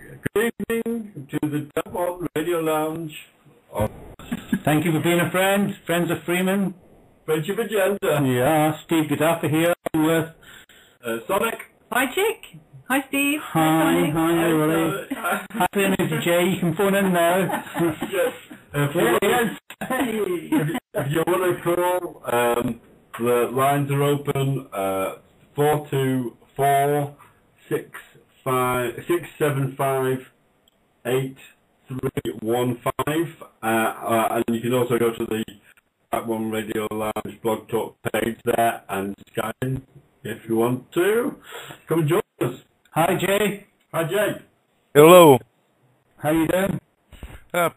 Good evening to the Type1 Radio Lounge. Thank you for being a friend. Friends of Freeman. Friendship Agenda. Yeah, Steve Gaddafi here with Sonic. Hi, Chick. Hi, Steve. Hi, Sonic. hi, everybody. Happy Energy Jay, you can phone in now. Yes. If you want to call, the lines are open. 424 675 8315, and you can also go to the Type1 Radio Lounge blog talk page there and scan in if you want to. Come and join us. Hi, Jay. Hi, Jay. Hello. How you doing?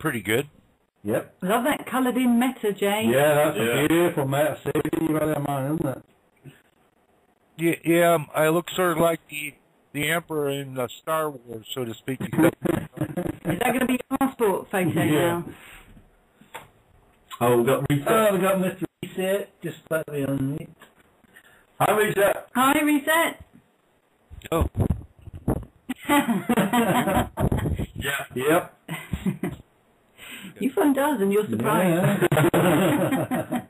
Pretty good. Yep. Love that coloured in meta, Jay. Yeah, that's a beautiful meta city, really, man, isn't it? Yeah, I look sort of like the Emperor in Star Wars, so to speak. Is that going to be your passport photo now? Oh, we've got Reset. Oh, we got Mr. Reset, just slightly underneath. Hi, Reset. Hi, Reset. Oh. Yeah. Yep. You phoned us and you're surprised. Yeah.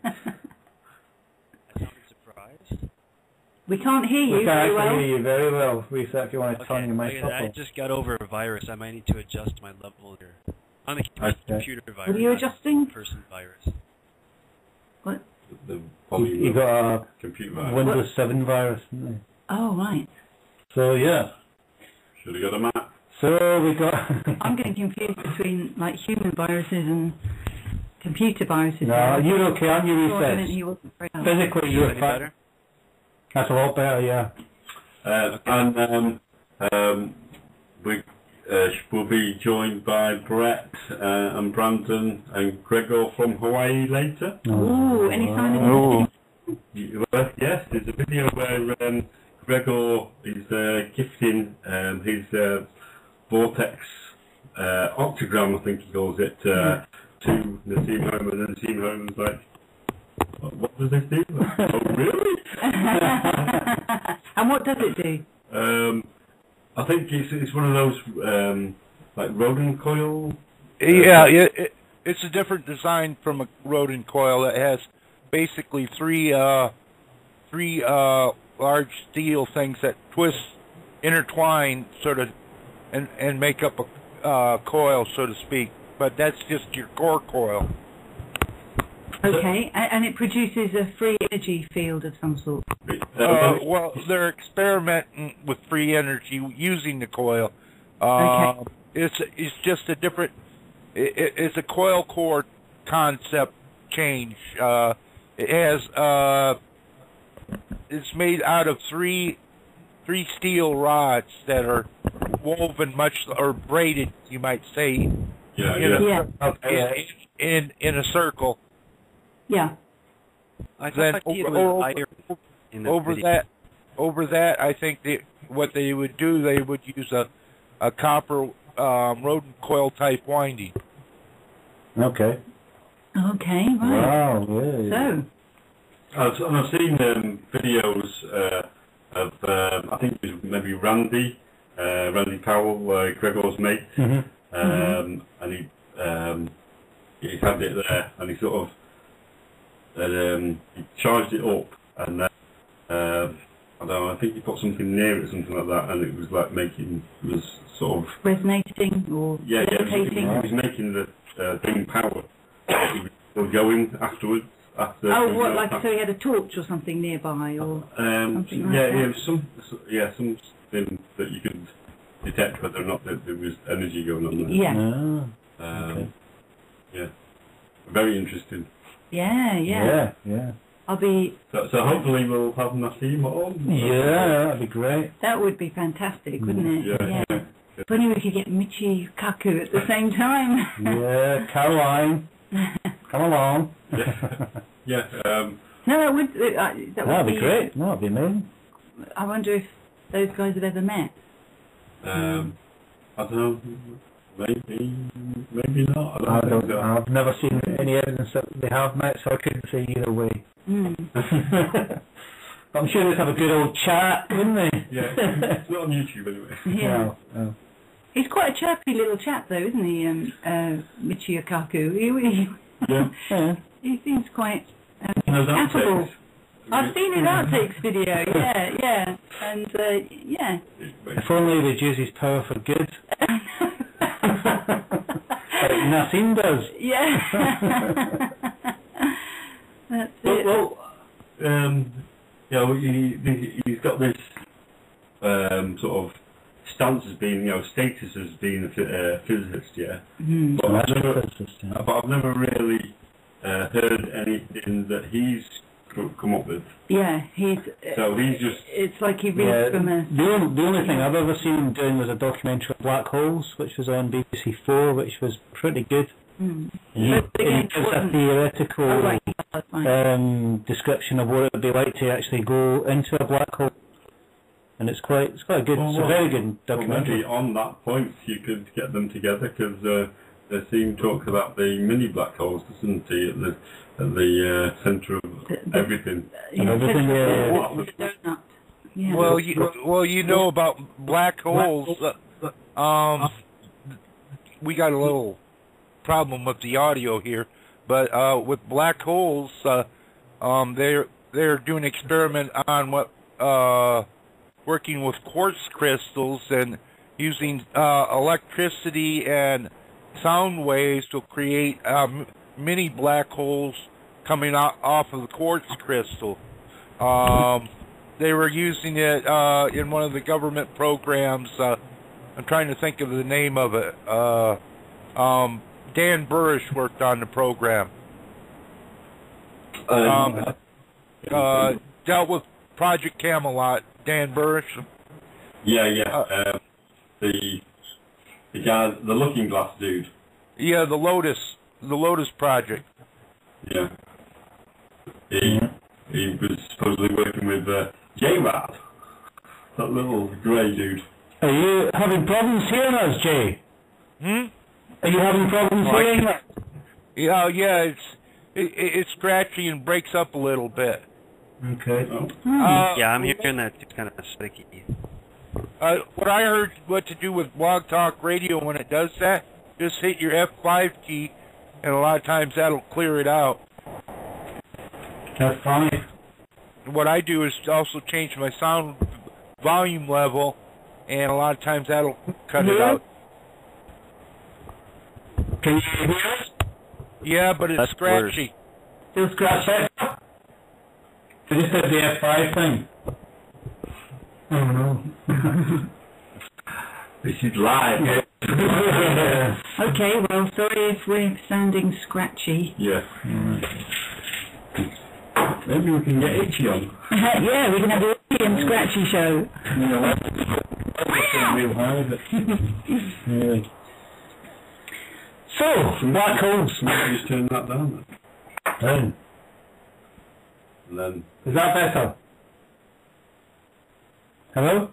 We can't hear you We very can't well. hear you very well. Reset, if you want to turn your mic up. I just got over a virus. I might need to adjust my level here. On the computer virus. What are you adjusting? Person virus. What? You got a computer virus. Windows 7 virus, didn't you? Oh, right. So, yeah. Should have got a map. So, we got... I'm getting confused between, like, human viruses and computer viruses. No, you're okay, aren't you, Reset? He wasn't very well. Physically, you're Any fine. better? That's a lot better, yeah. And we will be joined by Brett and Brandon and Gregor from Hawaii later. Ooh, any sign of anything? Well, yes, there's a video where Gregor is gifting his Vortex octagram, I think he calls it, to Nassim Home, and Nassim Home's like, what does this do? Oh, really? And what does it do? I think it's one of those like rodent coil. Yeah, it's a different design from a rodent coil. It has basically three large steel things that twist, intertwine, sort of, and make up a coil, so to speak. But that's just your core coil. Okay, and it produces a free energy field of some sort. Well, they're experimenting with free energy using the coil. Okay. It's just a different. It's a coil core concept change. It has. It's made out of three steel rods that are woven or braided, you might say. Yeah. In a circle. Yeah. I Then thought it was iron in the video. over that, I think what they would do, they would use a copper rodent coil type winding. Okay. Okay, right. Wow, yeah. So, I've seen videos of I think it was maybe Randy Powell, Gregor's mate, and he had it there, and he sort of he charged it up, and then I don't know, I think he put something near it, something like that, and it was like it was sort of resonating or levitating. It was making the thing power. It was still going afterwards. Oh, what, like so he had a torch or something nearby, or something like that? Yeah, it was something that you could detect whether or not there was energy going on there. Yeah. Okay. Yeah. Very interesting. Yeah. I'll be... So hopefully we'll have Nassim on. Yeah, that'd be great. That would be fantastic, wouldn't it? Yeah. If only we could get Michi Kaku at the same time. Yeah, Caroline. Come along. Yeah. No, that would... That'd be great. No, that'd be amazing. I wonder if those guys have ever met. I don't know. Maybe not. I don't think so. I've never seen any evidence that they have met, so I couldn't say either way. I'm sure they'd have a good old chat, wouldn't they? Yeah. It's not on YouTube anyway. Yeah. No. He's quite a chirpy little chap, though, isn't he, Michio Kaku? Yeah. He seems quite Those affable. outtakes. I've seen his outtakes video, yeah. And, yeah. If only he'd use his power for good. Like Nassim does. Yeah. That's it. Well, he's got this sort of stance as being, status as being a physicist, yeah. Mm. But I've never really heard anything that he's come up with. Yeah, So he's just... It's like he reads from a... The only thing I've ever seen him doing was a documentary of black holes, which was on BBC 4, which was pretty good. Mm. He gives a theoretical Oh, right. That's fine. description of what it would be like to actually go into a black hole, and it's quite a good, it's a very good documentary. Maybe on that point you could get them together, because they seem talks about the mini black holes, doesn't he, at the centre of everything. Everything, Donut. Yeah. Well, you know about black holes. We got a little problem with the audio here, but with black holes, they're doing an experiment on working with quartz crystals and using electricity and sound waves to create mini black holes coming off of the quartz crystal. They were using it in one of the government programs. I'm trying to think of the name of it. Dan Burrish worked on the program. Dealt with Project Camelot. Dan Burrish. Yeah. The guy, the Looking Glass dude. Yeah, the Lotus Project. Yeah. He was supposedly working with J-Rad, that little grey dude. Are you having problems hearing us, Jay? Are you having problems hearing us? Yeah, it's scratchy and breaks up a little bit. Okay. Yeah, I'm hearing that it's kind of sticky. What I heard what to do with Blog Talk Radio when it does that, just hit your F5 key, and a lot of times that'll clear it out. F5. What I do is also change my sound volume level, and a lot of times that'll cut it out. Can you hear us? Yeah, but it's That's scratchy. Still scratchy? I just did the F5 thing. Oh no. This is live. Okay, well, sorry if we're sounding scratchy. Yeah. Maybe we can get Itchy on. Yeah, we can have a Itchy and Scratchy show. Real high, but yeah. So, black holes. Maybe just turn that down Then. and then... Is that better? Hello?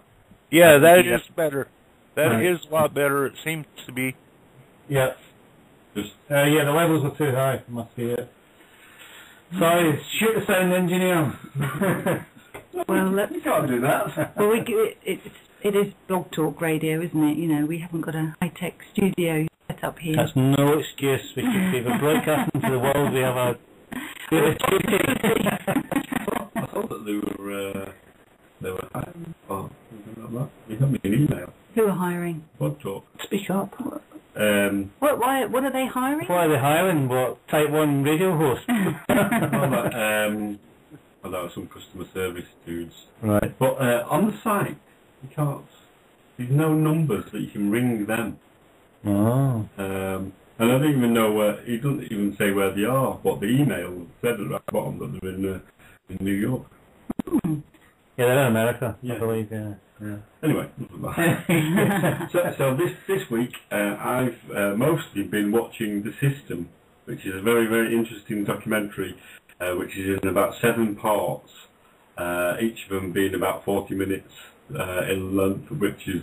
Yeah, that is better. That is a lot better. It seems to be. Yeah. Just... Yeah, the levels are too high. Must be it. Sorry, shoot the sound engineer. Well, You can't do that. well, it is Blog Talk Radio, isn't it? You know, we haven't got a high-tech studio set up here. That's no excuse. We are broadcasting to the world. We have a duty. I thought that they were hiring. Oh, something like that. You got me an email. Who are hiring? Blog Talk. Speak up. What are they hiring? Why are they hiring? What, Type 1 radio host? Well, that was some customer service dudes. Right. But on the site, you can't. There's no numbers that you can ring them. Oh. And I don't even know where. He doesn't even say where they are. What the email said at the bottom that they're in New York. Hmm. Yeah, they're in America, Yeah. I believe. Yeah. Anyway, so this week I've mostly been watching The System, which is a very, very interesting documentary, which is in about 7 parts, each of them being about 40 minutes in length, which is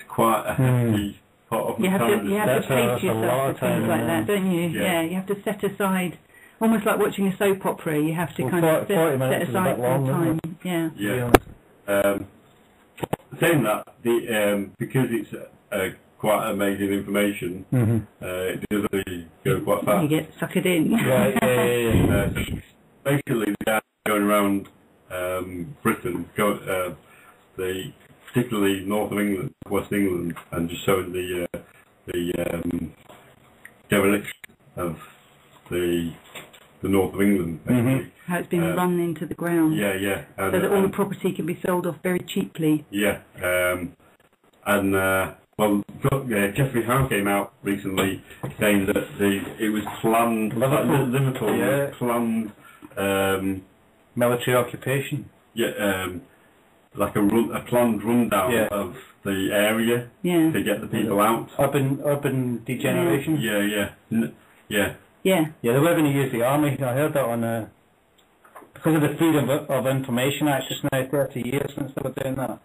quite a hefty part of the time. You have to pace yourself for things like that, don't you? Yeah. You have to set aside, almost like watching a soap opera, you have to Well, kind of 40 minutes set is a aside bit long, some isn't time. Yeah. Yeah. Saying that, because it's quite amazing information. It does really go quite fast. You get suckered in. Right, yeah. So basically, the guy going around Britain, particularly north of England, West England, and just showing the dereliction of the north of England, basically. How it's been run into the ground. Yeah. And, so that all the property can be sold off very cheaply. Yeah. Jeffrey Howe came out recently saying that it was planned. Liverpool planned. Military occupation. Yeah. Like a planned rundown of the area to get the people out. Urban degeneration. Yeah. Yeah, they were going to use the army. I heard that on because of the Freedom of Information Act. It's now 30 years since they were doing that.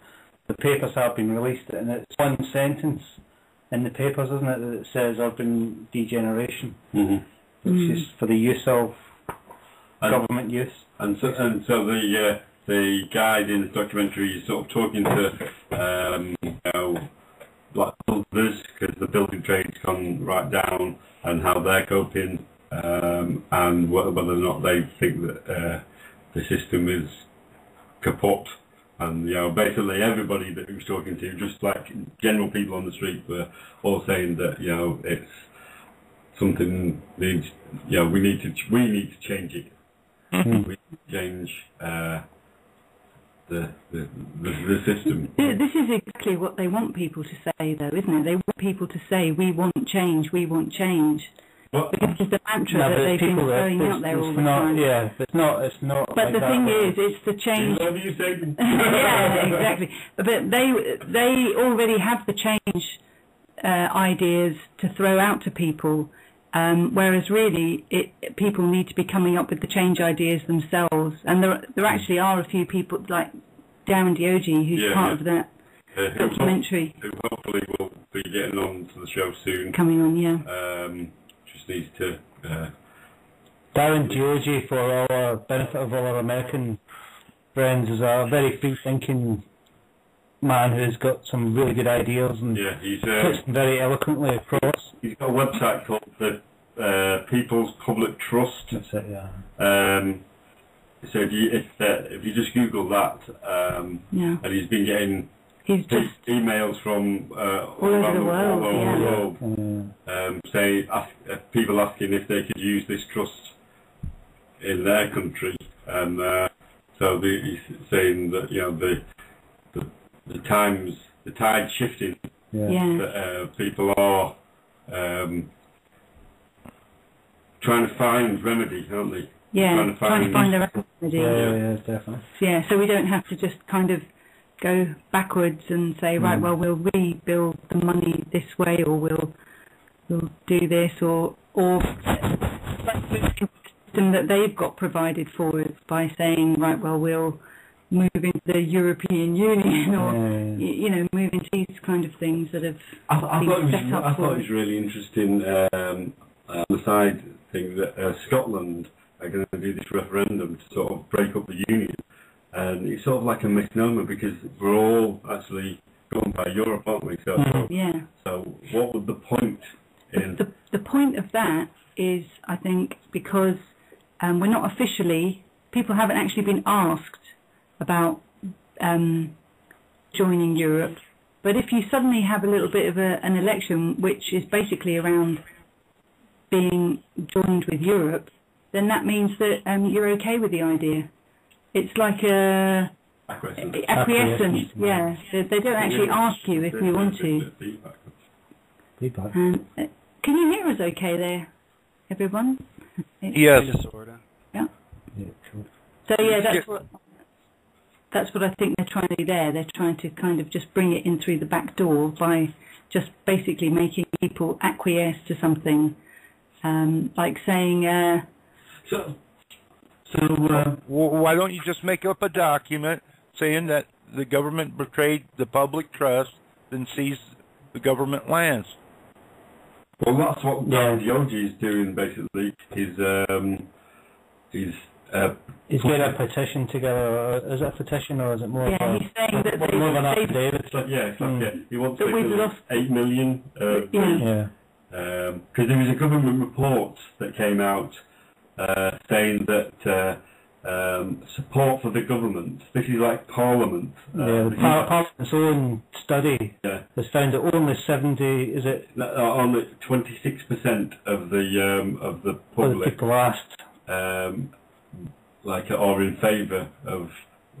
The papers have been released, and it's one sentence in the papers, isn't it, that it says urban degeneration, which is for the use of government use. And so the guide in the documentary is sort of talking to like builders, because the building trade's gone right down, and how they're coping, and whether or not they think that the system is kaput. And basically everybody that he was talking to, just like general people on the street, were all saying that it's something needs. We need to change it. We need to change the system. This is exactly what they want people to say, though, isn't it? They want people to say, "We want change. We want change." Because it's the mantra that they've been throwing out there all the time. Yeah, it's not. But like the thing is, it's the change. Yeah, exactly. But they already have the change ideas to throw out to people, whereas really, people need to be coming up with the change ideas themselves. And there actually are a few people like Darren Diogi, who's part of that documentary. Who hopefully will be getting on to the show soon. Coming on, Needs to Darren Diogi, for our benefit of all our American friends, is a very free-thinking man who's got some really good ideas and he's puts them very eloquently across. He's got a website called the People's Public Trust. That's it, yeah. So if you just Google that, and he's been getting emails from all over the world, people asking if they could use this trust in their country, and so he's saying that the tide's shifting, that people are trying to find remedy, aren't they? Yeah, trying to find their remedy. Yeah, definitely. Yeah, so we don't have to just kind of go backwards and say, right, well, we'll rebuild the money this way, or we'll do this, or the system that they've got provided for us by saying, right, well, we'll move into the European Union, or move into these kind of things that have been set up. I thought it was really interesting on the side thing that Scotland are going to do this referendum to sort of break up the union. And it's sort of like a misnomer, because we're all actually governed by Europe, aren't we? So what would the point in... The point of that is, I think, because we're not officially... People haven't actually been asked about joining Europe. But if you suddenly have a little bit of an election which is basically around being joined with Europe, then that means that you're okay with the idea. It's like a acquiescence. Yeah, they don't actually ask you if you want to. Feedback. Can you hear us okay there, everyone? Yes. Yeah. So that's what I think they're trying to do there. They're trying to kind of just bring it in through the back door by just basically making people acquiesce to something, like saying. So why don't you just make up a document saying that the government betrayed the public trust, then seized the government lands? Well, that's what Diogi is doing, basically. He's He's made a petition together. Is it a petition or is it more? Yeah, he's saying that more of an they've affidavit. He wants That we've lost 8 million. Yeah. Because there was a government report that came out saying that support for the government, this is like Parliament. The Parliament's own study has found that only 70, is it? Only 26% of the public people asked. Are in favour of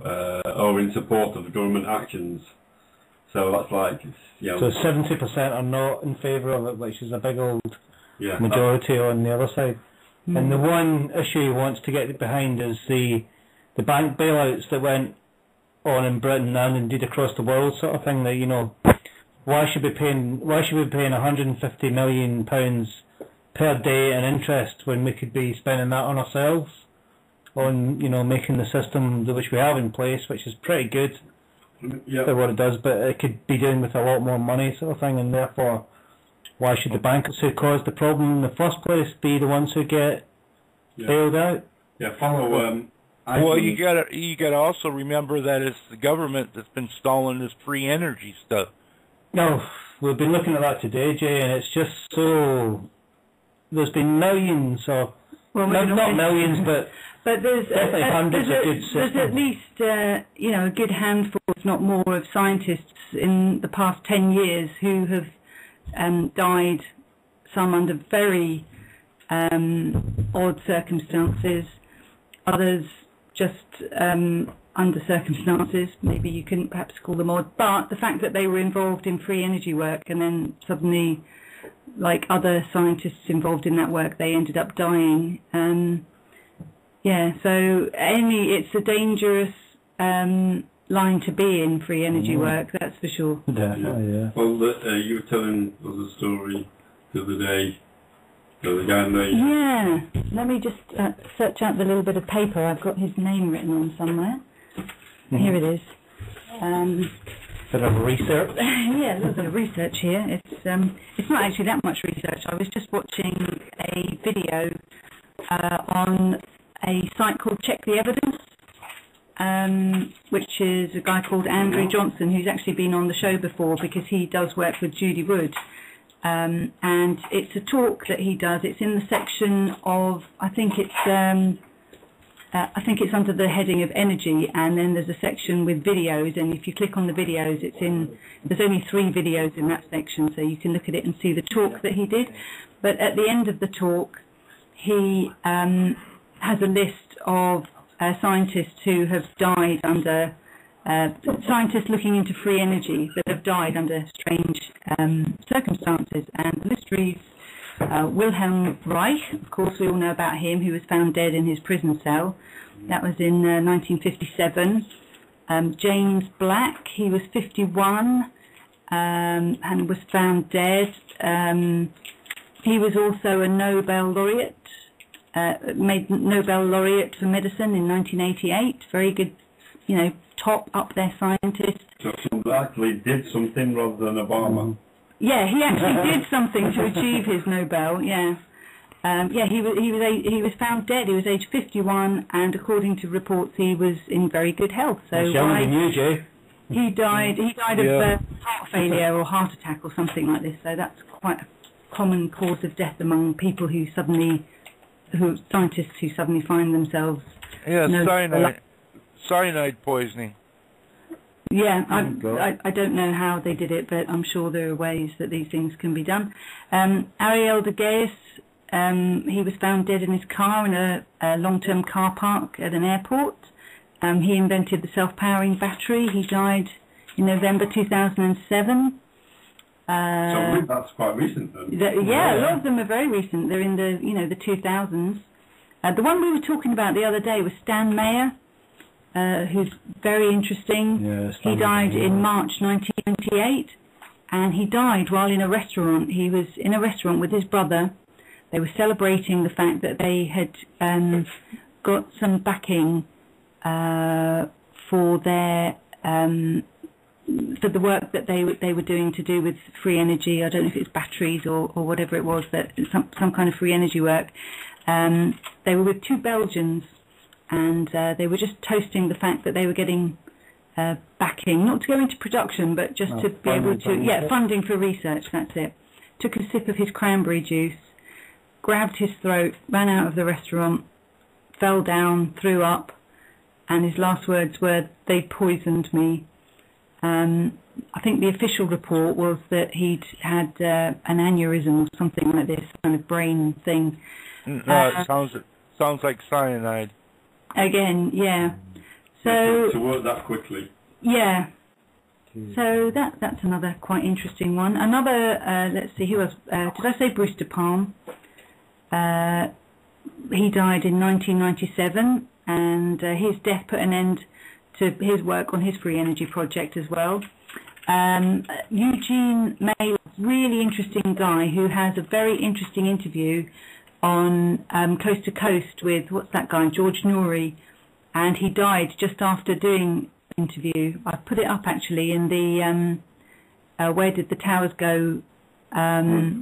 or in support of the government actions. So that's So 70% are not in favour of it, which is a big old majority on the other side. Mm. And the one issue he wants to get behind is the bank bailouts that went on in Britain and indeed across the world, sort of thing. That why should we be paying 150 million pounds per day in interest when we could be spending that on ourselves, on making the system which we have in place, which is pretty good for what it does, but it could be doing with a lot more money, sort of thing, and therefore why should the bankers who caused the problem in the first place be the ones who get bailed out? Well, you gotta also remember that it's the government that's been stalling this free energy stuff. No, we've been looking at that today, Jay, and it's just so. There's been millions of, not millions, but there's hundreds of good systems. There's at least a good handful, if not more, of scientists in the past 10 years who have died, some under very odd circumstances, others just under circumstances, maybe you couldn't perhaps call them odd, but the fact that they were involved in free energy work and then suddenly, like other scientists involved in that work, they ended up dying. So it's a dangerous line to be in, free energy work, that's for sure. Definitely, yeah. Well, you were telling us a story the other day. The guy in the... Yeah, let me just search out the little bit of paper. I've got his name written on somewhere. Here it is. Bit of research. Yeah, a little bit of research here. It's not actually that much research. I was just watching a video on a site called Check the Evidence, which is a guy called Andrew Johnson, who's actually been on the show before because he does work with Judy Wood. And it's a talk that he does. It's in the section of, I think it's under the heading of energy, and then there's a section with videos, and if you click on the videos, there's only 3 videos in that section, so you can look at it and see the talk that he did. But at the end of the talk, he has a list of scientists who have died under, scientists looking into free energy that have died under strange circumstances, and the list reads Wilhelm Reich, of course we all know about him, who was found dead in his prison cell. That was in 1957. James Black, he was 51 and was found dead. He was also a Nobel laureate, made Nobel laureate for medicine in 1988. Very good, top up there scientist. So somebody actually did something rather than Obama. Yeah, he actually did something to achieve his Nobel. Yeah, he was found dead. He was aged 51, and according to reports, he was in very good health. So younger than you, Jay. He died of heart failure or heart attack or something like this. So that's quite a common cause of death among people scientists who suddenly find themselves. Yeah, cyanide poisoning. Yeah, I don't know how they did it, but I'm sure there are ways that these things can be done. Ariel de Geus, he was found dead in his car in a long-term car park at an airport. He invented the self-powering battery. He died in November 2007. So that's quite recent then. A lot of them are very recent. They're in the 2000s. The one we were talking about the other day was Stan Meyer, who's very interesting. He died in March 1998, and he died while in a restaurant. He was in a restaurant with his brother. They were celebrating the fact that they had got some backing for their for the work that they were doing to do with free energy. I don't know if it's batteries or whatever it was, but some kind of free energy work. They were with 2 Belgians, and they were just toasting the fact that they were getting backing, not to go into production, but just to be able to, funding for research, that's it. Took a sip of his cranberry juice, grabbed his throat, ran out of the restaurant, fell down, threw up, and his last words were, "They poisoned me." I think the official report was that he'd had an aneurysm or something like this, kind of brain thing. It sounds like cyanide. Again, yeah. So to work that quickly. Yeah. So that's another quite interesting one. Another, let's see, who was? Did I say Bruce de Palme? He died in 1997, and his death put an end to his work on his free energy project as well. Eugene May, really interesting guy who has a very interesting interview on Coast to Coast with, what's that guy, George Norrie, and he died just after doing the interview. I put it up actually in the Where Did the Towers Go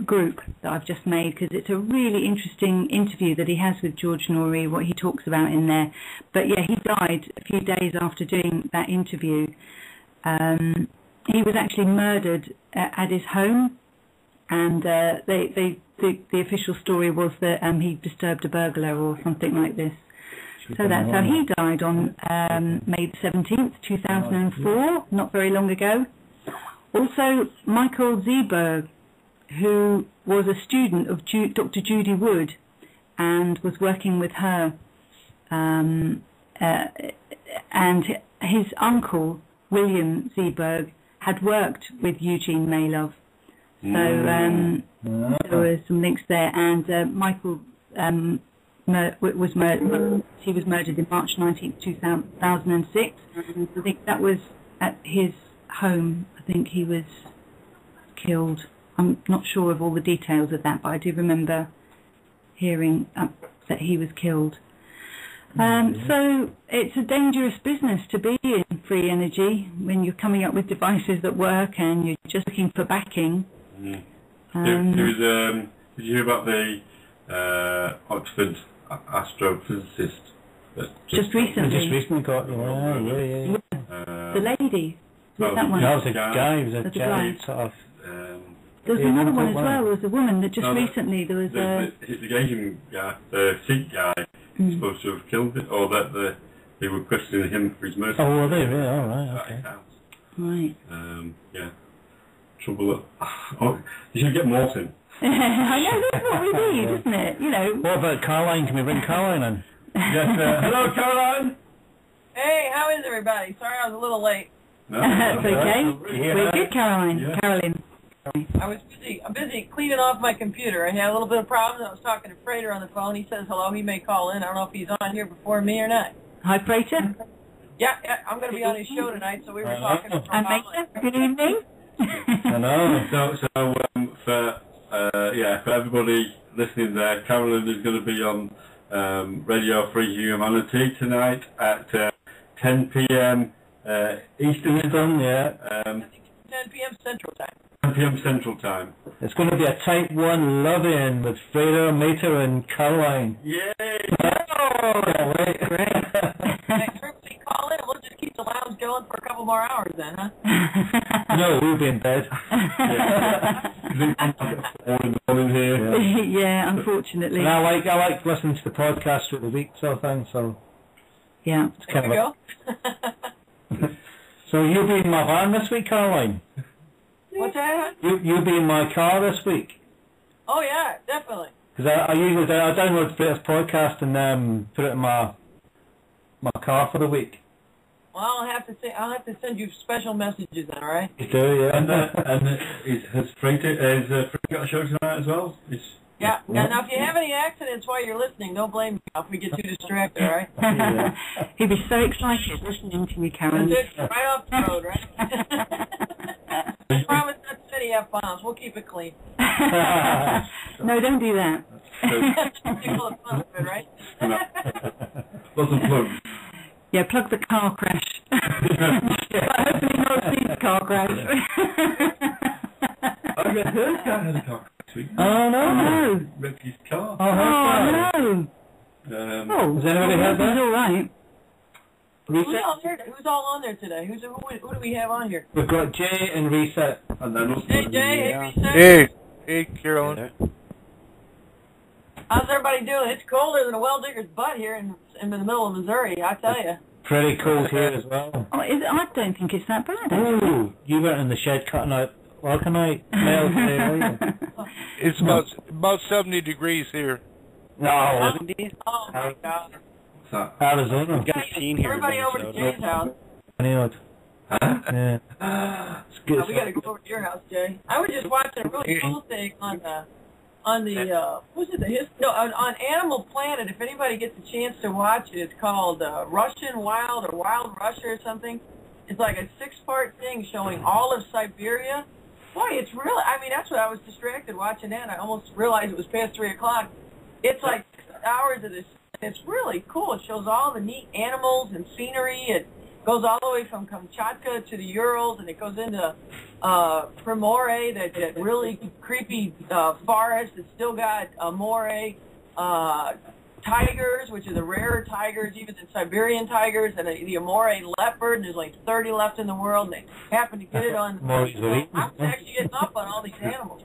group that I've just made, because it's a really interesting interview that he has with George Norrie, what he talks about in there. But yeah, he died a few days after doing that interview. He was actually murdered at his home, and the official story was that he disturbed a burglar or something like this. So that's how he died on May 17th, 2004, not very long ago. Also, Michael Zeeberg, who was a student of Dr. Judy Wood and was working with her, and his uncle, William Zeeberg, had worked with Eugene Maylove. So there were some links there, and Michael was murdered. He was murdered in March 19th, 2006. And I think that was at his home. I think he was killed. I'm not sure of all the details of that, but I do remember hearing that he was killed. So it's a dangerous business to be in, free energy, when you're coming up with devices that work and you're just looking for backing. Did you hear about the Oxford astrophysicist? Just recently got, the lady. Well, that one? That was a guy, he was a giant sort of... There was another one as well, there was a woman that just recently, there was the Asian guy, the Sikh guy, supposed to have killed it, or that they were questioning him for his murder. Oh, were they? Really? Oh, right, okay. Right. Yeah. Trouble that... Oh, you should get Morton. I know, that's what we need, isn't it? You know. What about Caroline? Can we bring Caroline in? Yes, hello, Caroline! Hey, how is everybody? Sorry I was a little late. No, that's okay. Yeah. We're good, Caroline. Yeah. Carolyn. I'm busy cleaning off my computer. I had a little bit of problems. I was talking to Frater on the phone. He says hello. He may call in. I don't know if he's on here before me or not. Hi, Prater. Yeah, I'm going to be on his show tonight, so we were talking. And Mater, good evening. I know. For everybody listening there, Carolyn is going to be on Radio Free Humanity tonight at 10 p.m. Eastern, yeah. 10 p.m. Central Time. 10 p.m. Central Time. It's going to be a Type 1 love-in with Frater, Mater, and Caroline. Yay! Oh, great. Everybody call in. We'll just keep the lounge going for a couple more hours then, huh? No, we'll be in bed. Yeah, unfortunately. And I like listening to the podcast through the week, sort of thing. So yeah, it's kind there of we go. So you'll be in my van this week, Caroline? What's that? You'll be in my car this week? Oh yeah, definitely. Because I usually download Frater's podcast and put it in my car for the week. Well, I'll have to send you special messages then, all right? You do, yeah. Has Frank got a show tonight as well? Yeah. Now, if you have any accidents while you're listening, don't blame me if we get too distracted, all right? Yeah. He'd be so excited listening to you, Karen. That's it, right off the road, right? I promise not to say F-bombs. We'll keep it clean. No, don't do that. People are fun of it, right? Lots of plugs. Yeah, plug the car crash. Hopefully not Steve's car crash. I heard guy had a car crash. Oh no! Wrecked his car. Oh no! Oh, has anybody heard that? all right. Who's all on there today? Who do we have on here? We've got Jay and Reset. And then Hey, Jay. Hey, Reset. Hey, Carolyn. How's everybody doing? It's colder than a well digger's butt here in the middle of Missouri, I tell you. Pretty cold here as well. Oh, I don't think it's that bad. Ooh, you went in the shed cutting out organite nails today, were you? It's about 70 degrees here. No. 70? Oh, my God. Arizona. We've got a scene here. Everybody in over to Minnesota. Jay's house. Yeah. It's good. We got to go over to your house, Jay. I was just watching a really cool thing on Animal Planet. If anybody gets a chance to watch it, it's called Russian Wild or Wild Russia or something. It's like a 6-part thing showing all of Siberia. Boy, it's really, I mean, that's what I was distracted watching that. I almost realized it was past 3 o'clock. It's like 6 hours of this. It's really cool. It shows all the neat animals and scenery. It goes all the way from Kamchatka to the Urals, and it goes into Primorye, that really creepy forest that's still got moray tigers, which are the rarer tigers, even than Siberian tigers, and the moray leopard, and there's like 30 left in the world, and they happen to get it on. I was actually getting up on all these animals.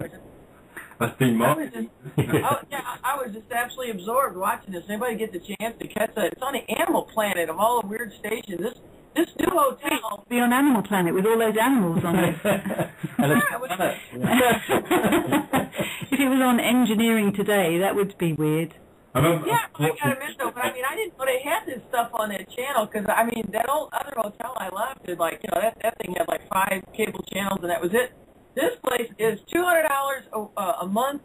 That's been I was just absolutely absorbed watching this. Anybody get the chance to catch that? It's on the Animal Planet of all the weird stations. This new hotel. Be on Animal Planet with all those animals on it. If it was on Engineering Today, that would be weird. Yeah, I got to admit though, but I mean, I didn't know they had this stuff on that channel, because I mean, that old other hotel I left is like, you know, that thing had like 5 cable channels and that was it. This place is $200 a month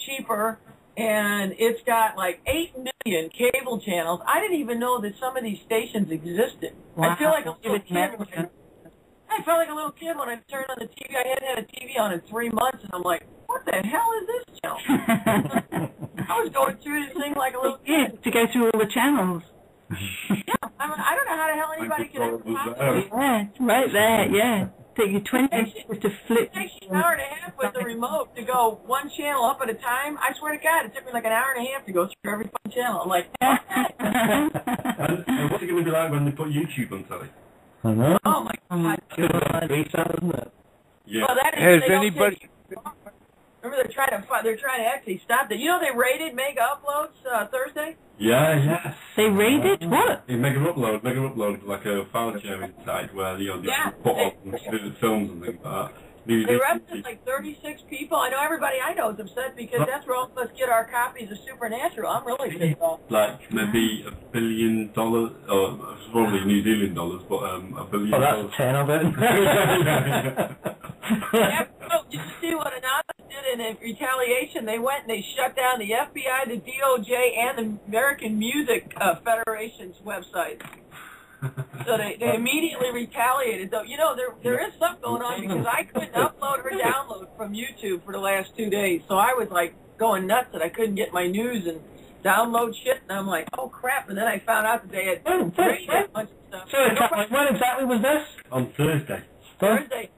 cheaper, and it's got like 8 million cable channels. I didn't even know that some of these stations existed. Wow. I feel like a little kid. I felt like a little kid when I turned on the TV. I hadn't had a TV on in 3 months, and I'm like, what the hell is this channel? I was going through this thing like a little Yeah, kid. to go through all the channels. Yeah, I mean, I don't know how the hell anybody could ever possibly. Yeah, it's right there, yeah. Take you 20 minutes to flip. It takes you an hour and a half with the remote to go one channel up at a time. I swear to God, it took me like an hour and a half to go through every fucking channel. I'm like, and what's it going to be like when they put YouTube on telly? I know. oh my God. Reset, isn't it? Yeah. Well, that is, Has they don't anybody- take- Remember, they're trying to actually stop that. You know, they raided Mega Uploads Thursday. Yeah. They raided? What? Yeah, Mega Upload, like a file sharing site where, you know, they Yeah. put on films and things like that. They arrested like 36 people. I know everybody I know is upset because that's where all of us get our copies of Supernatural. I'm really pissed off. Like maybe $1 billion, or it's probably New Zealand dollars, but $1 billion. Oh, that's 10 of it. Yeah, oh, did you see what Anonymous did in retaliation? They went and they shut down the FBI, the DOJ, and the American Music Federation's website. So they immediately retaliated. Though, you know, there is stuff going on because I couldn't upload or download from YouTube for the last 2 days. So I was like going nuts that I couldn't get my news and download shit. And I'm like, oh crap! And then I found out that they had raided a bunch of stuff. Sorry, when exactly was this? On Thursday. Thursday.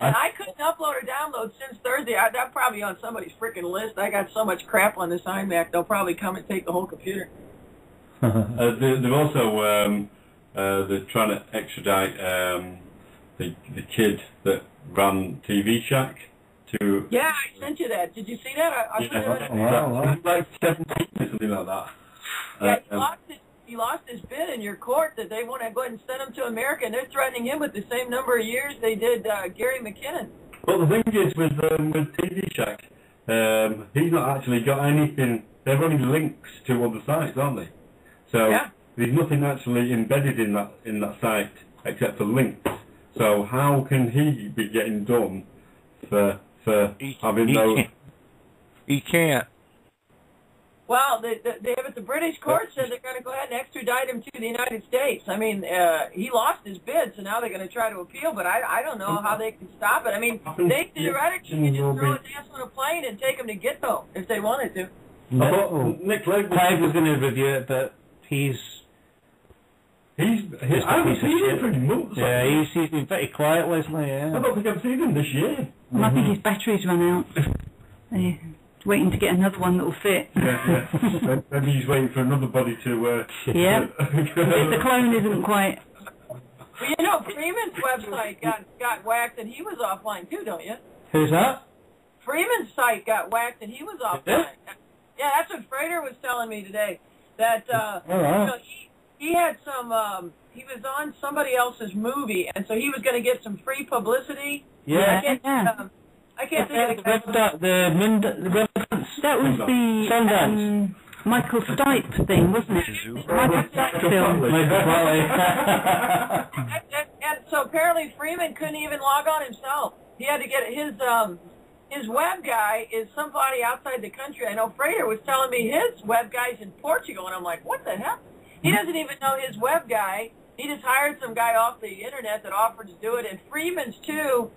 And I couldn't upload or download since Thursday. I'm probably on somebody's freaking list. I got so much crap on this iMac, they'll probably come and take the whole computer. They've also they're trying to extradite the kid that ran TV Shack to. Yeah, I sent you that. Did you see that? I put it in. Wow. Like 17 or something like that. Yeah, he lost his bid in your court that they want to go ahead and send him to America, and they're threatening him with the same number of years they did Gary McKinnon. Well, the thing is with TV Shack, he's not actually got anything. They're only links to other sites, aren't they? So Yeah. there's nothing actually embedded in that site except for links. So how can he be getting done for having those? He can't. Well, the British court said they're going to go ahead and extradite him to the United States. I mean, he lost his bid, so now they're going to try to appeal, but I don't know how they can stop it. I mean, they theoretically could just throw his ass on a plane and take him to Gitmo if they wanted to. Nick Clegg was going to review it, but he's I haven't seen him for months. yeah, he's been pretty quiet lately. I Yeah. don't think I've seen him this year. I think his batteries run out. Yeah. waiting to get another one that'll fit. Yeah. Maybe he's waiting for another body to... Yeah. If the clone isn't quite... Well, you know, Freeman's website got whacked and he was offline too, don't you? Who's that? Freeman's site got whacked and he was offline. Yeah, that's what Frater was telling me today. That you know, he had some. He was on somebody else's movie, and so he was going to get some free publicity. Yeah. I can't think of the That was the Sundance. Michael Stipe thing, wasn't it? Michael Stipe film. and so apparently Freeman couldn't even log on himself. He had to get his web guy is somebody outside the country. I know Frater was telling me his web guy's in Portugal, and I'm like, what the hell? He doesn't even know his web guy. He just hired some guy off the internet that offered to do it. And Freeman's too.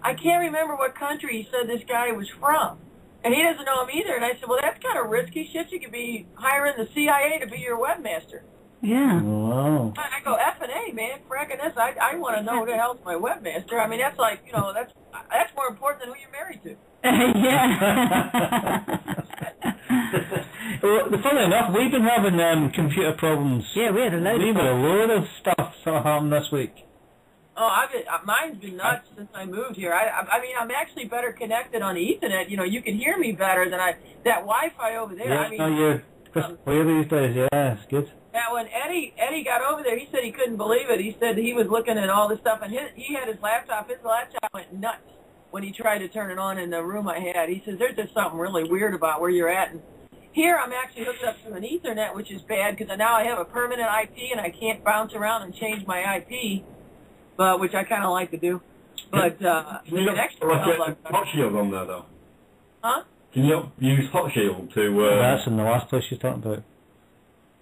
I can't remember what country he said this guy was from. And he doesn't know him either. And I said, well, that's kind of risky shit. You could be hiring the CIA to be your webmaster. Yeah. Wow. I go, F&A, man, fracking this. I want to know who the hell's my webmaster. I mean, that's like, you know, that's more important than who you're married to. Yeah. Well, funny enough, we've been having computer problems. Yeah, we had a load of stuff sort of happened this week. Oh, mine's been nuts since I moved here. I mean, I'm actually better connected on the Ethernet. You know, you can hear me better than that Wi-Fi over there. Yeah, I mean, no, you're clear these days. Yeah, it's good. Yeah, when Eddie got over there, he said he couldn't believe it. He said he was looking at all this stuff, and he had his laptop. His laptop went nuts when he tried to turn it on in the room I had. He says, there's just something really weird about where you're at. And here I'm actually hooked up to an Ethernet, which is bad because now I have a permanent IP, and I can't bounce around and change my IP, which I kind of like to do. But the extra Hot Shield on there, though? Huh? Can you use Hot Shield to... That's in the last place you're talking about.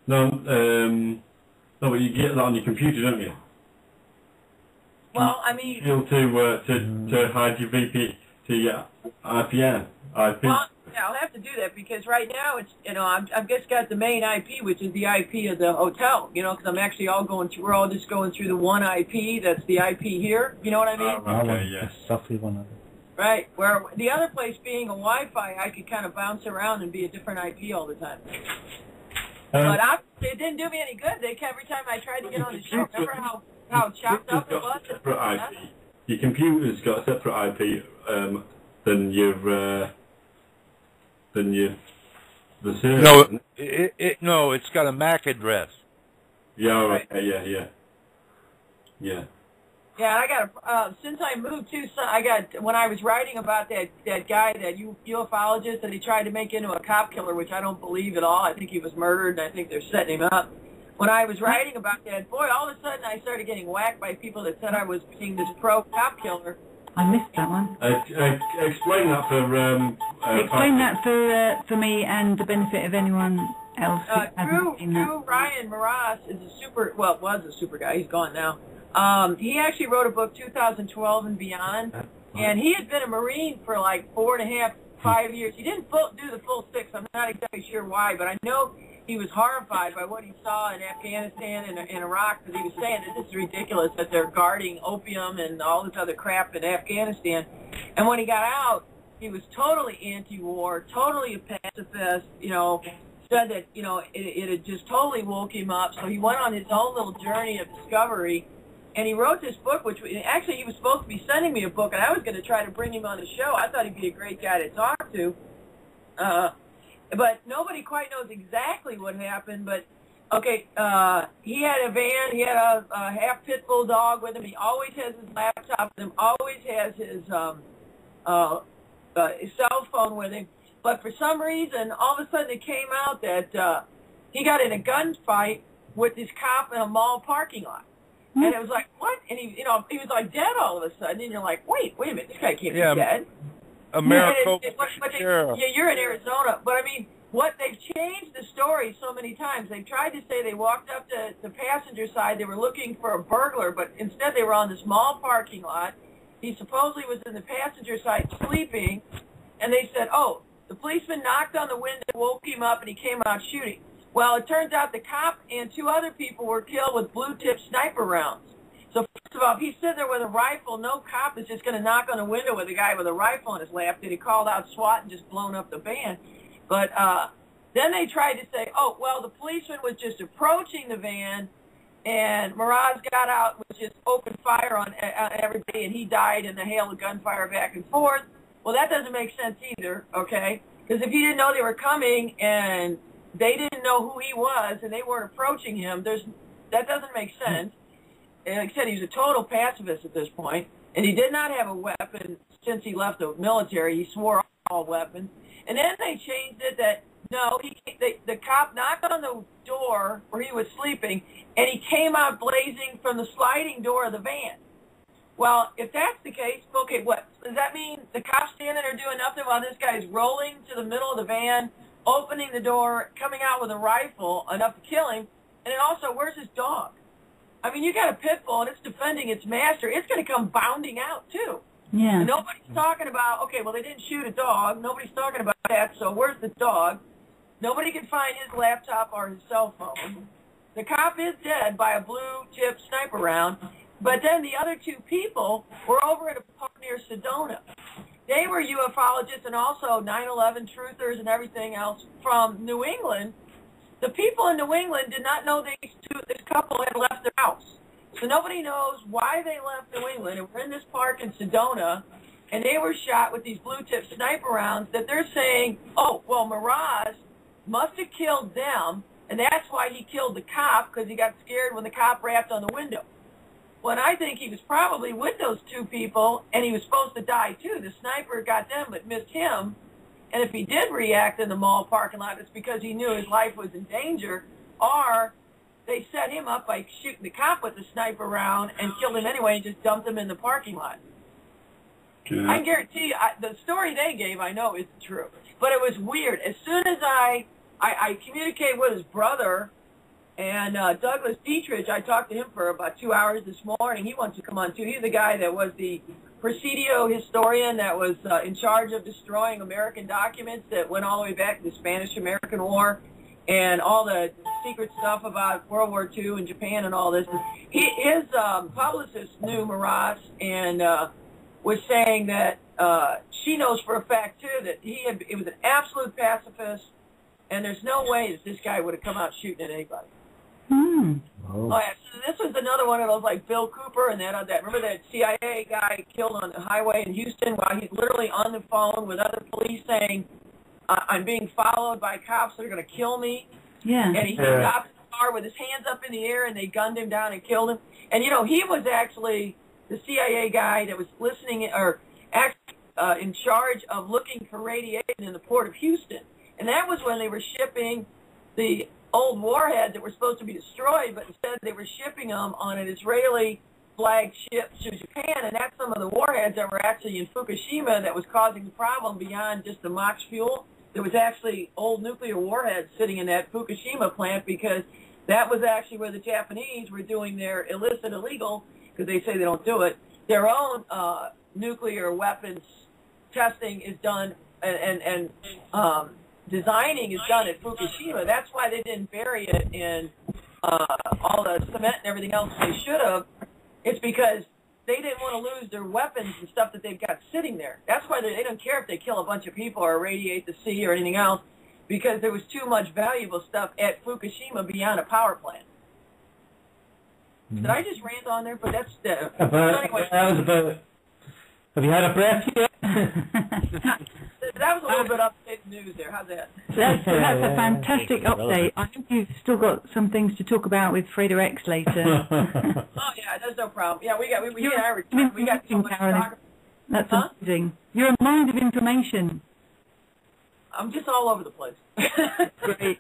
No, but you get that on your computer, don't you? Well, I mean... Shield to hide your VP, to your IPN, IP. Well, yeah, I'll have to do that because right now it's, you know, I've just got the main IP, which is the IP of the hotel, you know, because I'm actually we're all just going through the one IP, that's the IP here, you know what I mean? Okay, yes. Roughly one of them. Right, where the other place being a Wi-Fi, I could kind of bounce around and be a different IP all the time. But it didn't do me any good. Every time I tried to get on the show, remember how chopped up it was? Separate IP. Your computer's got a separate IP than the server. No, it's got a MAC address. Yeah, right. Yeah. Yeah, I got since I moved to, when I was writing about that guy, that ufologist that he tried to make into a cop killer, which I don't believe at all. I think he was murdered, and I think they're setting him up. When I was writing about that, boy, all of a sudden I started getting whacked by people that said I was being this pro cop killer. I missed that one. Explain that for... explain that for me and the benefit of anyone else who hasn't seen that. Drew Ryan Maras is was a super guy. He's gone now. He actually wrote a book, 2012 and Beyond, and he had been a Marine for like 4.5, 5 years. He didn't do the full 6. I'm not exactly sure why, but I know he was horrified by what he saw in Afghanistan and in Iraq, because he was saying that this is ridiculous that they're guarding opium and all this other crap in Afghanistan. And when he got out, he was totally anti-war, totally a pacifist, you know, said that, you know, it had just totally woke him up. So he went on his own little journey of discovery. And he wrote this book, which actually he was supposed to be sending me a book, and I was going to try to bring him on the show. I thought he'd be a great guy to talk to. But nobody quite knows exactly what happened. But, okay, he had a van. He had a half pit bull dog with him. He always has his laptop with him, always has his cell phone with him. But for some reason, all of a sudden it came out that he got in a gunfight with this cop in a mall parking lot. And it was like, what? And he was like dead all of a sudden. And you're like, wait a minute, this guy can't be dead. America. Yeah, you're in Arizona. But I mean, they've changed the story so many times. They've tried to say they walked up to the passenger side. They were looking for a burglar, but instead they were on this mall parking lot. He supposedly was in the passenger side sleeping. And they said, oh, the policeman knocked on the window, woke him up, and he came out shooting. Well, it turns out the cop and 2 other people were killed with blue-tip sniper rounds. So first of all, if he's sitting there with a rifle, no cop is just going to knock on a window with a guy with a rifle in his lap. Then he called out SWAT and just blown up the van. But then they tried to say, oh, well, the policeman was just approaching the van, and Mraz got out and just opened fire on everybody, and he died in the hail of gunfire back and forth. Well, that doesn't make sense either, okay? Because if you didn't know they were coming and they didn't know who he was and they weren't approaching him, that doesn't make sense. And like I said, he's a total pacifist at this point, and he did not have a weapon since he left the military. He swore off all weapons. And then they changed it that, no, the cop knocked on the door where he was sleeping, and he came out blazing from the sliding door of the van. Well, if that's the case, okay, what does that mean? The cop's standing there doing nothing while this guy's rolling to the middle of the van, opening the door, coming out with a rifle, enough to kill him. And then also, where's his dog? I mean, you got a pit bull, and it's defending its master. It's going to come bounding out, too. Yeah. And nobody's talking about, okay, well, they didn't shoot a dog. Nobody's talking about that, so where's the dog? Nobody can find his laptop or his cell phone. The cop is dead by a blue-tip sniper round, but then the other two people were over at a park near Sedona. They were ufologists and also 9/11 truthers and everything else from New England. The people in New England did not know this couple had left their house. So nobody knows why they left New England and were in this park in Sedona, and they were shot with these blue-tip sniper rounds that they're saying, oh, well, Mraz must have killed them, and that's why he killed the cop, because he got scared when the cop rapped on the window. When I think he was probably with those two people, and he was supposed to die too. The sniper got them but missed him. And if he did react in the mall parking lot, it's because he knew his life was in danger, or they set him up by shooting the cop with the sniper round and killed him anyway and just dumped him in the parking lot. I guarantee you, the story they gave, I know isn't true. But it was weird. As soon as I communicated with his brother, and Douglas Dietrich, I talked to him for about 2 hours this morning. He wants to come on, too. He's the guy that was the Presidio historian that was in charge of destroying American documents that went all the way back to the Spanish-American War and all the secret stuff about World War II and Japan and all this. His publicist knew Mraz and was saying that she knows for a fact, too, that it was an absolute pacifist, and there's no way that this guy would have come out shooting at anybody. Hmm. Oh, yeah. So this was another one of those, like Bill Cooper and that. Remember that CIA guy killed on the highway in Houston while he's literally on the phone with other police saying, I'm being followed by cops that are going to kill me. Yeah. And he stopped the car with his hands up in the air, and they gunned him down and killed him. And, he was actually the CIA guy that was listening or actually in charge of looking for radiation in the port of Houston. And that was when they were shipping the old warheads that were supposed to be destroyed, but instead they were shipping them on an Israeli flagged ship to Japan, and that's some of the warheads that were actually in Fukushima that was causing the problem beyond just the MOX fuel. There was actually old nuclear warheads sitting in that Fukushima plant because that was actually where the Japanese were doing their illegal, because they say they don't do it, their own nuclear weapons testing is done and designing is done at Fukushima. That's why they didn't bury it in all the cement and everything else they should have. It's because they didn't want to lose their weapons and stuff that they've got sitting there. That's why they don't care if they kill a bunch of people or irradiate the sea or anything else, because there was too much valuable stuff at Fukushima beyond a power plant. Did I just rant on there? But that's the... Anyway. That was about... Have you had a breath yet? That was a little bit updated news there. How's that? That's a fantastic update. I think you've still got some things to talk about with Freda X later. Oh yeah, that's no problem. Yeah, we got so much to talk about. That's amazing. You're a mind of information. I'm just all over the place. Great.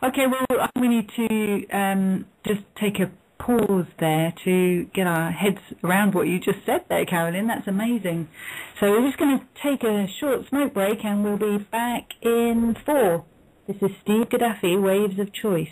Okay, well, we need to just take a pause there to get our heads around what you just said there, Carolyn. That's amazing. So we're just going to take a short smoke break and we'll be back in 4. This is Steve Gaddafi, Waves of Choice.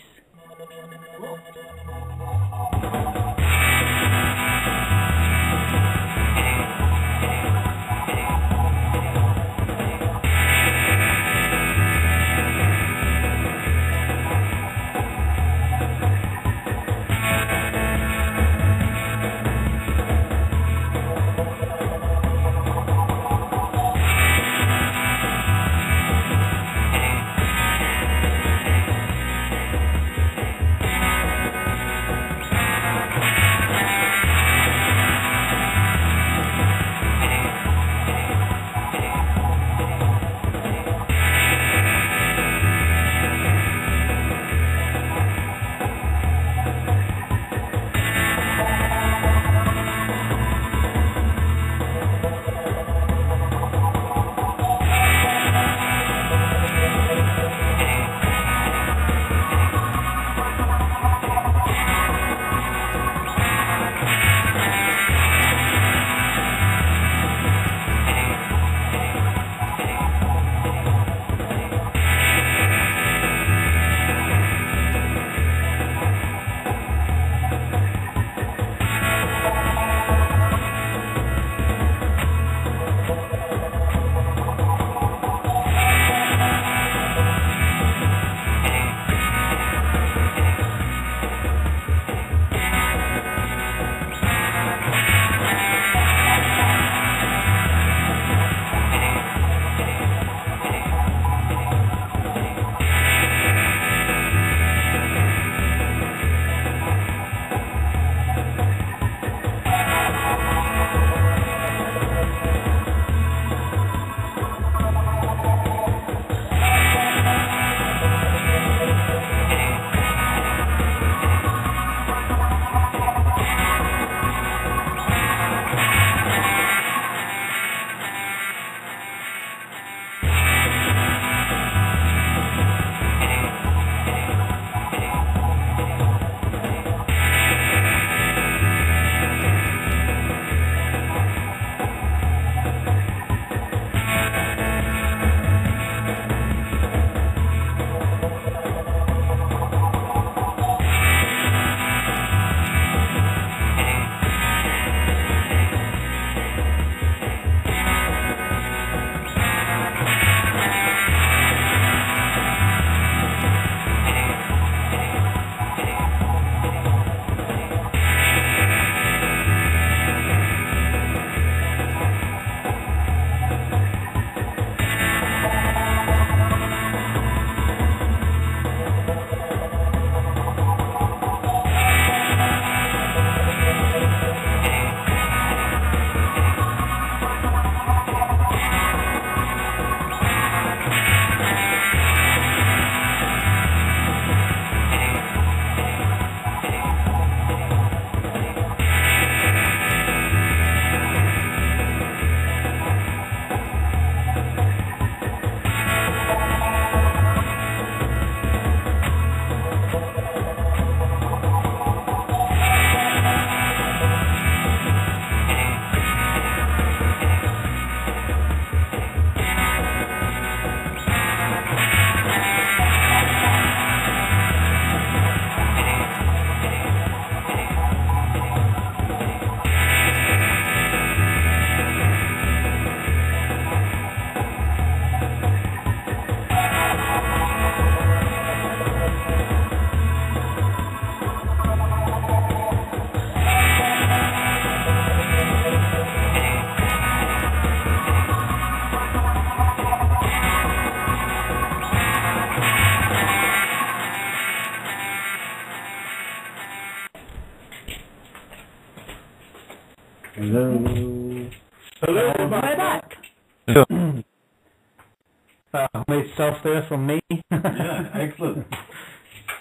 homemade stuff there from me. Yeah, excellent.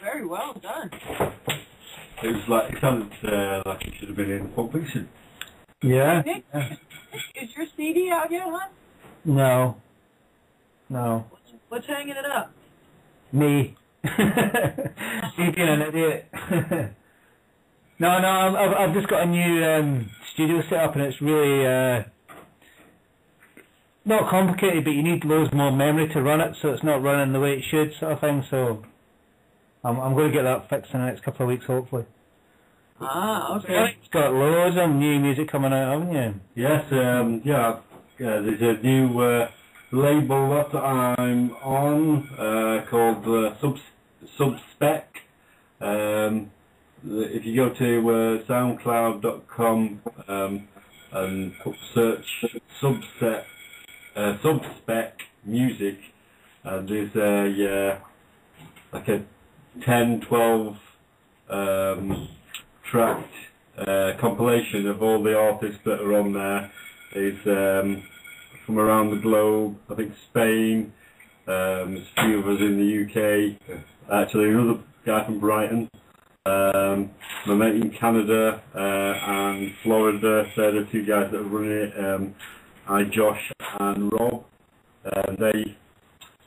Very well done. It was like, it sounded like it should have been in Pulp Fiction. Yeah. Nick, is your CD out yet, huh? No. No. What's hanging it up? Me. Me being an idiot. No, I've just got a new studio set up, and it's really not complicated, but you need loads more memory to run it, so it's not running the way it should, sort of thing. So I'm going to get that fixed in the next couple of weeks, hopefully. Ah, okay. It's got loads of new music coming out, haven't you? Yes, there's a new label that I'm on called Subspec. If you go to soundcloud.com and search Subspec music, and there's like a 10-12 tracked compilation of all the artists that are on there. It's from around the globe. I think Spain, there's a few of us in the UK, actually another guy from Brighton, my mate in Canada and Florida. They're the two guys that are running it. Josh and Rob. They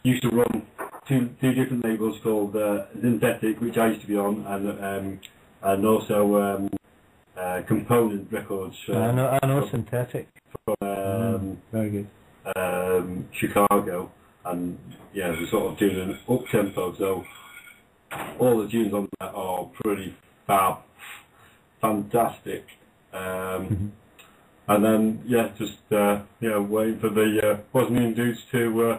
used to run two different labels called Synthetic, which I used to be on, and also Component Records. I know Synthetic. From very good. Chicago, and yeah, we're sort of doing an up tempo. So all the tunes on that are pretty fantastic. And then just waiting for the Bosnian dudes to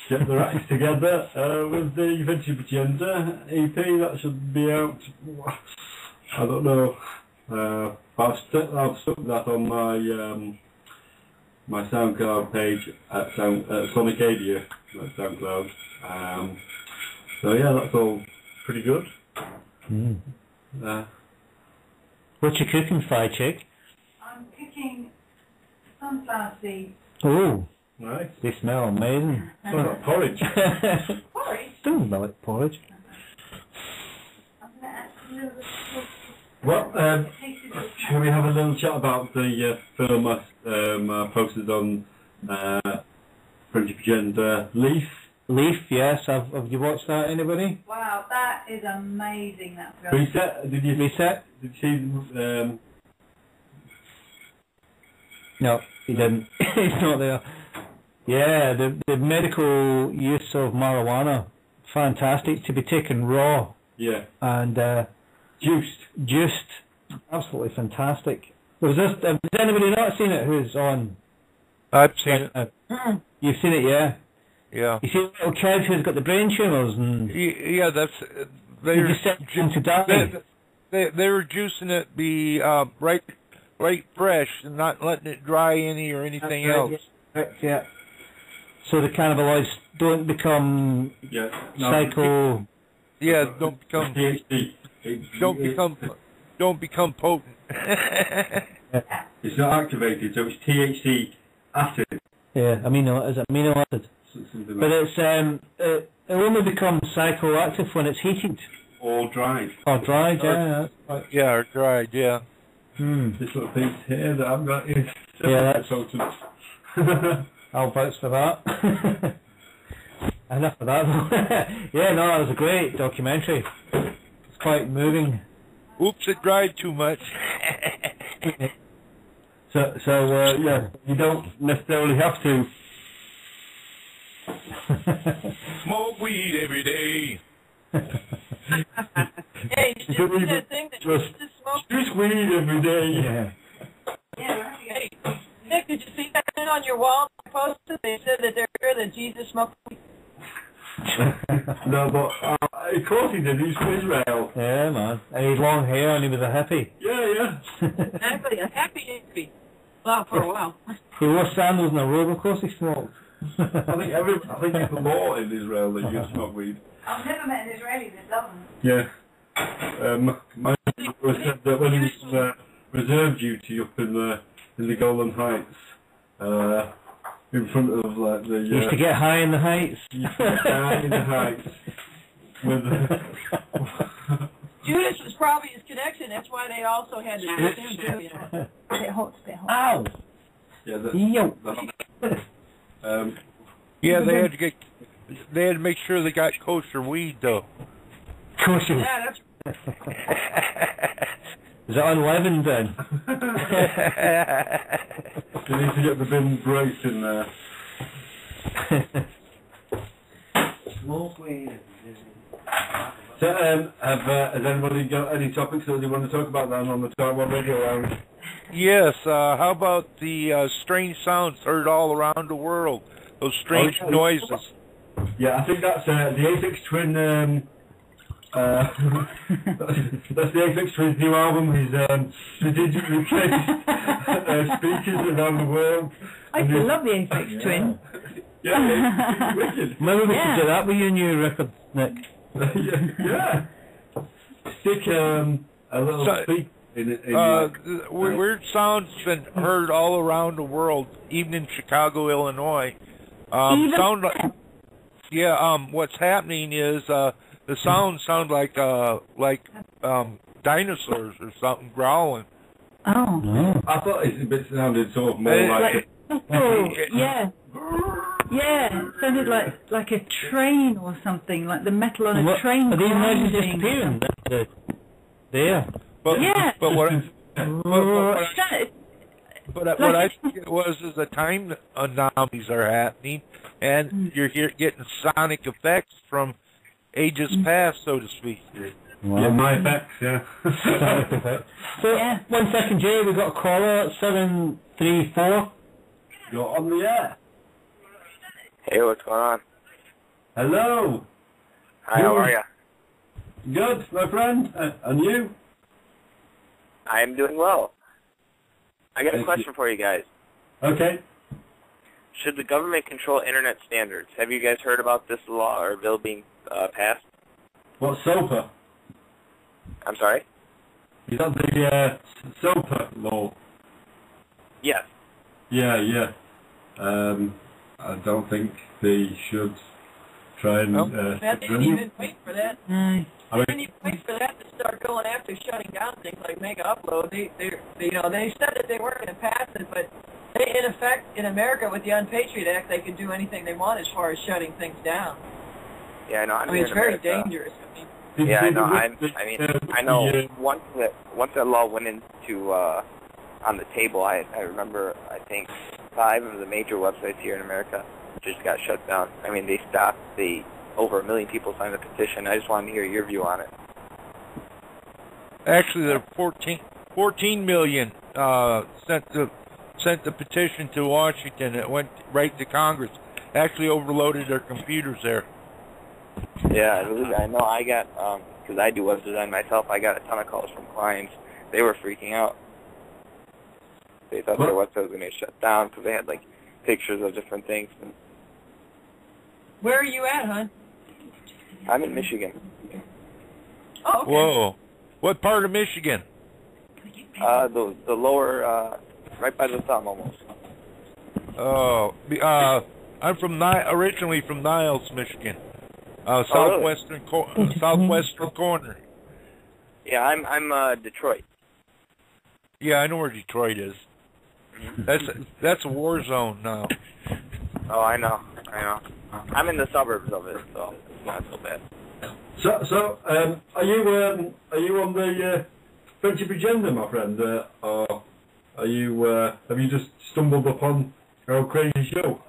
get their acts together with the Vintage Agenda EP that should be out. I don't know. I've stuck that on my SoundCloud page at Sonicadia, at SoundCloud. So yeah, that's all pretty good. What's you cooking, Fried Chick? I'm cooking sunflower seeds. Oh, Nice. they smell amazing. Smells like porridge. Porridge? Don't smell like porridge. Well, shall we have a little chat about the film I posted on Vintage Agenda, Leaf? Leaf, yes. Have you watched that, anybody? Wow, that is amazing, that film. Reset? Did you Reset? Did you see? No, he didn't. He's not there. Yeah, the medical use of marijuana, fantastic, to be taken raw. Yeah. And juiced, absolutely fantastic. Has anybody not seen it who's on? I've seen it. You've seen it, yeah? Yeah. You see the little kid who's got the brain tumours and... Yeah, that's... They just sent him to die. They were juicing it be right fresh and not letting it dry any or anything else. Yeah. So the cannabinoids don't become psycho... Yeah, don't become... THC. Don't become potent. It's not activated, so it's THC acid. Yeah, is it amino acid? Something But like it only becomes psychoactive when it's heated. or dried. Or dried, yeah. That's right. Yeah, or dried, yeah. This little piece here that I've got is Yeah, potent. I'll vouch for that. Enough of that. Yeah, no, that was a great documentary. It's quite moving. Oops, it dried too much. So yeah, you don't necessarily have to. Smoke weed every day. Hey, did you see that thing that used to smoke? Juice weed every day. Yeah. Yeah, hey, Nick, did you see that thing on your wall posted? They said that they're sure that Jesus smoked weed. No, but of course he did. He's from Israel. Yeah, man. And he had long hair and he was a hippie. Yeah. Exactly, a happy hippie. Well, for a while. He wore sandals and a robe, of course he smoked. I think it's the law in Israel that you smoke weed. I've never met an Israeli that doesn't. Yeah. My was said that when he was reserve duty up in the Golan Heights, in front of like the. Used to get high in the heights. Used to get high in the heights. With. Judas was probably his connection. That's why they also had to do him too. You know. Bit hot, bit hot. Ow! Yeah. Yeah, they had to make sure they got kosher weed though. Kosher. Yeah, that's. Is it unleavened then? You need to get the bin braced in there. Smoke weed. So, has anybody got any topics that they want to talk about then on the Type 1 Radio Lounge? Yes, how about the strange sounds heard all around the world? Those strange noises. Yeah, I think that's the Aphex Twin. That's the Aphex Twin's new album. He's strategically placed speakers around the world. I still love the Aphex Twin. Yeah, it's wicked. Maybe we could do that with your new record, Nick. Yeah. Stick a little speak in weird sounds been heard all around the world, even in Chicago, Illinois. Sound like, what's happening is the sounds sound like dinosaurs or something growling. Oh. I thought it sounded sort of more like yeah. Yeah, it sounded like a train or something, like the metal on a train. Are these noises grinding. disappearing? There. But what I think it was is the time anomalies are happening, and you're getting sonic effects from ages past, so to speak. Wow. Yeah, my effects, yeah. So, 1 second, Jay, we've got a caller at 734. You're on the air. Hey, what's going on? Hello. Hi, how are you? Good, my friend. And you? I am doing well. I got a question for you guys. Okay. Should the government control internet standards? Have you guys heard about this law or bill being passed? What's SOPA? I'm sorry? Is that the SOPA law? Yes. Yeah. I don't think they should try and... They didn't even wait for that. No. They didn't even wait for that to start going after shutting down things like Mega Upload. They said that they weren't going to pass it, but they, in effect, in America with the Unpatriot Act, they can do anything they want as far as shutting things down. Yeah, I know. I mean, it's very dangerous. Yeah, I know. I know. Once that law went into on the table, I remember. I think 5 of the major websites here in America just got shut down. I mean, they stopped. Over 1 million people signed a petition. I just wanted to hear your view on it. Actually, there are 14 million sent the petition to Washington. It went right to Congress. Actually, overloaded their computers there. Yeah, I know. I got because I do web design myself. I got a ton of calls from clients. They were freaking out. They thought their website was going to get shut down because they had like pictures of different things. Where are you at, hon? I'm in Michigan. Oh, okay. Whoa. What part of Michigan? The lower, right by the thumb almost. Oh, I'm originally from Niles, Michigan. Southwestern corner. Yeah, I'm Detroit. Yeah, I know where Detroit is. That's a war zone now. Oh, I know. I'm in the suburbs of it, so it's not so bad. So, are you on the friendship agenda, my friend, or are you have you just stumbled upon our crazy show?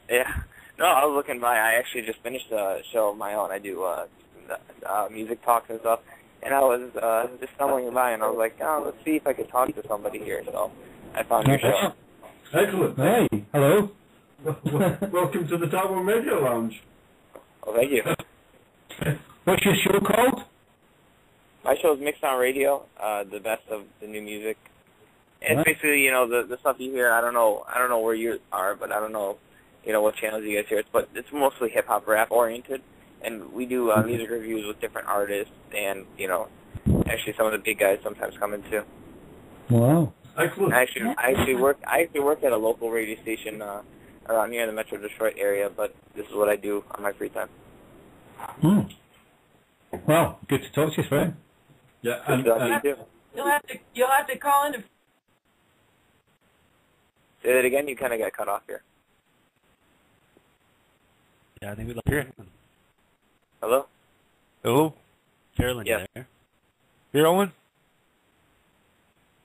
Yeah. No, I was looking by. I actually just finished a show of my own. I do music talks and stuff, and I was just stumbling by, and I was like, oh, let's see if I could talk to somebody here. So I found your show. Excellent. Hey, hello. Welcome to the Type 1 Radio Lounge. Well, thank you. What's your show called? My show is Mixed on Radio, the best of the new music. And basically, the stuff you hear. I don't know where you are, but I don't know, what channels you guys hear. But it's mostly hip hop rap oriented, and we do music reviews with different artists, and actually some of the big guys sometimes come in too. Wow. Excellent. I actually work at a local radio station around here in the Metro Detroit area, but this is what I do on my free time. Well, good to talk to you, Fred. Yeah, and You'll have to call in to. Say that again. You kind of got cut off here. Yeah, I think we lost Carolyn. Hello. Hello, Carolyn, Yeah. you there? Carolyn.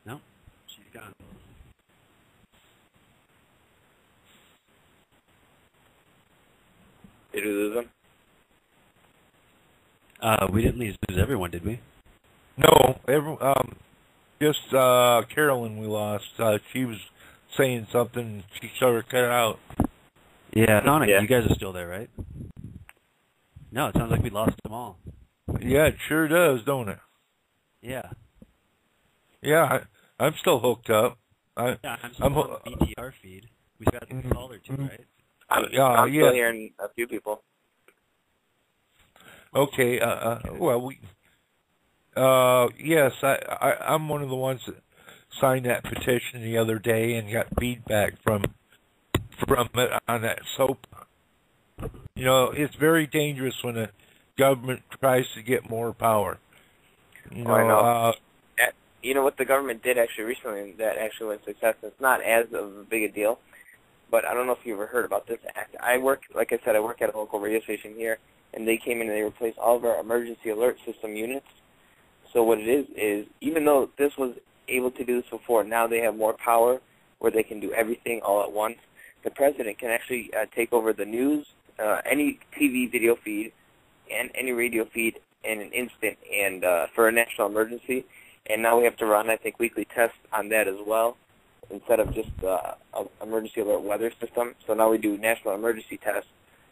No, she's gone. Did we lose him? We didn't lose everyone, did we? No, just Carolyn we lost. She was saying something. She sort of cut out. Yeah, Sonic, Yeah. you guys are still there, right? No, it sounds like we lost them all. Yeah, it sure does, don't it? Yeah. Yeah, I'm still hooked up. Yeah, I'm still on the BTR feed. We've got a call or two, right? I'm yeah. still hearing a few people. Okay. Well, yes, I'm one of the ones that signed that petition the other day and got feedback from it on that soap. You know, it's very dangerous when the government tries to get more power. You know, I know. You know what the government did actually recently that actually was success. It's not as of a big a deal, but I don't know if you ever heard about this act. Like I said, I work at a local radio station here, and they came in and they replaced all of our emergency alert system units. So what it is even though this was able to do this before, now they have more power where they can do everything all at once. The president can actually take over the news, any TV video feed, and any radio feed in an instant, and for a national emergency. And now we have to run, I think, weekly tests on that as well, instead of just an emergency alert weather system. So now we do national emergency tests.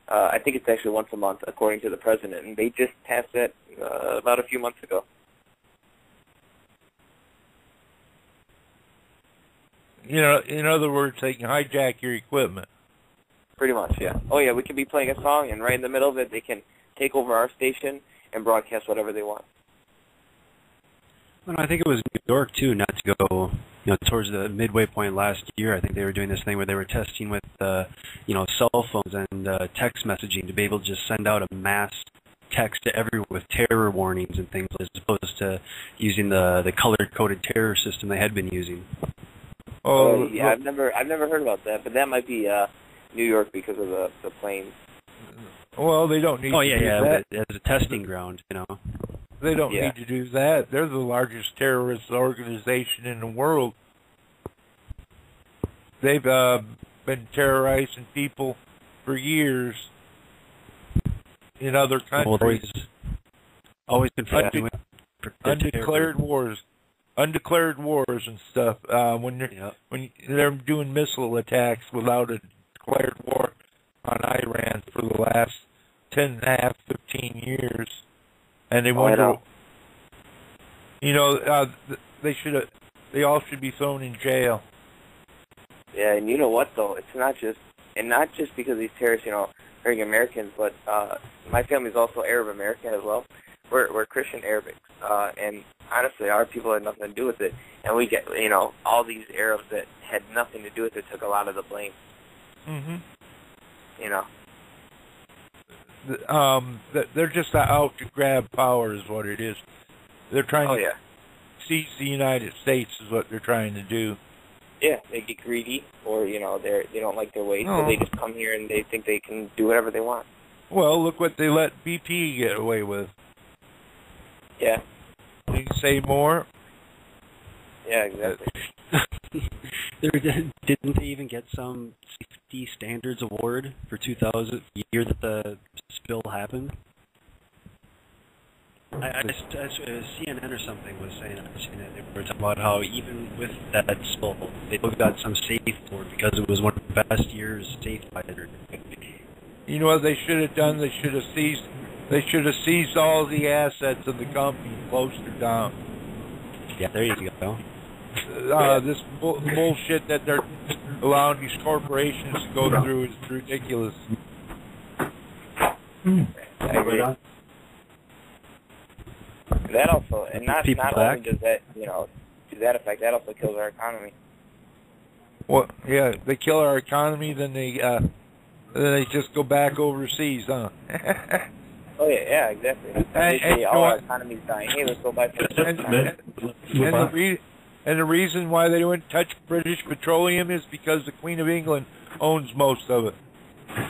I think it's actually once a month, according to the president, and they just passed that about a few months ago. you know, in other words, they can hijack your equipment. Pretty much, yeah. Oh, yeah, we could be playing a song, and right in the middle of it, they can take over our station and broadcast whatever they want. Well, I think it was New York too, not to go, towards the midway point last year. I think they were doing this thing where they were testing with, cell phones and text messaging to be able to just send out a mass text to everyone with terror warnings and things, as opposed to using the color-coded terror system they had been using. Oh, yeah, I've never heard about that, but that might be New York because of the planes. Well, they don't need to do that. As a testing ground, They don't need to do that. They're the largest terrorist organization in the world. They've been terrorizing people for years in other countries. Always been fighting with undeclared wars and stuff. When they're doing missile attacks without a declared war on Iran for the last 15 years. And they wonder, they all should be thrown in jail. Yeah, and you know what though? It's not just because these terrorists, hurting Americans, but my family's also Arab American as well. We're Christian Arabics, and honestly, our people had nothing to do with it, and we get, all these Arabs that had nothing to do with it took a lot of the blame. Mm-hmm. They're just out to grab power is what it is. They're trying to seize the United States is what they're trying to do. Yeah, they get greedy, or they don't like their weight, so they just come here and they think they can do whatever they want. Well, look what they let BP get away with. Yeah. Can you say more? Yeah, exactly. Didn't they even get some safety standards award for 2000, the year that the spill happened? CNN or something was saying that they were talking about how even with that spill, they got some safety award because it was one of the best years safe by the. You know what they should have done? They should have seized all the assets of the company and closed her down. Yeah, there you go. This bullshit that they're allowing these corporations to go through is ridiculous. I agree. That also, and not only does that, do to that effect, that also kills our economy. Well, yeah, they kill our economy, then they just go back overseas, huh? Oh yeah, exactly. And our economy's dying. Hey, let's go buy and the reason why they wouldn't touch British petroleum is because the Queen of England owns most of it.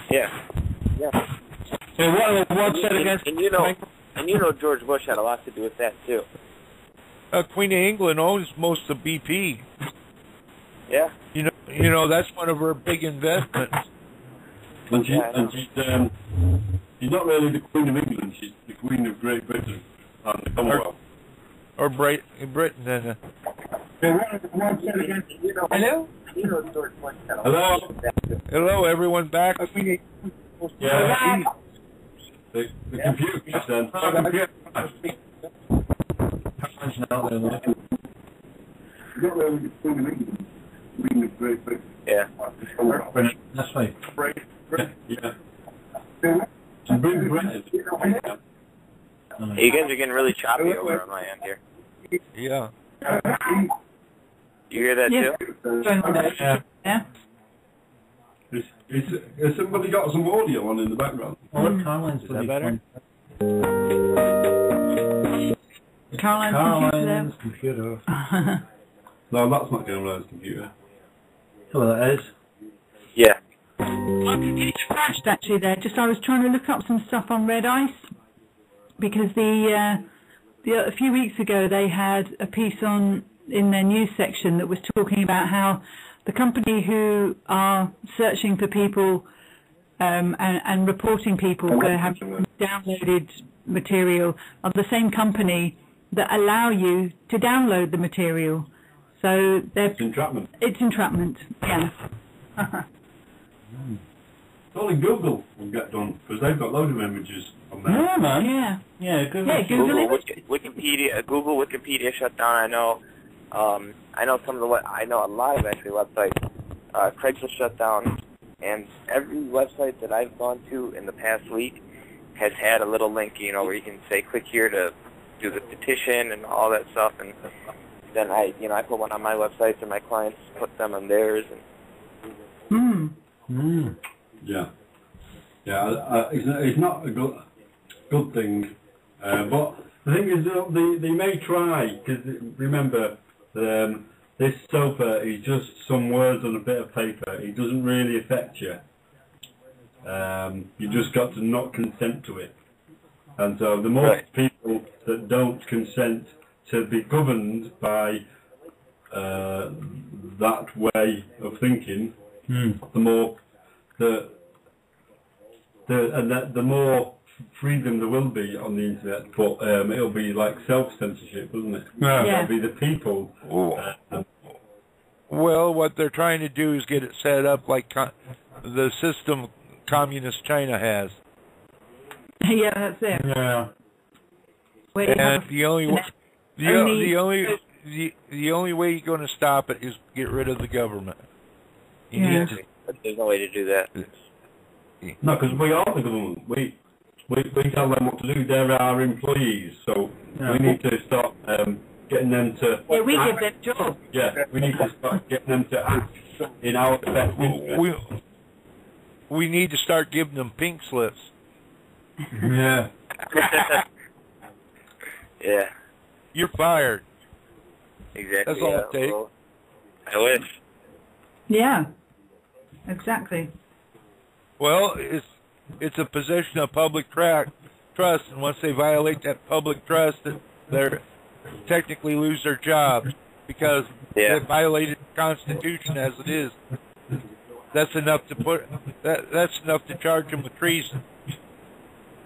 Yeah. So what's that against? And you know George Bush had a lot to do with that too. Queen of England owns most of BP. Yeah. You know that's one of her big investments. And she's not really the Queen of England. She's the Queen of Great Britain and the Commonwealth. Or Britain, then. Hello. You know George Bush had a lot Hello. to do with that too. Hello, everyone back. Yeah. The computers then. Yeah. That's right. Yeah. You guys are getting really choppy over on my end here. Yeah. You hear that Yeah. too? Yeah. Has somebody got some audio on in the background? Caroline's Is that better? Caroline's computer. No, that's not going on his computer. Well, it is. Yeah. Crashed actually there. Just I was trying to look up some stuff on Red Ice because a few weeks ago they had a piece in their news section that was talking about how the company who are searching for people and reporting people for having downloaded material are the same company that allow you to download the material. So it's entrapment. It's entrapment, yeah. Only Google will get done because they've got loads of images on there. Yeah, man. Yeah. Yeah, Google. Yeah, Google Google Wikipedia shut down. I know I know a lot of actually websites. Craigslist shut down, and every website that I've gone to in the past week has had a little link, where you can say click here to do the petition and all that stuff, and then I put one on my website and my clients put them on theirs. Yeah. It's not a good thing, but the thing is, they may try because remember, this sofa is just some words on a bit of paper. It doesn't really affect you. You just got to not consent to it, and so the more people that don't consent to be governed by that way of thinking, the more the more freedom there will be on the internet, but it'll be like self-censorship, wouldn't it? Yeah. It'll be the people. Well, what they're trying to do is get it set up like the system communist China has. Yeah, that's it. Yeah. And the only way you're going to stop it is get rid of the government. You need to. But there's no way to do that. No, because we are the government. We tell them what to do. They're our employees, so we need to start getting them to. Yeah, we give them jobs. Yeah, we need to start getting them to act in our best interest. We need to start giving them pink slips. Yeah. Yeah. You're fired. Exactly. That's all it takes. Well, I wish. Yeah. Exactly. Well, it's a position of public trust, and once they violate that public trust, they technically lose their jobs because they violated the Constitution as it is. That's enough to that's enough to charge them with treason.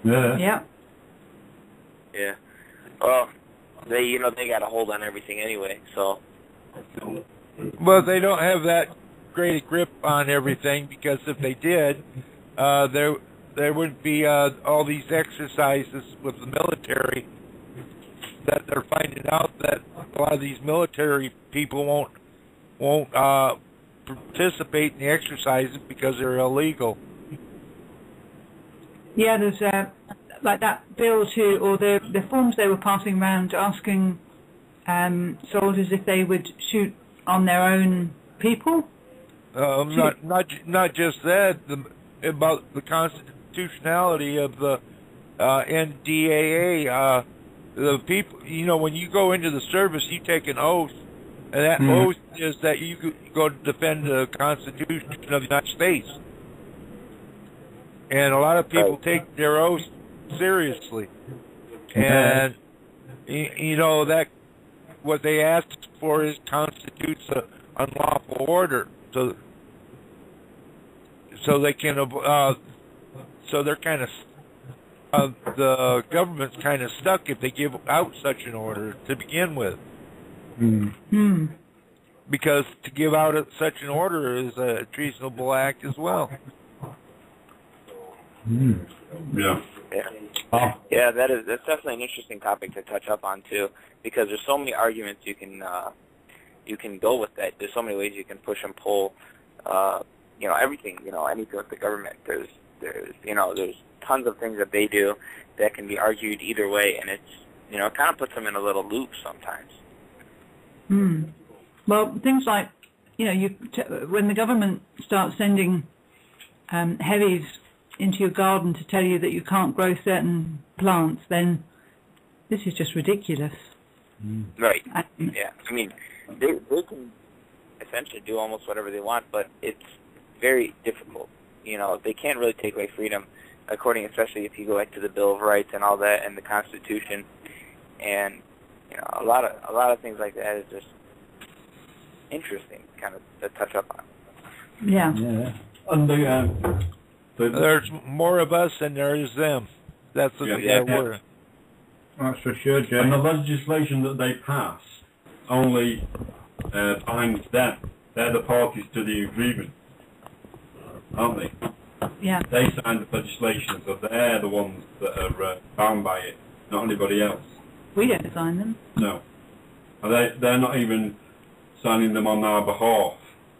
Yeah. Yeah. Yeah. Well, they got a hold on everything anyway, so. Well, they don't have that great a grip on everything because if they did, there wouldn't be all these exercises with the military. That they're finding out that a lot of these military people won't participate in the exercises because they're illegal. Yeah, there's like that bill or the forms they were passing around asking soldiers if they would shoot on their own people? Not just that. About the constitutionality of the NDAA. The people, when you go into the service, you take an oath, and that oath is that you go to defend the Constitution of the United States. And a lot of people take their oath seriously. And, that what they ask for is constitutes an unlawful order. So they can, so they're kind of, the government's kind of stuck if they give out such an order to begin with. Because to give out such an order is a treasonable act as well. Yeah. Yeah, that's definitely an interesting topic to touch up on too, because there's so many arguments you can go with that. There's so many ways you can push and pull. Everything. Anything with the government. There's tons of things that they do that can be argued either way, and it's it kind of puts them in a little loop sometimes. Well, things like when the government starts sending heavies into your garden to tell you that you can't grow certain plants, then this is just ridiculous. Right. Yeah. I mean, they can essentially do almost whatever they want, but it's very difficult. They can't really take away freedom, especially if you go into the Bill of Rights and all that, and the Constitution, and a lot of things like that is just interesting, kind of to touch up on. Yeah. And there's more of us than there is them. That's the word. That's for sure, Jay. And the legislation that they pass only binds them. They're the parties to the agreement, aren't they? Yeah. They signed the legislation, so they're the ones that are bound by it, not anybody else. We don't sign them. No. And they're not even signing them on our behalf.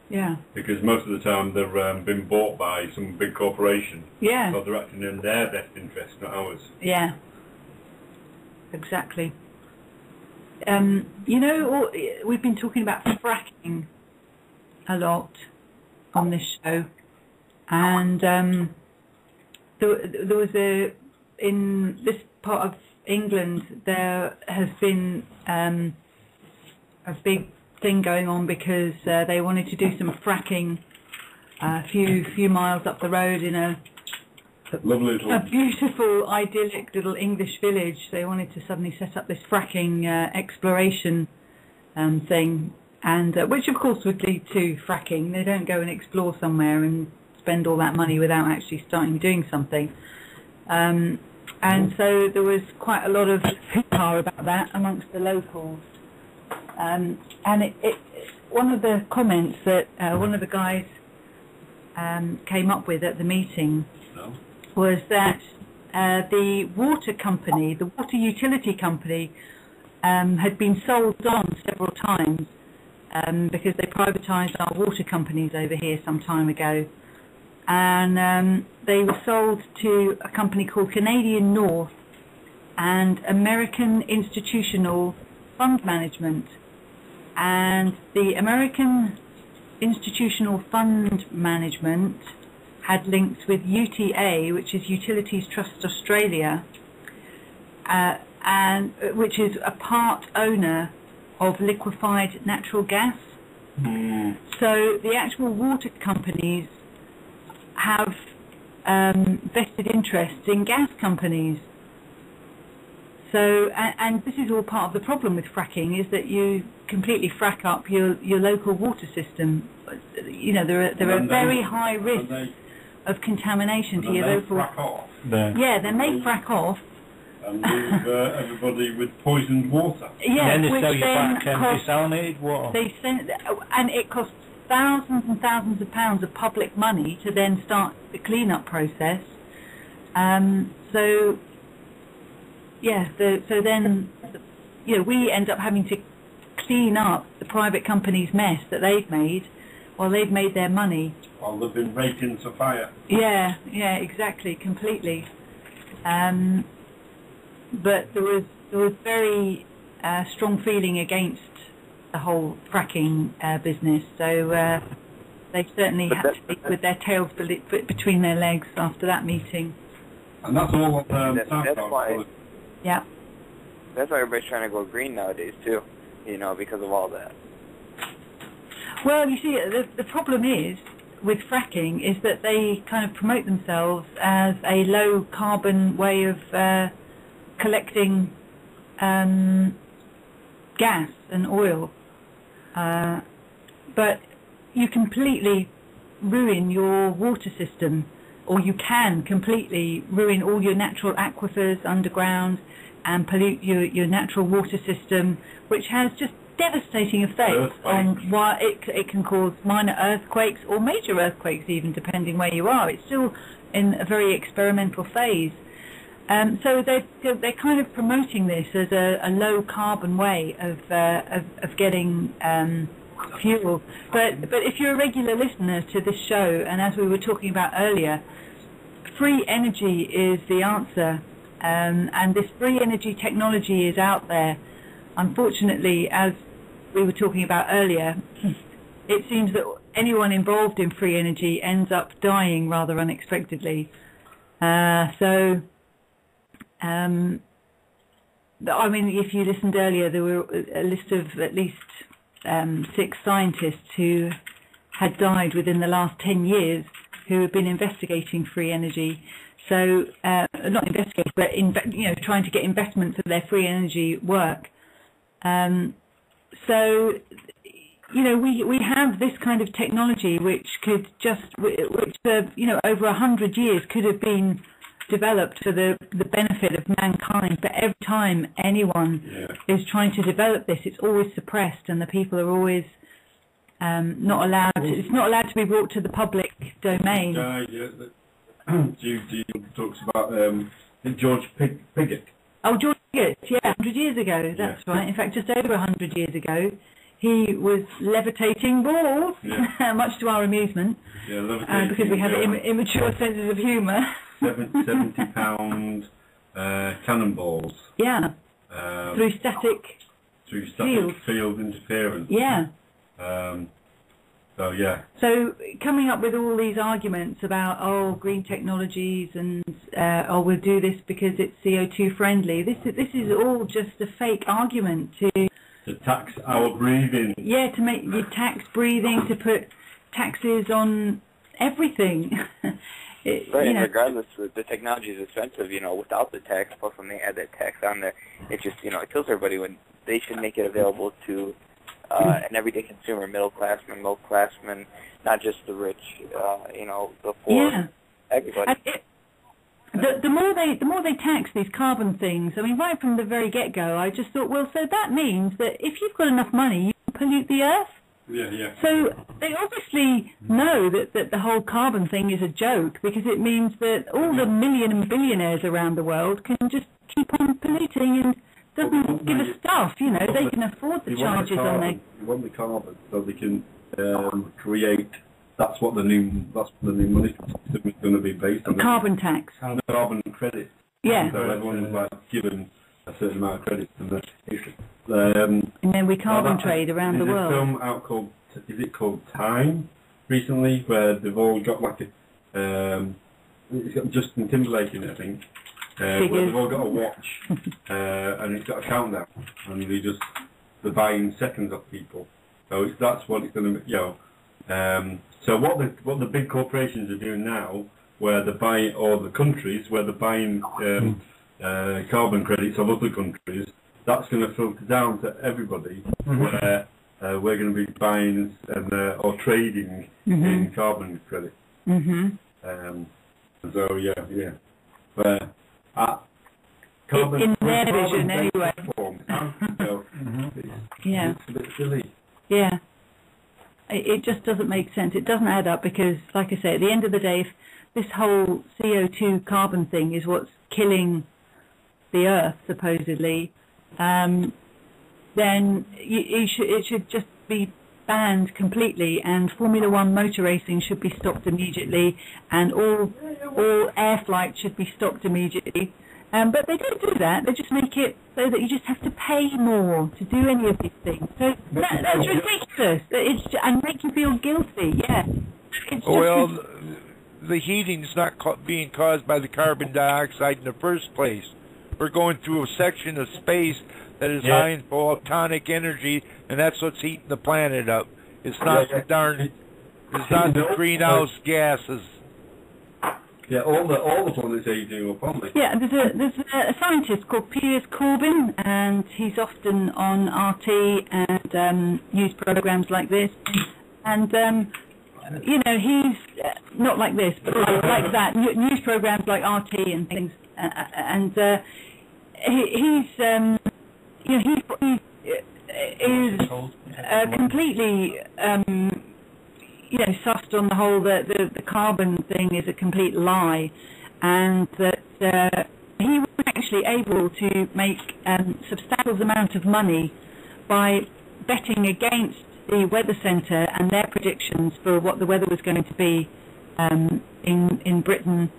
Yeah. Because most of the time they've been bought by some big corporation. Yeah. So they're acting in their best interest, not ours. Yeah. Exactly. We've been talking about fracking a lot on this show, and there was in this part of England there has been a big thing going on because they wanted to do some fracking a few miles up the road in a beautiful, idyllic little English village. They wanted to suddenly set up this fracking exploration thing, and which of course would lead to fracking. They don't go and explore somewhere and spend all that money without actually starting doing something. And so there was quite a lot of hoo-ha about that amongst the locals. And one of the comments that one of the guys came up with at the meeting was that the water company, the water utility company, had been sold on several times because they privatised our water companies over here some time ago. And they were sold to a company called Canadian North and American Institutional Fund Management. And the American Institutional Fund Management had links with UTA, which is Utilities Trust Australia, and which is a part owner of liquefied natural gas. So the actual water companies have vested interests in gas companies. So, and this is all part of the problem with fracking, is that you completely frack up your local water system. There are very high risks of contamination to your local. Frack off. Yeah, then they frack off. And leave everybody with poisoned water. Yeah, and then they sell you then back desalinated water. And it costs thousands and thousands of pounds of public money to then start the clean-up process. So then we end up having to clean up the private company's mess that they've made while they've made their money. While they've been raked into fire. Yeah, exactly, completely. But there was very strong feeling against the whole fracking business. So they certainly had to be with their tails between their legs after that meeting. And that's all. That's why. Yeah. That's why everybody's trying to go green nowadays too. You know, because of all that. Well, you see, the problem is with fracking is that they kind of promote themselves as a low carbon way of collecting gas and oil, but you completely ruin your water system, or you can completely ruin all your natural aquifers underground and pollute your natural water system, which has just devastating effects on why it can cause minor earthquakes or major earthquakes, even depending where you are. It's still in a very experimental phase. So they're kind of promoting this as a low carbon way of getting fuel. But if you're a regular listener to this show, and as we were talking about earlier, free energy is the answer, and this free energy technology is out there. Unfortunately, as we were talking about earlier, it seems that anyone involved in free energy ends up dying rather unexpectedly. I mean, if you listened earlier, there were a list of at least 6 scientists who had died within the last 10 years who have been investigating free energy. So, not investigating, but trying to get investment for their free energy work. So, we have this kind of technology which could over 100 years could have been developed for the benefit of mankind, but every time anyone is trying to develop this, it's always suppressed, and the people are always not allowed. It's not allowed to be brought to the public domain. Jude talks about George Pigott. Oh, George Pigott, 100 years ago, that's right. In fact, just over 100 years ago, he was levitating balls, much to our amusement, because we have immature senses of humour. 70-pound cannonballs. Yeah. Through static field interference. Yeah. So coming up with all these arguments about green technologies and we'll do this because it's CO2 friendly. This is all just a fake argument to tax our breathing. Yeah, to make you tax breathing, to put taxes on everything. Regardless, the technology is expensive. Without the tax, plus when they add that tax on there, it just it kills everybody. When they should make it available to an everyday consumer, middle classman, not just the rich. The poor, everybody. The more they tax these carbon things, I mean, right from the very get-go, I just thought, well, so that means that if you've got enough money, you can pollute the earth. Yeah. So they obviously know that the whole carbon thing is a joke, because it means that all the million and billionaires around the world can just keep on polluting and doesn't give a stuff. They can afford the charges on there. You want the carbon so they can create. That's what the new money system is going to be based on. Carbon tax. Carbon credit. Yeah. So everyone's given a certain amount of credit, and then we carbon trade around the world. There's a film out called, is it called Time, recently, where they've all got it's got Justin Timberlake in it, I think, where they've all got a watch, and it's got a countdown, and they're buying seconds off people. So that's what it's going to, so what the big corporations are doing now, where they're buying, or the countries where they're buying carbon credits of other countries, that's going to filter down to everybody, where we're going to be buying or trading in carbon credits. Carbon, in their vision, anyway. It's a bit silly. Yeah. It just doesn't make sense. It doesn't add up, because, like I say, at the end of the day, if this whole CO2 carbon thing is what's killing the Earth, supposedly, then it should just be banned completely, and Formula 1 motor racing should be stopped immediately, and all air flight should be stopped immediately, But they don't do that. They just make it so that you just have to pay more to do any of these things. So that's ridiculous. And make you feel guilty. Yeah. It's Well, the heating's not being caused by the carbon dioxide in the first place. We're going through a section of space that is high in photonic energy, and that's what's heating the planet up. It's not the darn. It's not the greenhouse gases. Yeah, all the planets aging up, aren't they? Yeah, there's a scientist called Piers Corbyn, and he's often on RT and news programs like this. And you know, he's not like this, but like that. News programs like RT and things. And he's you know, he is completely you know, sussed on the whole that the carbon thing is a complete lie, and that he was actually able to make substantial amount of money by betting against the Weather Centre and their predictions for what the weather was going to be in Britain.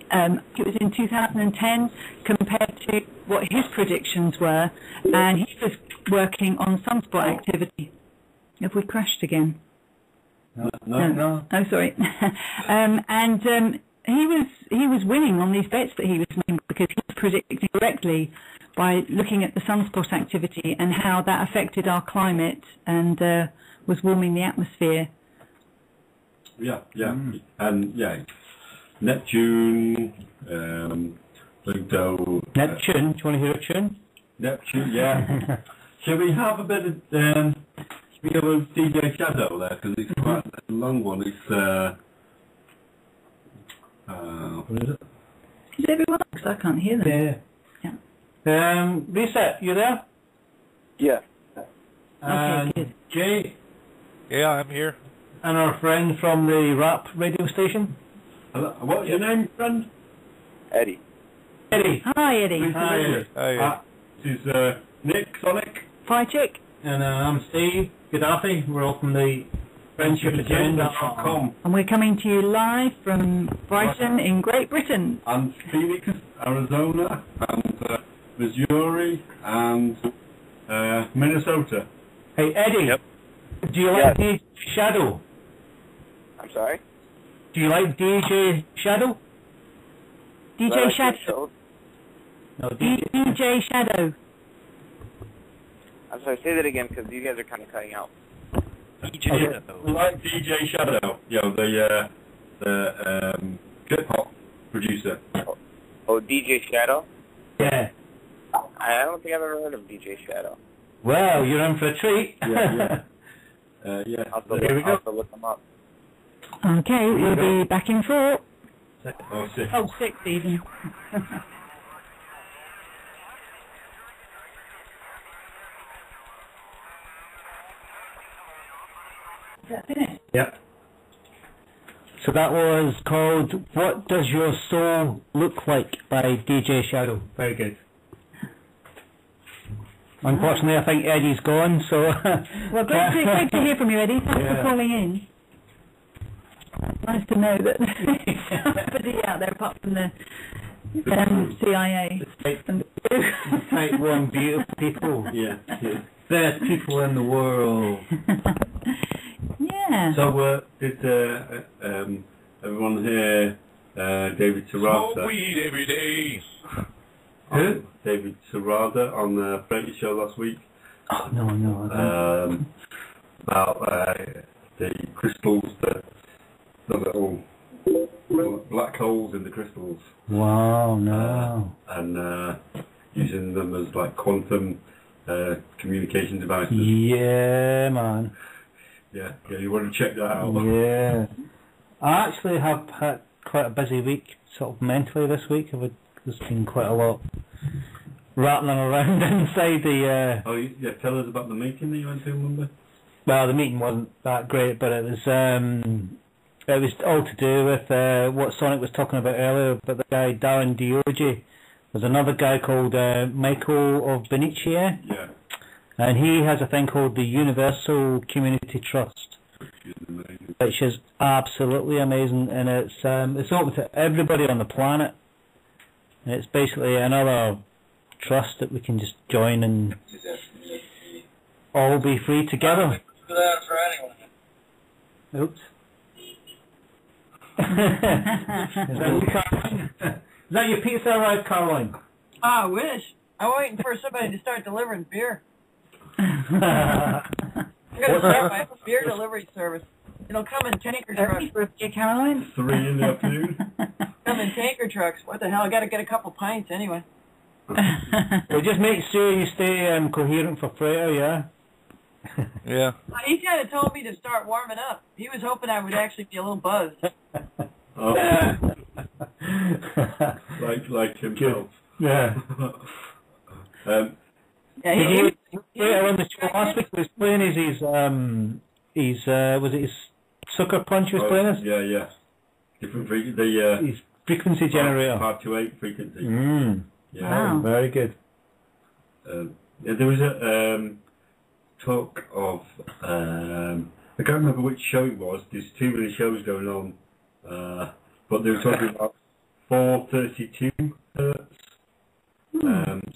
It was in 2010 compared to what his predictions were, and he was working on sunspot activity. Have we crashed again? No. Oh, sorry. And he was winning on these bets that he was making because he was predicting correctly by looking at the sunspot activity and how that affected our climate and was warming the atmosphere. Yeah. And Neptune, Pluto. Neptune, do you want to hear a tune? Neptune, yeah. Shall we have a bit of we have a DJ Shadow there, because it's quite a long one. It's, what is it? Is everyone? Because I can't hear them. Yeah. Reset, you there? Yeah. And good. Jay? Yeah, I'm here. And our friend from the rap radio station? What's your name, friend? Eddie. Eddie. Hi, Eddie. Hi, Eddie. Hi. This is Nick, Sonic. Hi, Chick. And I'm Steve Gaddafi. We're all from the friendshipagenda.com. And we're coming to you live from Brighton in Great Britain. And Phoenix, Arizona, and Missouri, and Minnesota. Hey, Eddie. Yep. Do you like DJ Shadow? I'm sorry? Do you like DJ Shadow? DJ Shadow. No, DJ. DJ Shadow. I'm sorry, say that again because you guys are kind of cutting out. DJ Shadow. We like DJ Shadow, the hip hop producer. Oh, DJ Shadow? Yeah. I don't think I've ever heard of DJ Shadow. Well, you're in for a treat. Yeah. I'll Here we go. have to look them up. Okay, we'll be back in 4. Oh, 6. Oh, 6 even. Is that finished? Yep. So that was called What Does Your Soul Look Like by DJ Shadow. Very good. Unfortunately, I think Eddie's gone, so... Well, great to hear from you, Eddie. Thanks for calling in. Nice to know that somebody out there, apart from the CIA. Type 1 beautiful people. Yeah. Best people in the world. Yeah. So, did everyone hear David Serrata? Smoke weed every day. Who? David Serrata on the Freighter show last week. Oh, no. About the crystals, the little black holes in the crystals. Wow, no. And using them as like quantum communication devices. Yeah, man. Yeah, you want to check that out. Yeah. I actually have had quite a busy week, sort of mentally this week. There's been quite a lot rattling around inside the... tell us about the meeting that you went to on Monday. Well, the meeting wasn't that great, but it was all to do with what Sonic was talking about earlier, but the guy Darren Diogi. There's another guy called Michael of Benicia. Yeah. And he has a thing called the Universal Community Trust, which is absolutely amazing, and it's open to everybody on the planet. It's basically another trust that we can just join and all be free together. Oops. Is that your pizza arrived, Caroline? I wish. I'm waiting for somebody to start delivering beer. I'm going to start my own beer delivery service. It'll come in tanker trucks. Yeah, Caroline? 3 in the afternoon. Come in tanker trucks. What the hell? I got to get a couple pints anyway. Well, just make sure you stay coherent for prayer, yeah? Yeah. Well, he kind of told me to start warming up. He was hoping I would actually be a little buzzed. Oh. like himself. Yeah. Yeah, Did you on the show last week? He was playing was it his sucker punch he was playing us? Yeah. Different his frequency generator. Hard to 8 frequency. Yeah. Wow. Very good. There was a talk of I can't remember which show it was. There's too many shows going on, but they were talking about 432 hertz,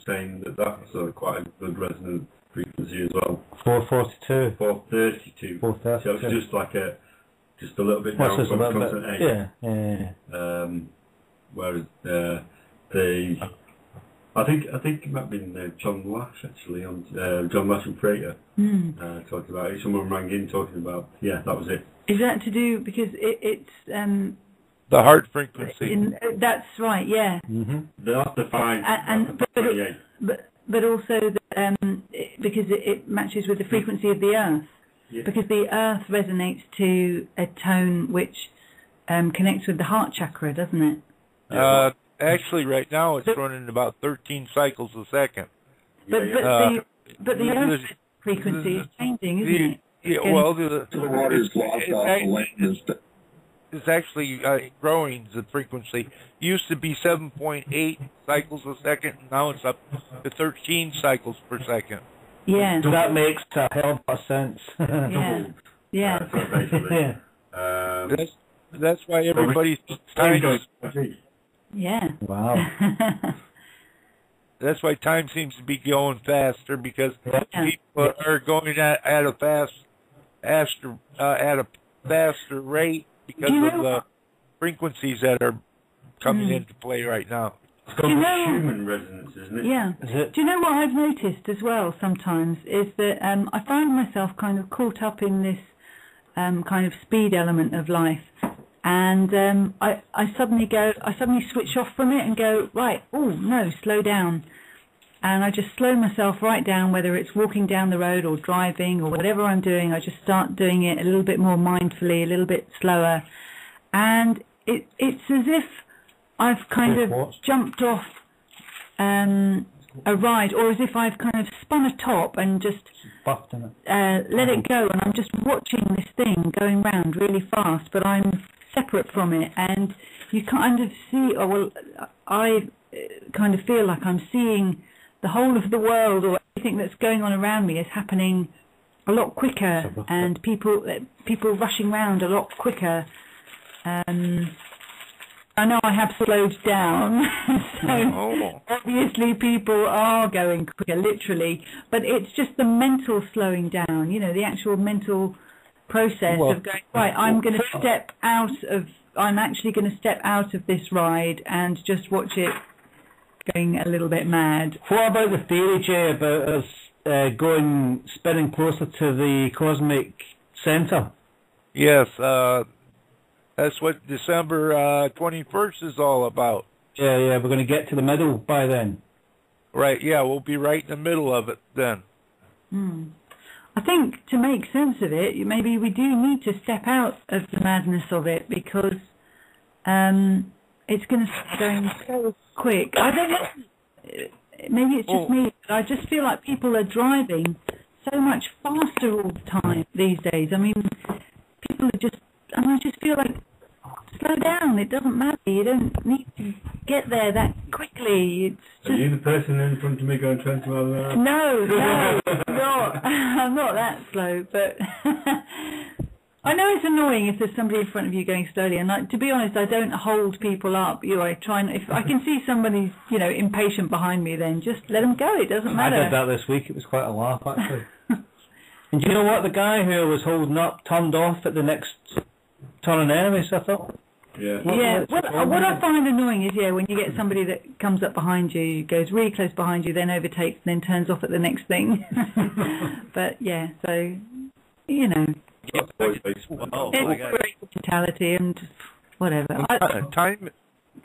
saying that that's quite a good resonant frequency as well. 442. 432. 432. So it's just a little bit What's down this from about? constant 8. Yeah. Whereas I think it might have been John Lash actually on John Lash and Freighter talking about it. Someone rang in talking about that was it. Is that to do because it's The heart frequency. that's right, yeah. That's the 5 and but also because it matches with the frequency of the Earth. Yeah. Because the Earth resonates to a tone which connects with the heart chakra, doesn't it? Actually, right now it's running about 13 cycles a second. But the Earth frequency is changing, isn't it? Yeah, well, it's actually growing, the frequency. It used to be 7.8 cycles a second, and now it's up to 13 cycles per second. Yeah. So that makes a hell of a sense. Yeah. So basically, that's why everybody's time. Yeah. Wow. That's why time seems to be going faster, because people are going at a faster rate because of the frequencies that are coming into play right now. It's called human resonance, isn't it? Yeah. Do you know what I've noticed as well sometimes is that I find myself kind of caught up in this kind of speed element of life, and I suddenly switch off from it and go, right, oh no, slow down. And I just slow myself right down, whether it's walking down the road or driving or whatever I'm doing. I just start doing it a little bit more mindfully, a little bit slower. And it's as if I've kind of jumped off a ride, or as if I've kind of spun a top and just let it go. And I'm just watching this thing going round really fast, but I'm separate from it. And you kind of see, I kind of feel like I'm seeing the whole of the world, or everything that's going on around me is happening a lot quicker, and people rushing around a lot quicker. I know I have slowed down, so obviously people are going quicker, literally, but it's just the mental slowing down, the actual mental process of going, right, I'm actually going to step out of this ride and just watch it going a little bit mad. What about the theory, Jay, about us spinning closer to the cosmic centre? Yes, that's what December 21st is all about. Yeah, we're going to get to the middle by then. Right, yeah, we'll be right in the middle of it then. I think to make sense of it, maybe we do need to step out of the madness of it, because it's going to start going so quick. I don't know. Maybe it's just me, but I just feel like people are driving so much faster all the time these days. I mean, people are just, and I just feel like, slow down. It doesn't matter. You don't need to get there that quickly. It's just... Are you the person in front of me going 20 miles an hour? No, I'm not that slow, but I know it's annoying if there's somebody in front of you going slowly, and to be honest, I don't hold people up. I try and if I can see somebody's impatient behind me, then just let them go. It doesn't matter. I did that this week. It was quite a laugh actually. And do you know what? The guy who I was holding up turned off at the next turn on enemies. I thought. Yeah. What I find annoying is when you get somebody that comes up behind you, goes really close behind you, then overtakes, and then turns off at the next thing. But so That's always it's great mentality and whatever. Time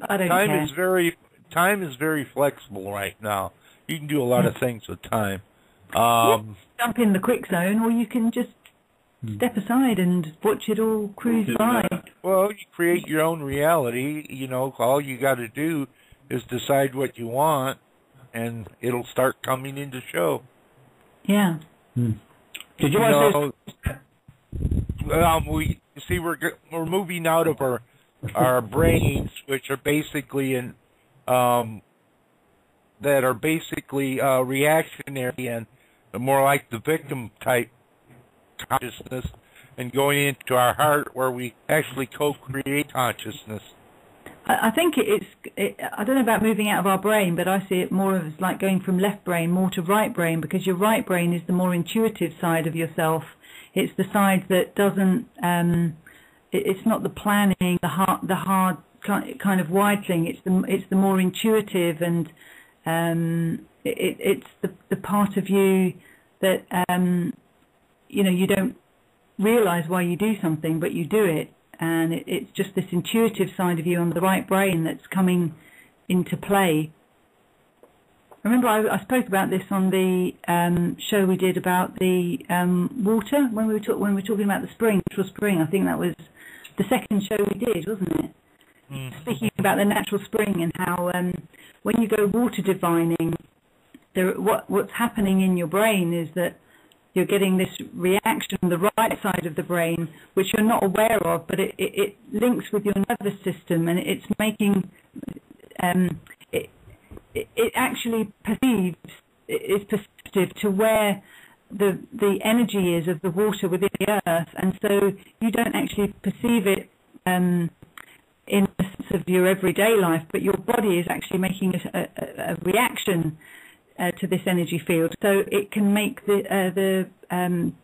I don't care. Time is very flexible right now. You can do a lot of things with time. Jump in the quick zone, or you can just step aside and watch it all cruise by. Well, you create your own reality. All you got to do is decide what you want, and it'll start coming into show. Yeah. Did you want to? We're moving out of our brains, which are basically reactionary and more like the victim type consciousness, and going into our heart where we actually co-create consciousness. I think I don't know about moving out of our brain, but I see it more as like going from left brain more to right brain, because your right brain is the more intuitive side of yourself. It's the side that doesn't, it's not the planning, the hard kind of wide thing. It's the more intuitive, and it's the part of you that you don't realise why you do something, but you do it, and it's just this intuitive side of you on the right brain that's coming into play. Remember, I spoke about this on the show we did about the water when we were talking about the spring, natural spring. I think that was the second show we did, wasn't it? Speaking about the natural spring and how when you go water divining, what's happening in your brain is that you're getting this reaction on the right side of the brain, which you're not aware of, but it links with your nervous system, and it's making it actually is perceptive to where the energy is of the water within the earth, and so you don't actually perceive it in the sense of your everyday life, but your body is actually making a reaction to this energy field, so it can make the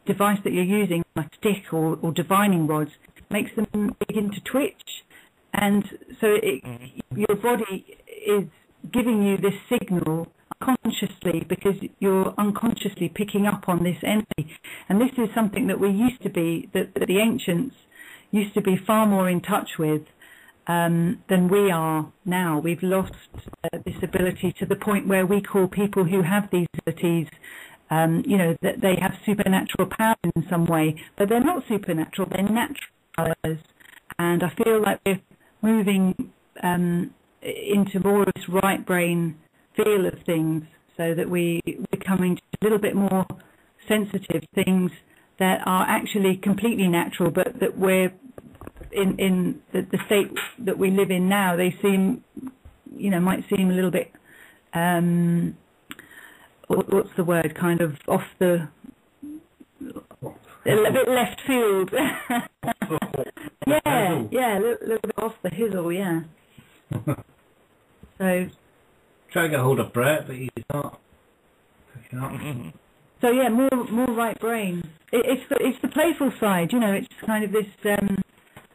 device that you're using, like a stick or divining rods, makes them begin to twitch, and so your body is giving you this signal unconsciously, because you're unconsciously picking up on this energy. And this is something that we used to be, that the ancients used to be far more in touch with than we are now. We've lost this ability to the point where we call people who have these abilities, that they have supernatural power in some way, but they're not supernatural, they're natural powers. And I feel like we're moving into more of this right brain feel of things, so that we're becoming a little bit more sensitive to things that are actually completely natural, but that we're in the state that we live in now, they seem, might seem a little bit, what's the word, kind of off the, a bit left field. yeah, a little bit off the hizzle, yeah. So try to get hold of Brett, but he's not. So yeah, more right brain. It's the playful side, it's kind of this.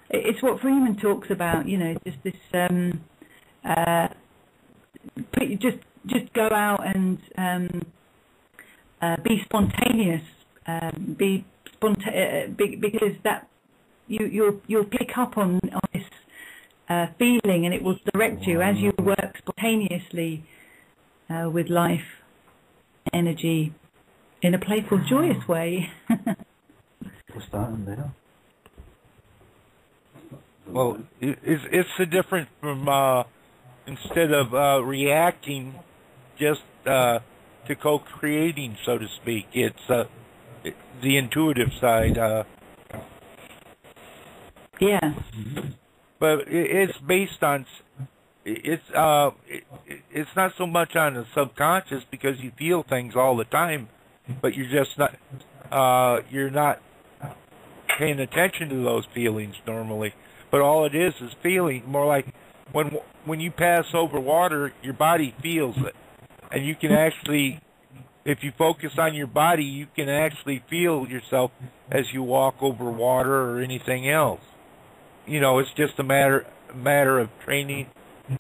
It's what Freeman talks about, just this. Just go out and be spontaneous. Because that you'll pick up on this feeling, and it will direct you as you work spontaneously with life, energy, in a playful, joyous way. We're starting there. Well, it's the difference from instead of reacting just to co-creating, so to speak. It's the intuitive side. Yeah. But it's based on it's not so much on the subconscious, because you feel things all the time, but you're just not you're not paying attention to those feelings normally. But all it is feeling, more like when you pass over water, your body feels it. And you can actually, if you focus on your body, you can actually feel yourself as you walk over water or anything else. You know, it's just a matter of training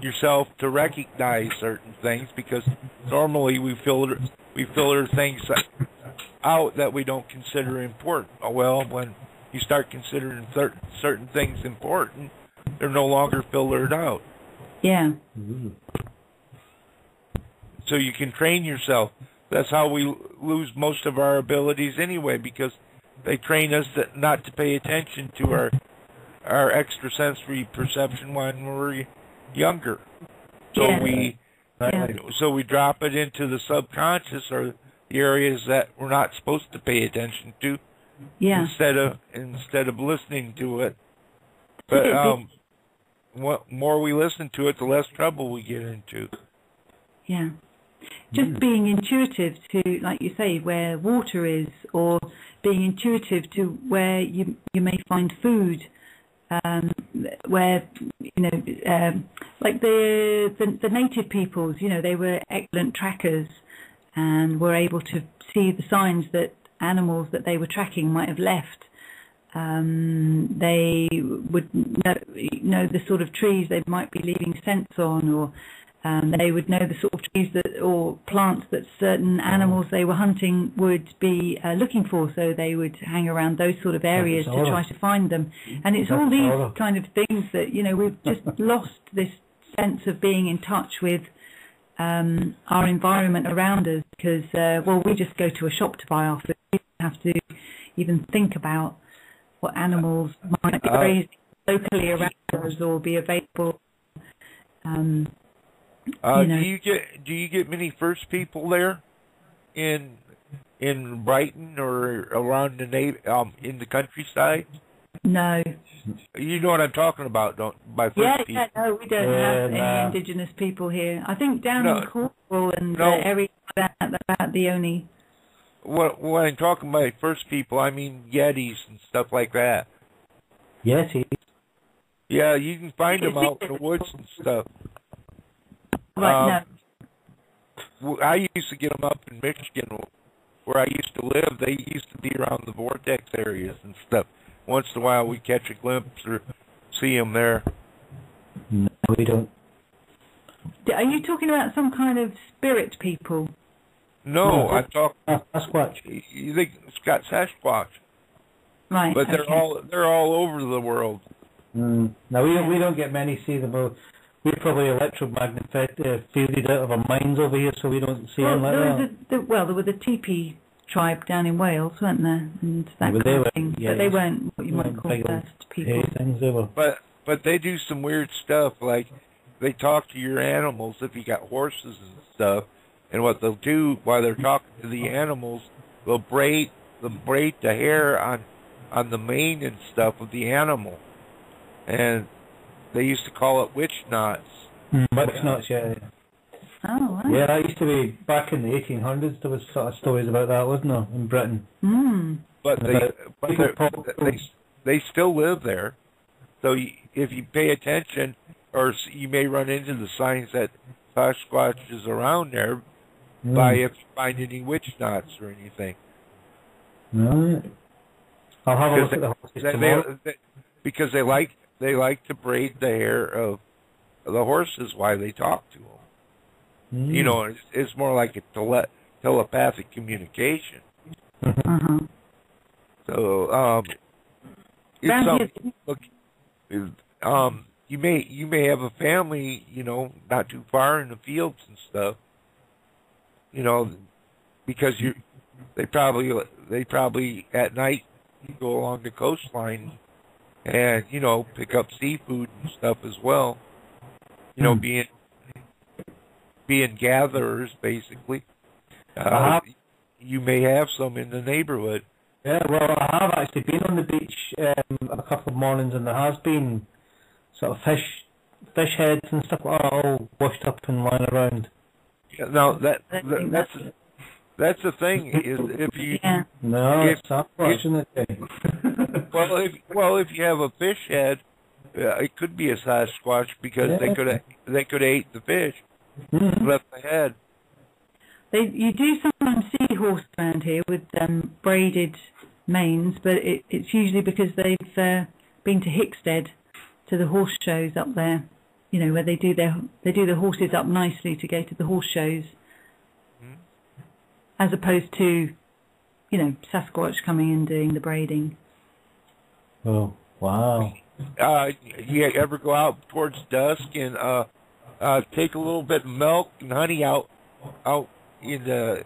yourself to recognize certain things, because normally we filter things out that we don't consider important. Well, when you start considering certain things important, they're no longer filtered out. Yeah. Mm-hmm. So you can train yourself. That's how we lose most of our abilities anyway, because they train us not to pay attention to our extrasensory perception when we're younger. So we drop it into the subconscious, or the areas that we're not supposed to pay attention to, instead of listening to it. But what more we listen to it, the less trouble we get into. Yeah. Just being intuitive to, like you say, where water is, or being intuitive to where you may find food, where, you know, like the native peoples, you know, they were excellent trackers and were able to see the signs that animals that they were tracking might have left. They would know the sort of trees they might be leaving scents on, or they would know the sort of trees or plants that certain animals they were hunting would be looking for, so they would hang around those sort of areas to try to find them. And it's all these kind of things that, you know, we've just lost this sense of being in touch with our environment around us, because, well, we just go to a shop to buy our food. We don't have to even think about what animals might be raised locally around us or be available. Do you get many First People there in Brighton or around in the countryside? No. You know what I'm talking about, don't? By First People. Yeah, no, we don't have any indigenous people here. I think down in Cornwall and areas like that, the only. When I'm talking about First People, I mean Yetis and stuff like that. Yetis? Yeah, you can find them out in the woods and stuff. Right, no. I used to get them up in Michigan, where I used to live. They used to be around the vortex areas and stuff. Once in a while, we catch a glimpse or see them there. No, we don't. Are you talking about some kind of spirit people? No, I'm talking Sasquatch. You think it's got Sasquatch? Right. But they're all over the world. No, we don't get many see them. We're probably electromagnetic out of our minds over here, so we don't see them like that. There was a teepee tribe down in Wales, weren't there? And that kind of thing. Yeah, but they weren't what you might call first people. Things they were. But they do some weird stuff, like they talk to your animals if you got horses and stuff. And what they'll do while they're talking to the animals, they'll braid the hair on the mane and stuff of the animal. And they used to call it witch knots. Witch knots, yeah. Oh, right. Yeah, that used to be back in the 1800s. There was sort of stories about that, wasn't there, in Britain? But they still live there. So if you pay attention, or you may run into the signs that Sasquatch is around there by if you find any witch knots or anything. Right. I'll have a look at the horses tomorrow. Because they like to braid the hair of the horses while they talk to them. You know, it's more like a telepathic communication. So, you may have a family, you know, not too far in the fields and stuff. You know, because they probably at night go along the coastline and, you know, pick up seafood and stuff as well. You know, being gatherers, basically. You may have some in the neighborhood. Yeah, well, I have actually been on the beach a couple of mornings, and there has been sort of fish heads and stuff like that all washed up and lying around. Yeah, now That's the thing is if you no, it's Sasquatch, isn't it? if you have a fish head, it could be a Sasquatch because they could have ate the fish, left the head. You do sometimes see horse around here with braided manes, but it's usually because they've been to Hickstead, to the horse shows up there. You know, where they do the horses up nicely to go to the horse shows, as opposed to, you know, Sasquatch coming and doing the braiding. Oh, wow. You ever go out towards dusk and take a little bit of milk and honey out in the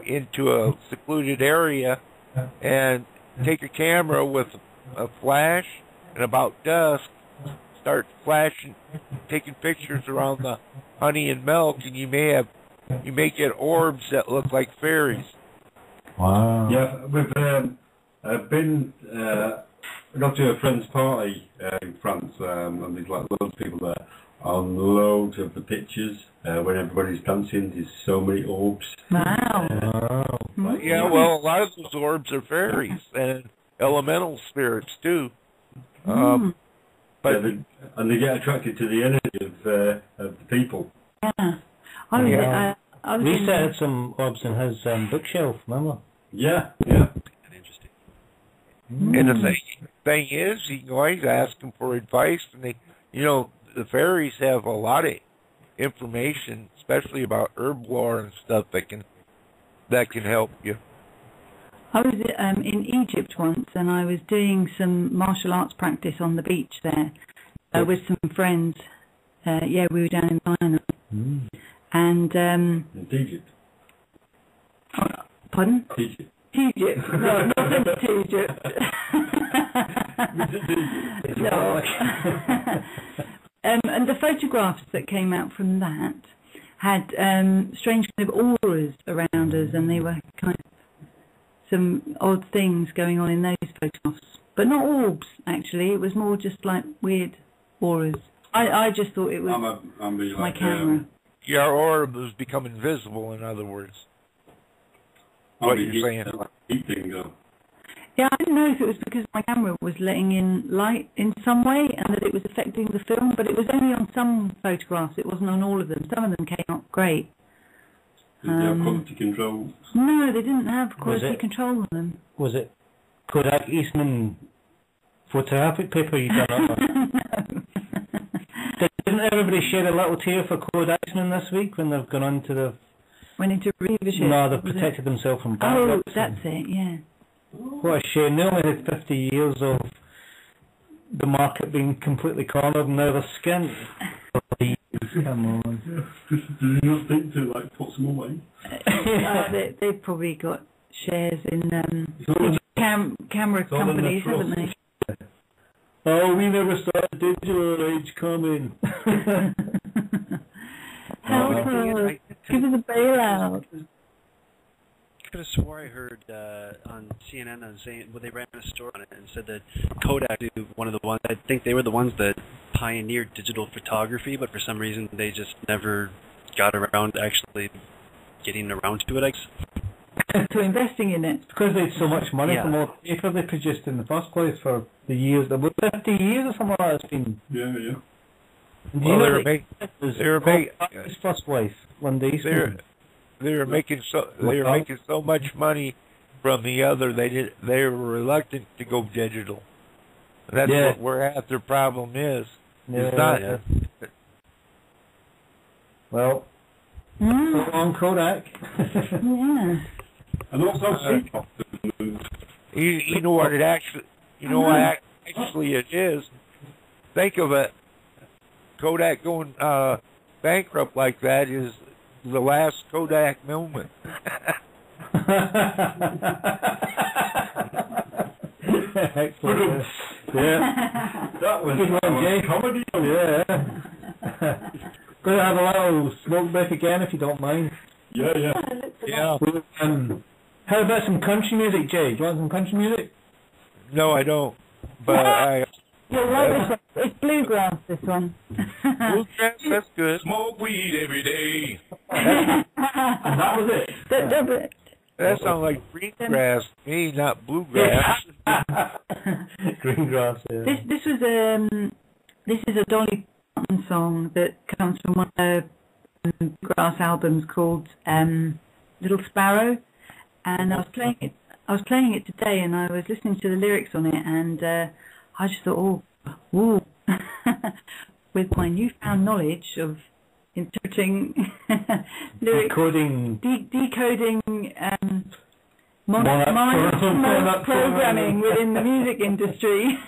into a secluded area and take a camera with a flash, and about dusk start flashing, taking pictures around the honey and milk, and you may get orbs that look like fairies. Wow. Yeah, we've been got to a friend's party in France, and there's like loads of people there. On loads of the pictures when everybody's dancing, there's so many orbs. Wow. Yeah, well, a lot of those orbs are fairies and elemental spirits too. But and they get attracted to the energy of the people. Yeah. We set some orbs in his bookshelf, remember? Yeah. Interesting. And the thing is, you can always ask them for advice, and the fairies have a lot of information, especially about herb lore and stuff that can help you. I was in Egypt once, and I was doing some martial arts practice on the beach there with some friends. We were down in China. And in Egypt. Pardon? Egypt. Egypt. No, not in Egypt. No. And the photographs that came out from that had strange kind of auras around us, and they were kind of some odd things going on in those photographs. But not orbs, actually. It was more just like weird auras. I just thought it was my camera. Your orb has become invisible, in other words. What are you saying? Yeah, I didn't know if it was because my camera was letting in light in some way and that it was affecting the film, but it was only on some photographs. It wasn't on all of them. Some of them came out great. Did they have quality control? No, they didn't have quality control on them. Was it Kodak Eastman photographic paper you done up on? No. Didn't everybody shed a little tear for Kodak Eastman this week when they've gone on to the... Went into receivership? No, they've protected themselves from bankruptcy. Oh, that's it, yeah. What a shame. They only had 50 years of the market being completely cornered, and now they're skint. Come on. Do you not think to put some away? They've probably got shares in camera companies, haven't they? Oh, we never saw the digital age coming. Help us. Give us a bailout. I could have swore I heard on CNN saying, they ran a story on it and said that Kodak is one of the ones. I think they were the ones that pioneered digital photography, but for some reason they just never got around to actually getting around to it, I guess. To investing in it. Because they had so much money from all the paper they produced in the first place for the years. About 50 years or something like that it's been. Yeah. Well, they were making his first wife, Linda Eastman. They were making so much money from the other. They were reluctant to go digital. That's where half their problem is. Well, so long Kodak. Yeah. And also, you know what it actually, actually it is. Think of it. Kodak going bankrupt like that is the last Kodak moment. Excellent. Yeah. That was good one, Jay. Comedy. Yeah. Going to have a little smoke break again, if you don't mind. Yeah. How about some country music, Jay? Do you want some country music? No, I don't. But You'll like this one. It's bluegrass, this one. Bluegrass, that's good. Smoke weed every day. And that was it. That sounds like green grass to me, not bluegrass. Green grass, yeah. This is a Dolly Parton song that comes from one of her grass albums called Little Sparrow, and I was playing it today, and I was listening to the lyrics on it, and I just thought, ooh, with my newfound knowledge of interpreting lyrics, decoding monotone programming within the music industry.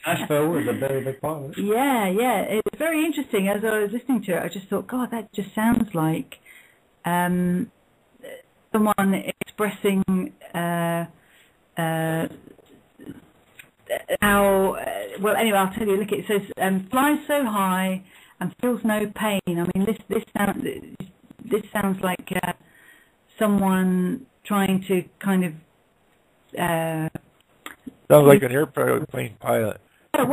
Nashville was a very big part of it. Yeah, it's very interesting. As I was listening to it, I just thought, God, that just sounds like someone expressing how. Well, anyway, I'll tell you. Look, it says, "Flies so high and feels no pain." I mean, this sounds like someone trying to kind of. Sounds like an airplane pilot. It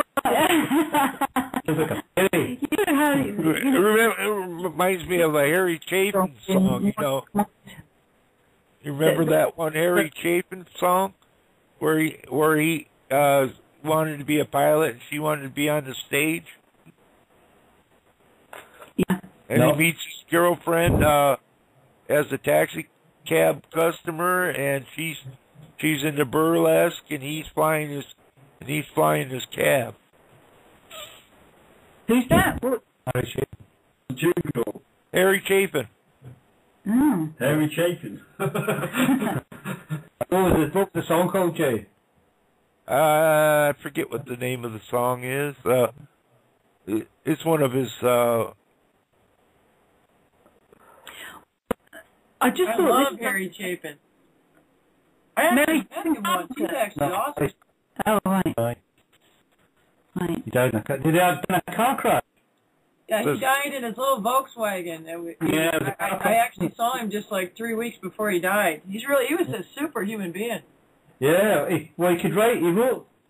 reminds me of a Harry Chapin song, you know. You remember that one Harry Chapin song where he wanted to be a pilot and she wanted to be on the stage? Yeah. And he meets his girlfriend as a taxi cab customer, and she's in the burlesque, and he's flying his cab. Who's that? Harry Chapin. Jungle. Harry Chapin. Oh. Harry Chapin. What was the song called, Jay? I forget what the name of the song is. It's one of his. I love Harry Chapin. I actually met him once. He's actually awesome. Oh, right. He died in a car. Did he have a car crash? Yeah, he died in his little Volkswagen. I actually saw him just like 3 weeks before he died. He was a superhuman being. Yeah, he wrote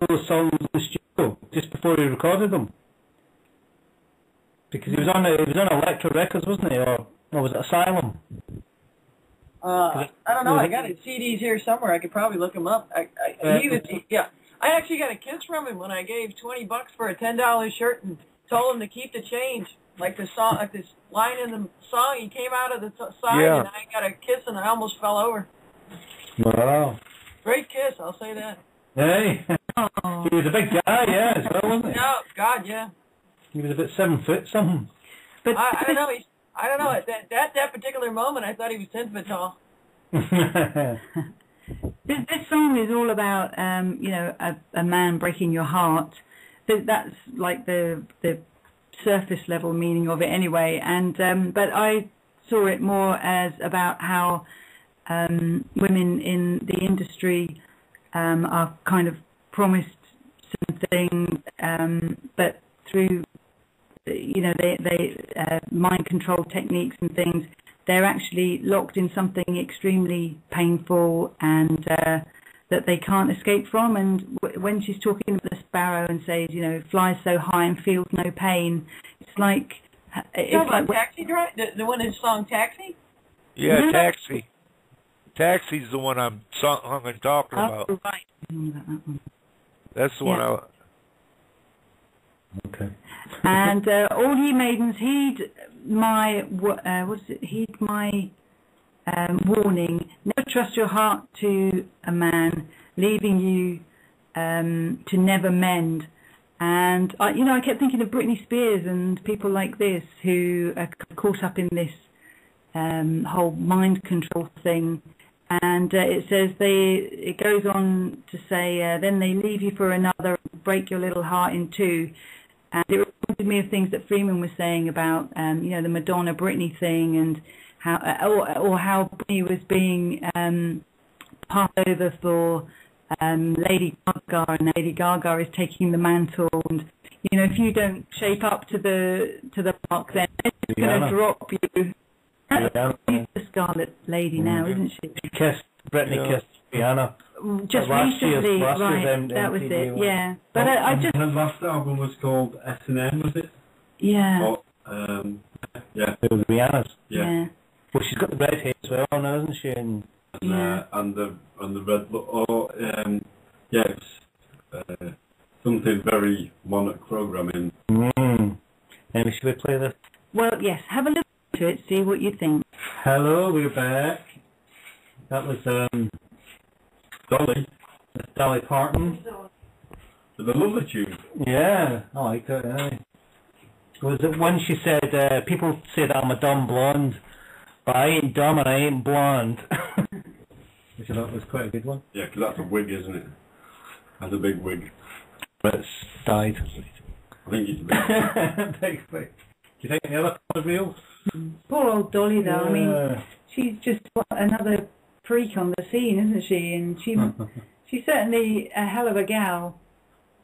those songs in the studio just before he recorded them. Because he was on Elektra Records, wasn't he? Or was it Asylum? I don't know. I got his CDs here somewhere. I could probably look him up. I actually got a kiss from him when I gave $20 for a $10 shirt and told him to keep the change. Like this line in the song, he came out of the side and I got a kiss and I almost fell over. Wow. Great kiss, I'll say that. Hey. Oh. He was a big guy, yeah, as well, wasn't he? Oh, God, yeah. He was about 7 foot something. But I don't know. I don't know. At that particular moment, I thought he was 10 foot tall. This song is all about, a man breaking your heart. That's like the surface level meaning of it anyway. And but I saw it more as about how women in the industry are kind of promised some things, but through they mind control techniques and things, they're actually locked in something extremely painful and that they can't escape from. And when she's talking about the sparrow and says, flies so high and feels no pain, it's like Taxi Drive, the one in the song Taxi. Yeah, Taxi. Taxi's the one I'm talking about. Oh, right. That's the one I. Okay. And all ye maidens heed my warning. Never trust your heart to a man, leaving you to never mend. And I kept thinking of Britney Spears and people like this who are caught up in this whole mind control thing. And it says it goes on to say, then they leave you for another, break your little heart in two. And it reminded me of things that Freeman was saying about, the Madonna Britney thing, and how, or how Britney was being passed over for Lady Gaga, and Lady Gaga is taking the mantle. And if you don't shape up to the mark, then it's going to drop you. She's the Scarlet Lady now, isn't she? Britney kissed Rihanna. Just recently, right? That was it. Yeah, but I just. Her last album was called S&M, was it? Yeah. Yeah. It was Rihanna's. Yeah. Well, she's got the red hair as well now, hasn't she? And the red look. Yeah, it's something very monarch programming. Anyway, should we play this? Well, yes. Have a look to it. See what you think. Hello, we're back. That was Dolly. Dolly Parton. With the lovely tune. Yeah, I like that. Yeah. Was it when she said, people say that I'm a dumb blonde, but I ain't dumb and I ain't blonde. Which I thought was quite a good one. Yeah, because that's a wig, isn't it? That's a big wig. But it's died. I think it's a big Big wig. Do you think the other was real? Poor old Dolly, though. I mean, she's just another freak on the scene, isn't she? And she's certainly a hell of a gal.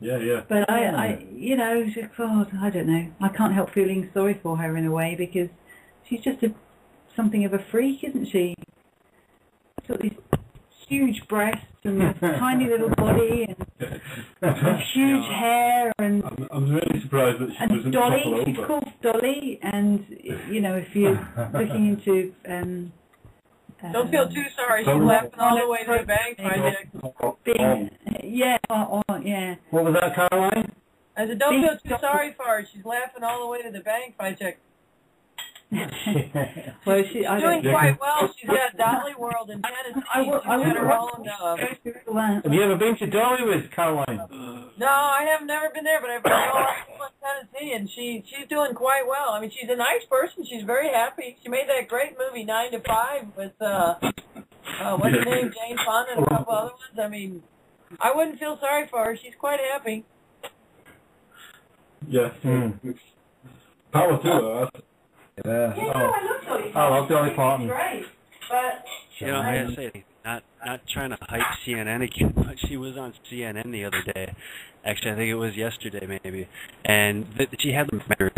Yeah. But I God, I don't know. I can't help feeling sorry for her in a way because she's just something of a freak, isn't she? She's got these huge breasts and a tiny little body and huge hair and. I'm really surprised that she wasn't Dolly, toppled she's over. called Dolly, and if you're looking into. Don't feel too sorry. She's laughing all the way to the bank project. Yeah. What was that, Caroline? I said, don't feel too sorry for her. She's laughing all the way to the bank project. Well, she's doing quite well. She's got Dolly World in Tennessee. She's got her own. Have you ever been to Dollywood, Caroline? No, I have never been there, but I've been all in Tennessee, and she's doing quite well. I mean, she's a nice person. She's very happy. She made that great movie 9 to 5 with what's her name, Jane Fonda, and a couple other ones. I mean, I wouldn't feel sorry for her. She's quite happy. Yeah. Power to her. Yeah. I love Dolly Parton. I love Dolly Parton. Great, but I gotta say, not trying to hype CNN again, but she was on CNN the other day. Actually, I think it was yesterday, maybe. And she had the mayor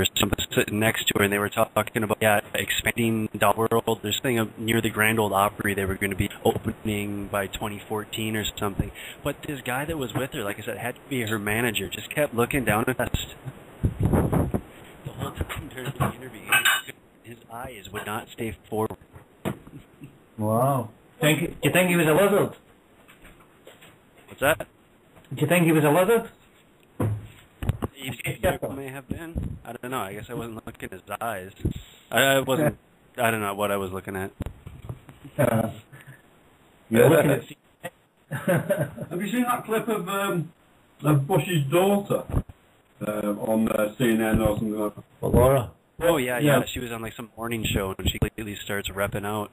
sitting next to her, and they were talking about expanding Doll World. There's something up near the Grand Ole Opry they were going to be opening by 2014 or something. But this guy that was with her, like I said, had to be her manager. Just kept looking down at us the whole time during the interview. His eyes would not stay forward. Wow. Do you think he was a lizard? What's that? Do you think he was a lizard? He may have been. I don't know. I guess I wasn't looking at his eyes. I wasn't. I don't know what I was looking at. You're looking at. Have you seen that clip of Bush's daughter on CNN or something like that? Well, Laura. Oh yeah. She was on like some morning show, and she completely starts repping out.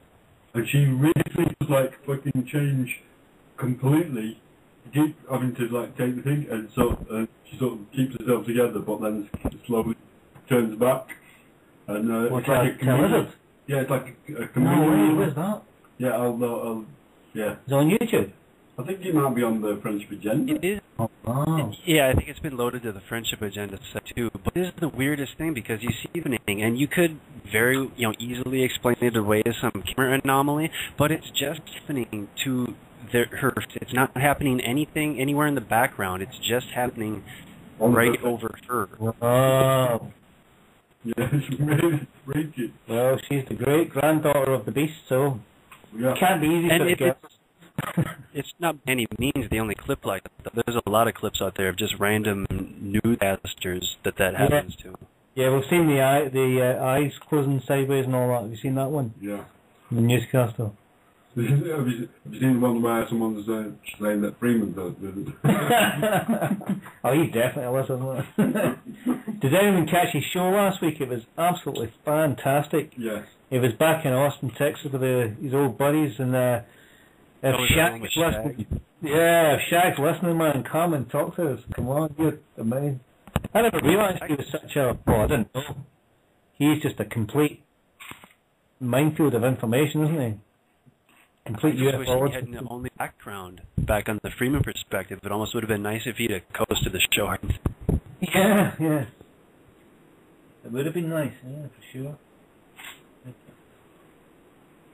And she really does like fucking change completely. Keep having to like take the thing, and so she sort of keeps herself together, but then slowly turns back. And What's it's like that? a chameleon. Yeah, it's like a chameleon. Where's that? Yeah, I'll yeah. It's on YouTube. I think it might be on the Friendship Agenda. It is. Oh, wow. Yeah, I think it's been loaded to the Friendship Agenda site too. But this is the weirdest thing because you see the thing, and you could very easily explain it away as some camera anomaly, but it's just happening to her. It's not happening anywhere in the background. It's just happening right over her. Wow. Yeah, it's really freaky. Well, she's the great granddaughter of the beast, so Yeah. can't be easy And to get. it's not by any means the only clip like that. There's a lot of clips out there of just random newscasters that happens to. Yeah, we've seen the eyes closing sideways and all that. Have you seen that one? Yeah. The newscaster. Have you seen the one where someone's saying that Freeman does it? Oh, he's definitely a lizard. Did anyone catch his show last week? It was absolutely fantastic. Yes. He was back in Austin, Texas with his old buddies, and if Shaq's listening, if Shaq's listening, man, come and talk to us. Come on, you're amazing. I never realised he was such a. Well, I didn't know. He's just a complete minefield of information, isn't he? Complete I wish UFO. he had the only background back on the Freeman perspective. It almost would have been nice if he'd have hosted the show. Yeah. It would have been nice, yeah, for sure.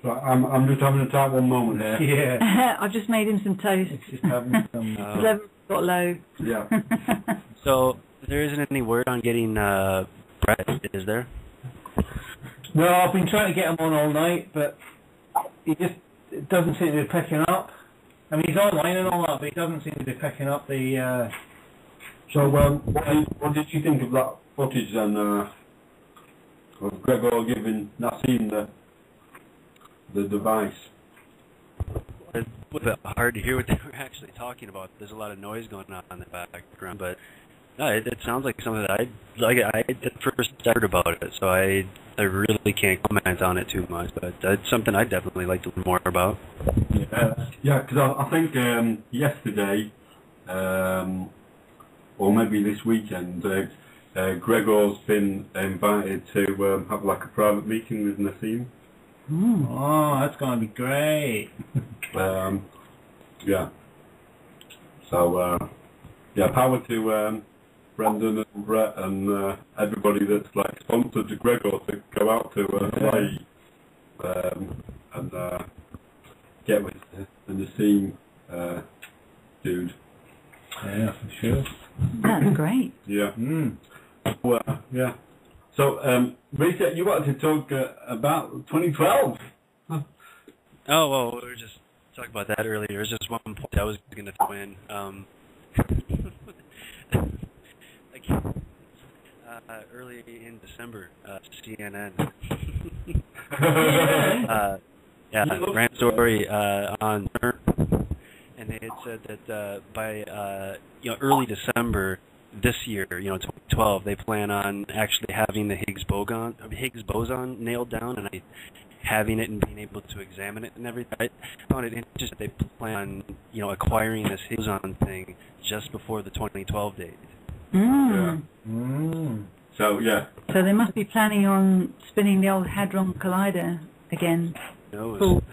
So I'm just having a Type 1 moment here. Yeah. I've just made him some toast. It's just having some. His level got low. Yeah. So there isn't any word on getting bread, is there? No, I've been trying to get him on all night, but he just doesn't seem to be picking up. I mean, he's online and all that, but he doesn't seem to be picking up the... So, what did you think of that footage then, of Gregor giving Nassim the device? It's a bit hard to hear what they were actually talking about. There's a lot of noise going on in the background, but no, it sounds like something that I at first heard about it, so I really can't comment on it too much, but it's something I'd definitely like to learn more about. Yeah, because I think yesterday, or maybe this weekend, Gregor's been invited to have like a private meeting with Nassim. Oh, that's going to be great. Yeah. So, yeah, power to Brendan and Brett and everybody that's like sponsored to Gregor to go out to Hawaii and get with the Nassim dude. Yeah, for sure. That's great. Yeah. Well, yeah. So, Rita, you wanted to talk about 2012. Oh, well, we were just talking about that earlier. There's just one point I was going to throw in. Early in December, CNN. Ran a story on Turner, and they had said that by early December this year, 2012, they plan on actually having the Higgs boson nailed down, and having it and being able to examine it and everything. I found it interesting that they plan on, acquiring this Higgs boson thing just before the 2012 date. Yeah. So, yeah. So they must be planning on spinning the old Hadron Collider again. Cool.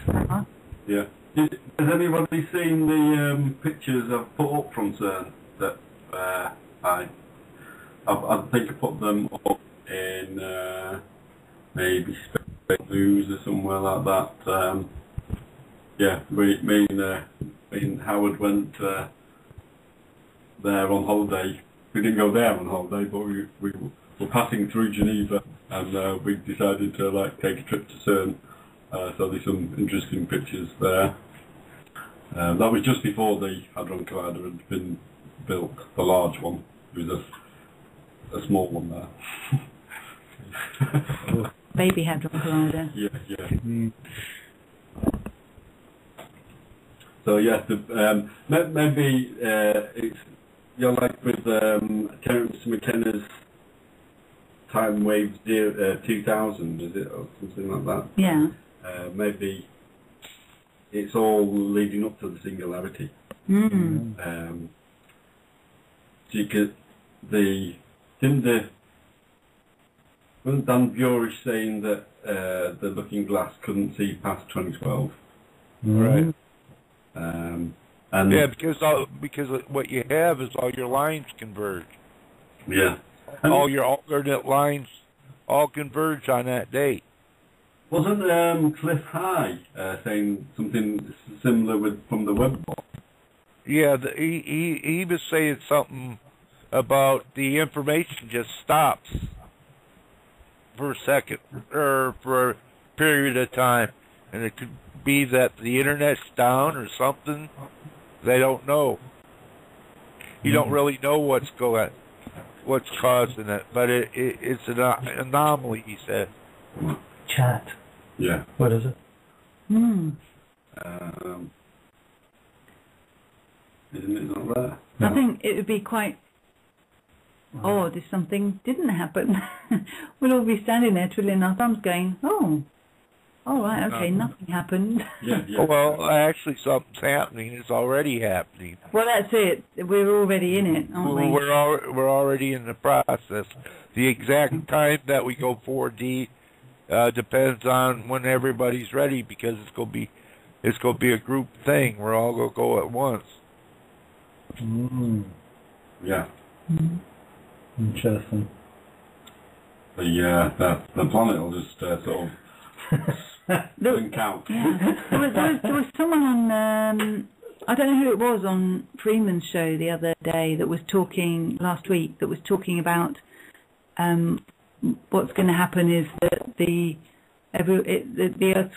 Yeah. Has anybody seen the pictures I've put up from CERN that I think I put them up in maybe Space News or somewhere like that. Yeah, me and Howard went there on holiday. We didn't go there on holiday, but we were passing through Geneva, and we decided to take a trip to CERN. So there's some interesting pictures there. That was just before the Hadron Collider had been built, the large one. There was a small one there. Baby Hadron Collider. Yeah. So yes, maybe it's like with Terence McKenna's time wave 2000, is it, or something like that? Yeah. Maybe it's all leading up to the singularity. Wasn't Dan Burish saying that the Looking Glass couldn't see past 2012? Right. And yeah, because what you have is all your lines converge. Yeah. All your alternate lines all converge on that date. Wasn't Cliff High saying something similar from the Webb? Yeah, he was saying something about the information just stops for a second or for a period of time, and it could be that the internet's down or something. They don't know. You don't really know what's causing it, but it's an anomaly, he said. Chat. Yeah. What is it? Isn't it not there? I think it would be quite odd if something didn't happen. We'll all be standing there twiddling our thumbs going, oh, all right, okay, nothing happened. Yeah. Well, actually, something's happening. It's already happening. Well, that's it. We're already in it, aren't we? We're already in the process. The exact time that we go 4D depends on when everybody's ready, because it's gonna be a group thing. We're all gonna go at once. Yeah. Interesting. The planet will just sort of blink out. Yeah. There was someone on, I don't know who it was, on Freeman's show the other day last week, that was talking about what's going to happen is that the the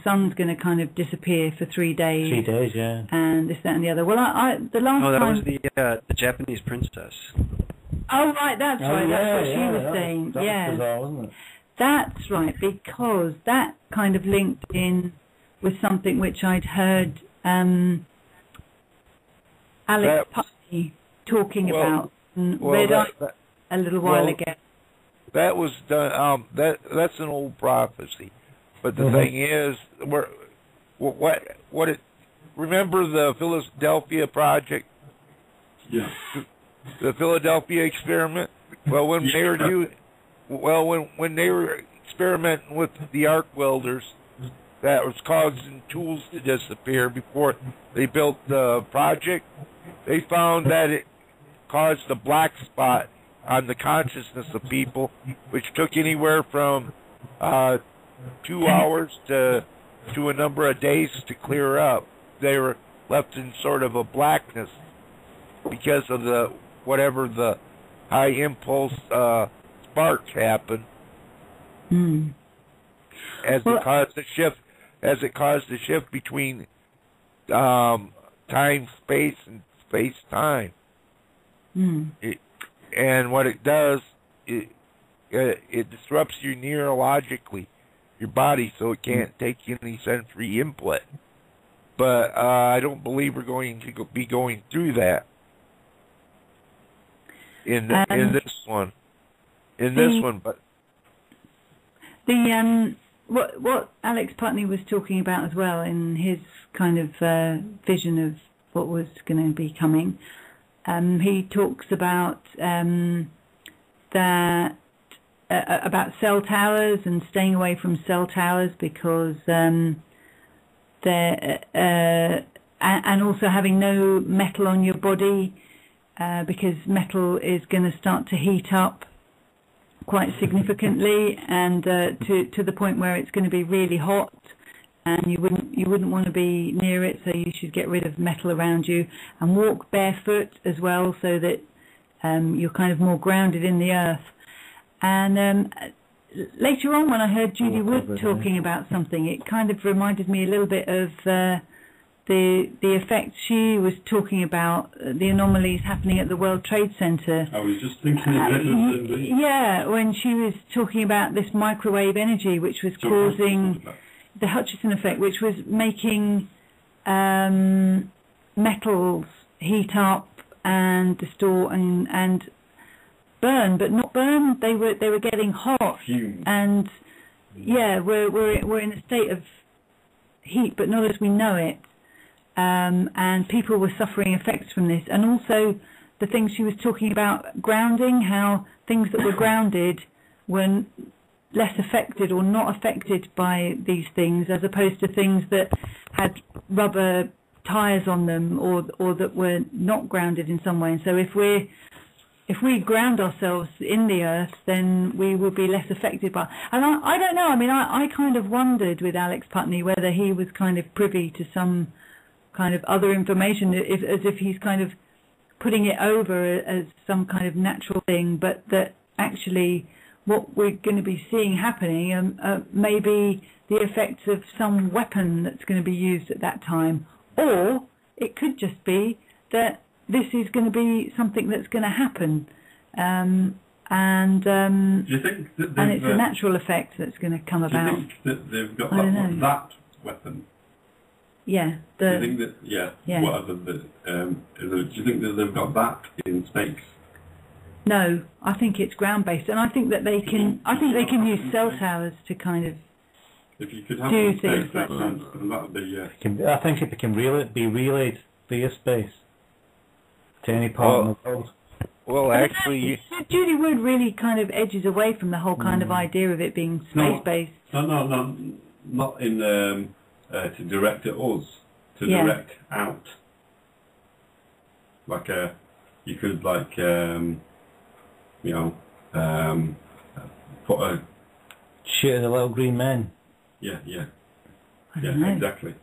sun's going to kind of disappear for 3 days. 3 days, yeah. And this, that, and the other. Well, the last that time. was the Japanese princess. Oh, right, that's right. Yeah, That's what she was that saying. That yeah. was bizarre, wasn't it? That's right, because that kind of linked in with something which I'd heard Alex Putney talking about and read a little while ago. That was done. That's an old prophecy, but the thing is, remember the Philadelphia project? Yeah. The Philadelphia experiment. Well, when they were when they were experimenting with the arc welders, that was causing tools to disappear before they built the project. They found that it caused a black spot on the consciousness of people, which took anywhere from 2 hours to a number of days to clear up. They were left in sort of a blackness because of the high impulse sparks happened. As it caused the shift between time, space, and space, time. And what it does, it disrupts you neurologically, your body, so it can't take any sensory input. But I don't believe we're going to be going through that in this one. But the what Alex Putney was talking about as well in his kind of vision of what was going to be coming. He talks about about cell towers and staying away from cell towers because they're and also having no metal on your body because metal is going to start to heat up quite significantly and to the point where it's going to be really hot. And you wouldn't want to be near it, so you should get rid of metal around you and walk barefoot as well, so that you're kind of more grounded in the earth. And later on, when I heard Judy Wood talking about something, it kind of reminded me a little bit of the effect she was talking about, the anomalies happening at the World Trade Center. I was just thinking of it. Yeah, when she was talking about this microwave energy, which was causing the Hutchison effect, which was making metals heat up and distort and burn, but not burn. They were getting hot. Fumes. And yeah, we're in a state of heat, but not as we know it. And people were suffering effects from this. And also the things she was talking about, grounding, how things that were grounded were less affected or not affected by these things, as opposed to things that had rubber tires on them or that were not grounded in some way. And so if we ground ourselves in the earth, then we will be less affected by. And I don't know. I mean, I kind of wondered with Alex Putney whether he was kind of privy to some kind of other information, as if he's kind of putting it over as some kind of natural thing, but that actually what we're going to be seeing happening may be the effects of some weapon that's going to be used at that time. Or it could just be that this is going to be something that's going to happen. Do you think that and it's a natural effect that's going to come about. Do you think that they've got that weapon? Yeah. Do you think that, yeah. Whatever do you think that they've got that in space? No, I think it's ground-based, and I think that they can. I think they can use cell towers to kind of if you could have do space, things like that would be I think it can be relayed via space to any part of the world. Well, actually, Judy Wood really kind of edges away from the whole kind of idea of it being space-based. No, not in to direct at us, to direct out. Like you could put a shoot at the little green men. Yeah, I don't know. Exactly.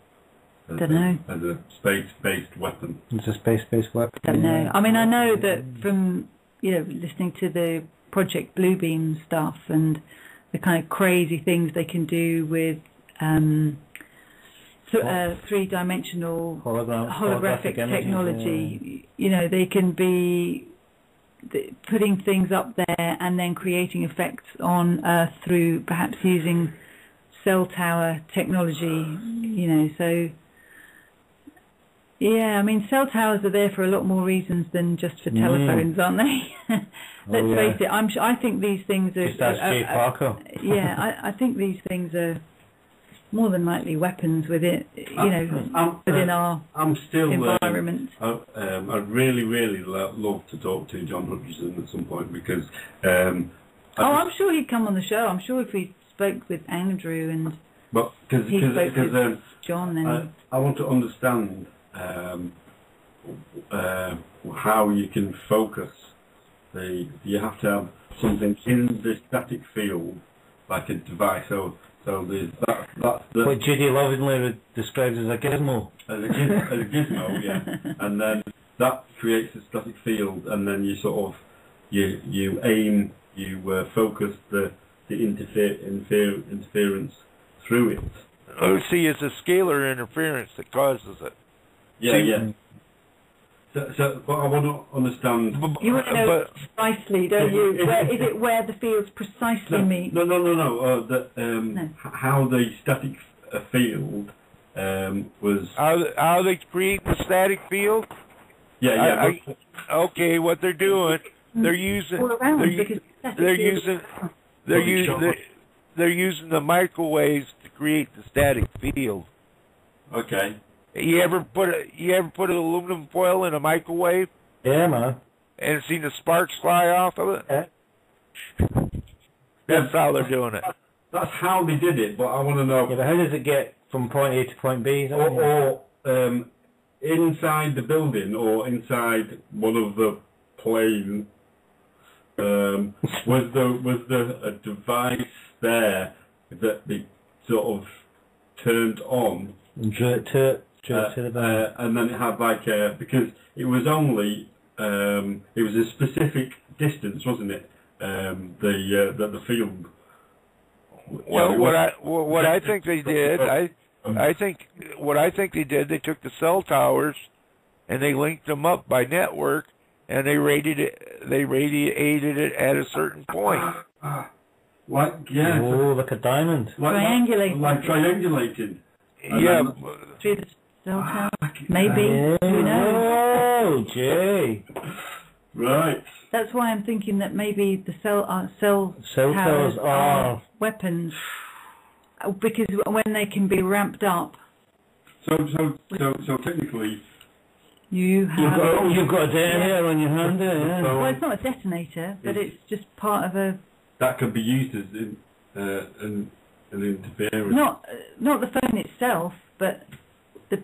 As a space-based weapon. It's a space-based weapon. I don't know. I mean, I know that from listening to the Project Bluebeam stuff and the kind of crazy things they can do with three-dimensional holographic technology. You know, they can be putting things up there and then creating effects on Earth through perhaps using cell tower technology. You know, so yeah, I mean, cell towers are there for a lot more reasons than just for telephones, aren't they? Let's face it. I think these things are. Just ask Jay Parker. Yeah, I think these things are more than likely weapons within, within our environment. I'd really love to talk to John Hutchison at some point because. I'm sure he'd come on the show. I'm sure if we spoke with Andrew and he spoke with John, then I want to understand how you can focus. You have to have something in the static field, like a device. So that's the what Judy lovingly describes as a gizmo. As a gizmo, yeah. And then that creates a static field, and then you sort of you aim, you focus the interference through it. Oh, see, it's a scalar interference that causes it. Yeah. So, but I want to understand. You want to know precisely, don't you? Is it where the fields precisely meet? No. How the static field was. How they create the static field? Yeah. Okay, what they're doing, they're using the microwaves to create the static field. Okay. You ever put an aluminum foil in a microwave? Yeah, man. And seen the sparks fly off of it? Yeah. That's how they're doing it. That's how they did it, but I want to know. Yeah, but how does it get from point A to point B? Or inside the building, or inside one of the planes, was there a device there that they sort of turned on? And drew it to it. And then it had because it was only it was a specific distance, wasn't it? The field. Well, what I think they did, I think they took the cell towers and they linked them up by network and they radiated it at a certain point. Like a diamond. Triangulated. Yeah. Through the cell tower, maybe. Who knows? Oh, Jay. Right. That's why I'm thinking that maybe the cell towers are weapons, because when they can be ramped up. So technically. You've got a detonator on your hand there, yeah. Well, it's not a detonator, but it's just part of a. That could be used as an interference. Not the phone itself, but the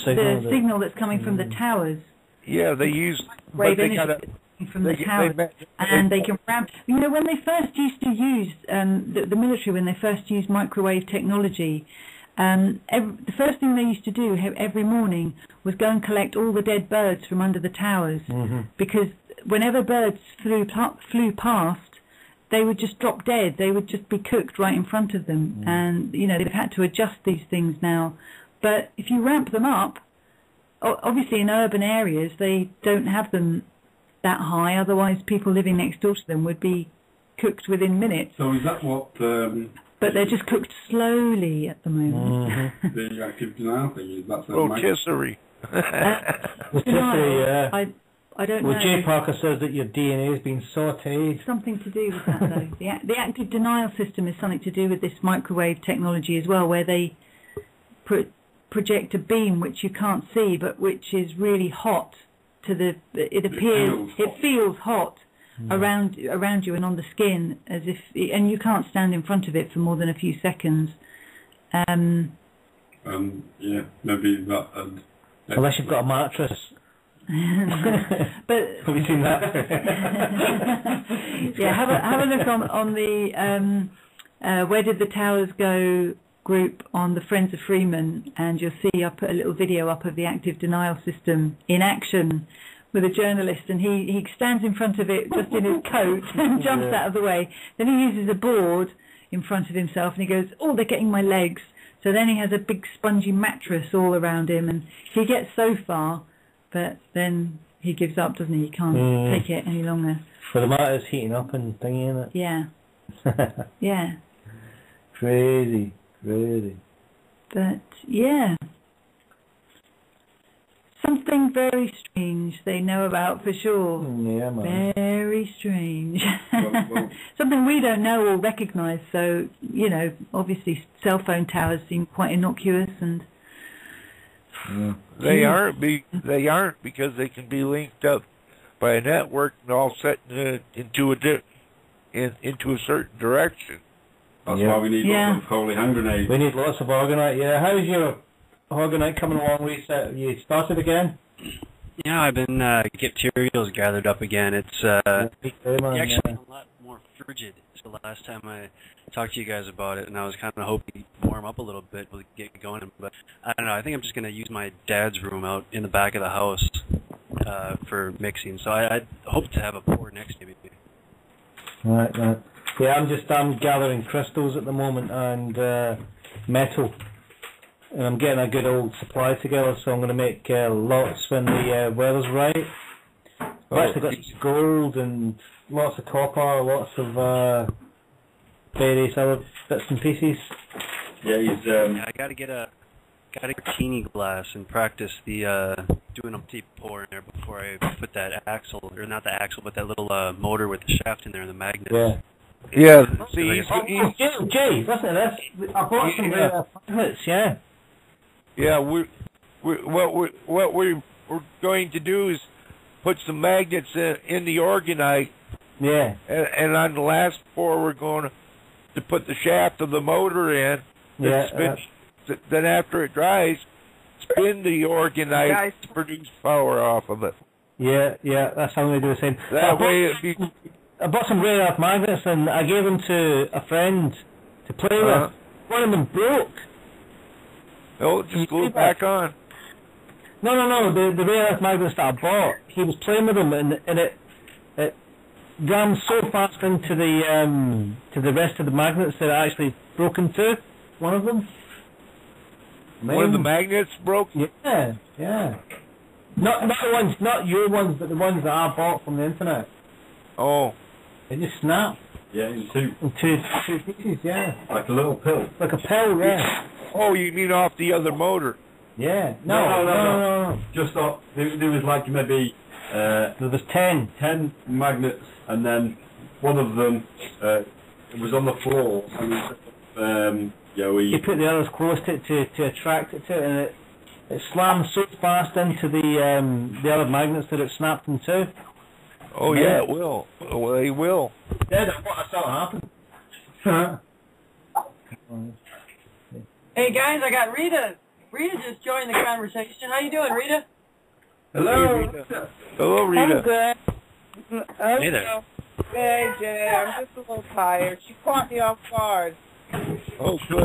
signal that's coming from the towers. Yeah, they use from the towers, and they can ramp. You know, when they first used to use the military, when they first used microwave technology, the first thing they used to do every morning was go and collect all the dead birds from under the towers, because whenever birds flew past, they would just drop dead. They would just be cooked right in front of them. And, you know, they've had to adjust these things now. But if you ramp them up, obviously in urban areas, they don't have them that high. Otherwise, people living next door to them would be cooked within minutes. So is that what... but they're just cooked slowly at the moment. The active denial thing is that's rotisserie. Rotisserie, yeah. I don't know. Well, Jay Parker says that your DNA has been sautéed. Something to do with that, though. The active denial system is something to do with this microwave technology as well, where they project a beam which you can't see, but which is really hot. It feels hot around you and on the skin, as if, and you can't stand in front of it for more than a few seconds. Yeah, maybe that. Unless you've got a mattress. But have you seen that? Yeah, have a look on the Where Did the Towers Go group on the Friends of Freeman, and you'll see I put a little video up of the active denial system in action, with a journalist, and he stands in front of it just in his coat and jumps out of the way. Then he uses a board in front of himself, and he goes, "Oh, they're getting my legs." So then he has a big spongy mattress all around him, and he gets so far, but then he gives up, doesn't he? He can't take it any longer. So the matter's heating up and thingy, isn't it? Yeah. Yeah. Crazy. But, yeah. Something very strange they know about for sure. Yeah, man. Very strange. Well. Something we don't know or recognise. So, you know, obviously cell phone towers seem quite innocuous, and They aren't because they can be linked up by a network and all set into a certain direction. That's why we need lots of holy hand grenades. We need lots of organite. Yeah, how's your organite coming along? You started again? Yeah, I've been get materials gathered up again. It's actually a lot more frigid. So the last time I talked to you guys about it, and I was kind of hoping to warm up a little bit, we'll get going. But I don't know. I think I'm just going to use my dad's room out in the back of the house for mixing. So I hope to have a pour next to me. Right. Yeah, I'm gathering crystals at the moment and metal. And I'm getting a good old supply together, so I'm going to make lots when the weather's right. I've actually got gold and lots of copper, lots of various other bits and pieces. Yeah, I gotta get a martini glass and practice the doing a deep pour in there before I put that axle, or not the axle, but that little motor with the shaft in there and the magnet. Yeah. Yeah. See, Jay, listen to this. I bought some magnets. Yeah. Yeah, what we're going to do is put some magnets in the organite. Yeah. And on the last pour, we're going to put the shaft of the motor in. Yeah. Then after it dries, spin the organite to produce power off of it. Yeah, that's how we do the same. That way, I bought some rare earth magnets and I gave them to a friend to play with. One of them broke. Oh, just glue it back on. No. The rare earth magnets that I bought, he was playing with them and it rammed so fast into the rest of the magnets that it actually broke in two. One of them. One of the magnets broke? Yeah. Not the ones, not your ones, but the ones that I bought from the internet. Oh. They just snapped. Yeah, in two pieces, yeah. Like a little pill. Like a pill, yeah. Oh, you mean off the other motor? Yeah. No. Just off. There was like maybe there was 10 magnets, and then one of them it was on the floor. And you put the others close to it to attract it to it, and it slammed so fast into the other magnets that it snapped in two. Oh yeah, it will. Well, it will. Yeah, that's what I saw happen. Hey guys, I got Rita. Rita just joined the conversation. How you doing, Rita? Hello, Rita. Hello, Rita. I'm good. Hey there. Hey, Jay. I'm just a little tired. She caught me off guard. Oh, good.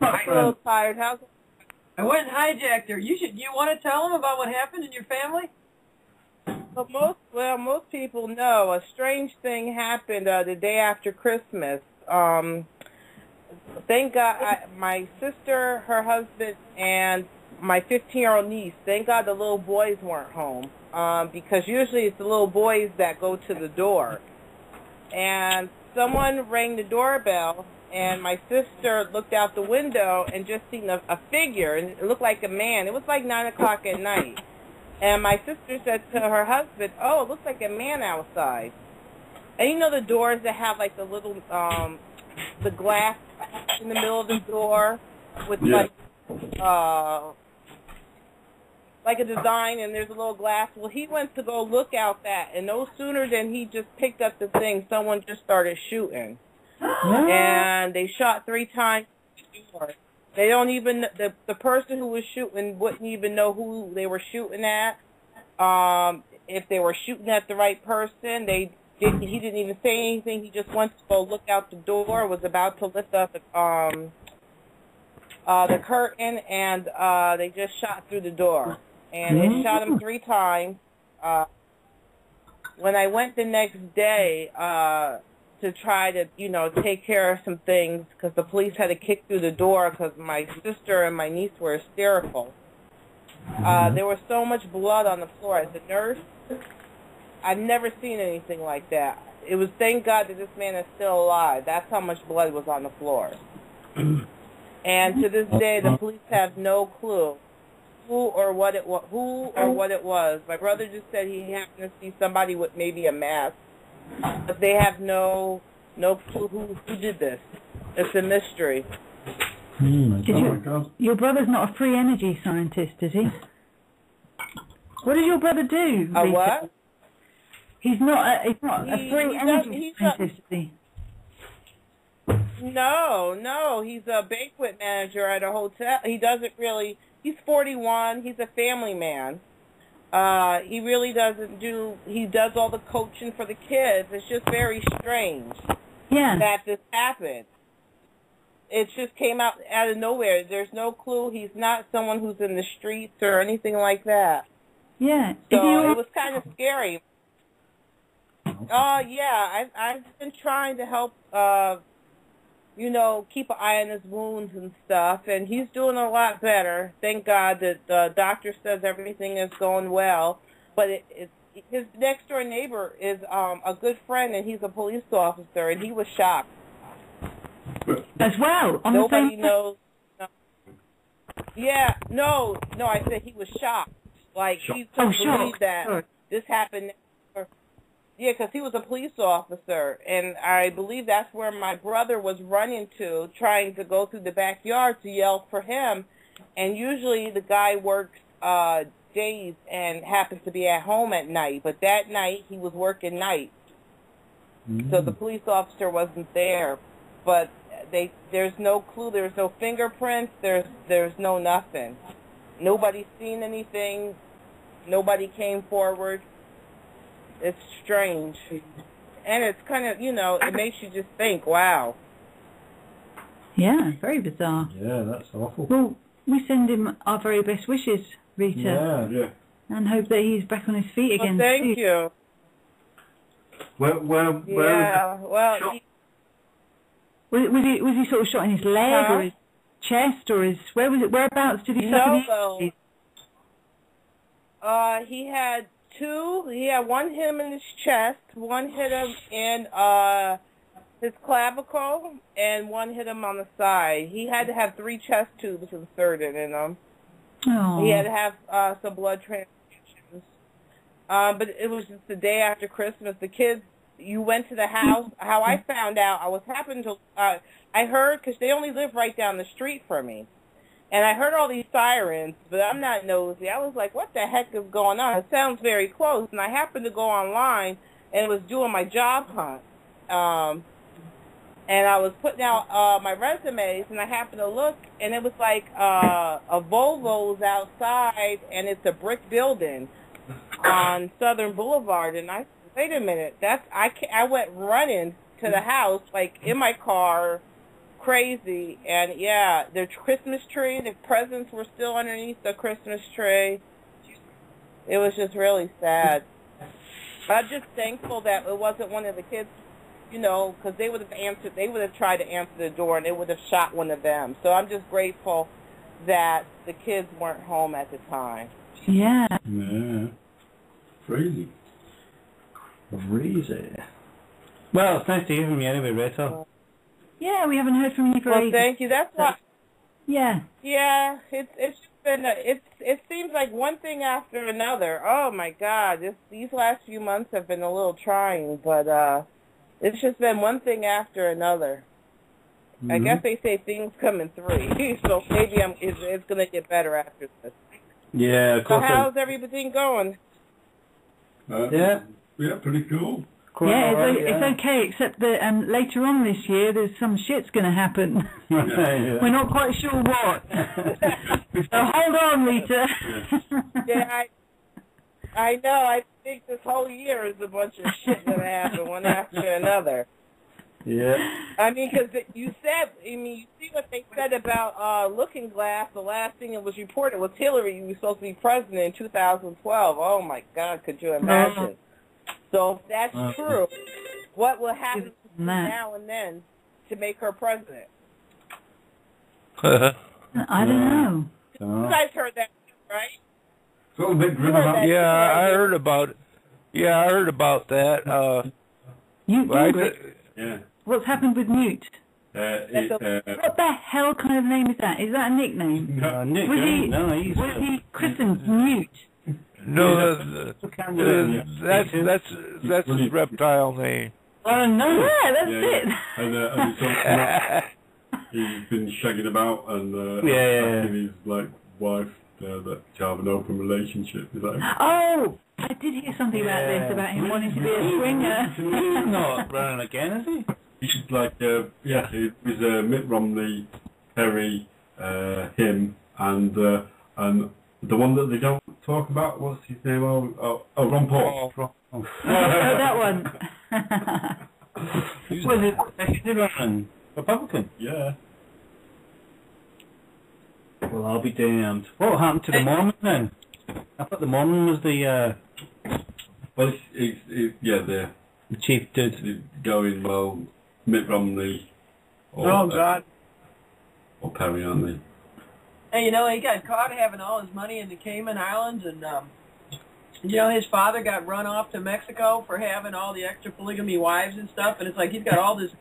I'm a little tired. How's it? I went and hijacked her. You want to tell them about what happened in your family? Most people know a strange thing happened the day after Christmas. Thank God, my sister, her husband, and my 15-year-old niece, thank God the little boys weren't home, because usually it's the little boys that go to the door. And someone rang the doorbell, and my sister looked out the window and just seen a figure, and it looked like a man. It was like 9 o'clock at night. And my sister said to her husband, "Oh, it looks like a man outside." And you know the doors that have like the little, the glass in the middle of the door with like a design, and there's a little glass. Well, he went to go look out that, and no sooner than he just picked up the thing, someone just started shooting. And they shot 3 times at the door. They don't even, the person who was shooting wouldn't even know who they were shooting at. If they were shooting at the right person, he didn't even say anything. He just went to go look out the door, was about to lift up the curtain, and they just shot through the door. And they shot him 3 times. when I went the next day to try to, take care of some things, because the police had to kick through the door because my sister and my niece were hysterical. There was so much blood on the floor. As a nurse, I've never seen anything like that. It was, thank God that this man is still alive. That's how much blood was on the floor. And to this day, the police have no clue who or what it was. My brother just said he happened to see somebody with maybe a mask, but they have no clue who did this. It's a mystery. Your brother's not a free energy scientist, is he? What does your brother do? A Lisa? what? He's not a free energy scientist, is he? No, he's a banquet manager at a hotel. He doesn't really, he's 41, he's a family man. He really doesn't he does all the coaching for the kids. It's just very strange that this happened. It just came out of nowhere. There's no clue. He's not someone who's in the streets or anything like that. Yeah. So it was kind of scary. Yeah, I've been trying to help, keep an eye on his wounds and stuff, and he's doing a lot better. Thank God that the doctor says everything is going well. But his next-door neighbor is a good friend, and he's a police officer, and he was shocked. As well? Nobody knows. No. Yeah, no, I said he was shocked. Like, he couldn't believe that this happened. Yeah, because he was a police officer, and I believe that's where my brother was running to, trying to go through the backyard to yell for him. And usually the guy works days and happens to be at home at night, but that night he was working nights. So the police officer wasn't there. But there's no clue, there's no fingerprints, there's no nothing. Nobody's seen anything. Nobody came forward. It's strange. And it's kind of, it makes you just think, wow. Yeah, very bizarre. Yeah, that's awful. Well, we send him our very best wishes, Rita. Yeah. And hope that he's back on his feet again. Well, thank you. Well, yeah, well... Was he sort of shot in his leg or his chest or whereabouts did he suffer? He had two. He had one hit him in his chest, one hit him in his clavicle, and one hit him on the side. He had to have 3 chest tubes inserted in him. Oh. He had to have some blood transfusions. But it was just the day after Christmas. The kids, you went to the house. How I found out, I heard, because they only live right down the street from me. And I heard all these sirens, but I'm not nosy. I was like, what the heck is going on? It sounds very close. And I happened to go online and was doing my job hunt. And I was putting out my resumes, and I happened to look, and it was like a Volvo's outside, and it's a brick building on Southern Boulevard. And I said, wait a minute, I went running to the house, like in my car, crazy. And yeah, the Christmas tree, the presents were still underneath the Christmas tree. It was just really sad. I'm just thankful that it wasn't one of the kids, because they would have tried to answer the door, and they would have shot one of them. So I'm just grateful that the kids weren't home at the time. Yeah. Yeah. Crazy. Well, it's nice to hear from you anyway, Rita. Yeah, we haven't heard from you for ages. Well, thank you. That's why. Yeah. Yeah, it's been it seems like one thing after another. Oh my God, these last few months have been a little trying, but it's just been one thing after another. Mm-hmm. I guess they say things come in 3, so maybe it's gonna get better after this. Yeah, of course. So how's everything going? Yeah, pretty cool. It's okay, except that later on this year there's some shit's going to happen. Yeah. We're not quite sure what. So hold on, Rita. Yeah, I know. I think this whole year is a bunch of shit going to happen, one after another. Yeah. I mean, because you see what they said about Looking Glass. The last thing that was reported was Hillary was supposed to be president in 2012. Oh, my God, could you imagine? So if that's true, what will happen now and then to make her president? I don't know. You guys heard that, right? So big yeah, I heard about it. Yeah, I heard about that. Yeah. What's happened with Newt? What the hell kind of name is that? Is that a nickname? No, Nick. Was he christened Newt? No, that's his reptile name. Oh no! Yeah, that's it. And he's been shagging about and asking his wife that to have an open relationship. Is that Oh, I did hear something about this, about him wanting to be a swinger. He's not running again, is he? He's it was Mitt Romney, Perry, him, and the one that they don't talk about. What's his name? Ron Paul. Oh, that one. Was it? He did run Republican. Yeah. Well, I'll be damned. What happened to the Mormon then? I thought the Mormon was the. Well, the chief dude. Going well, Mitt Romney. God. Or Perry, aren't they? Hey, he got caught having all his money in the Cayman Islands, and his father got run off to Mexico for having all the extra polygamy wives and stuff, and it's like he's got all this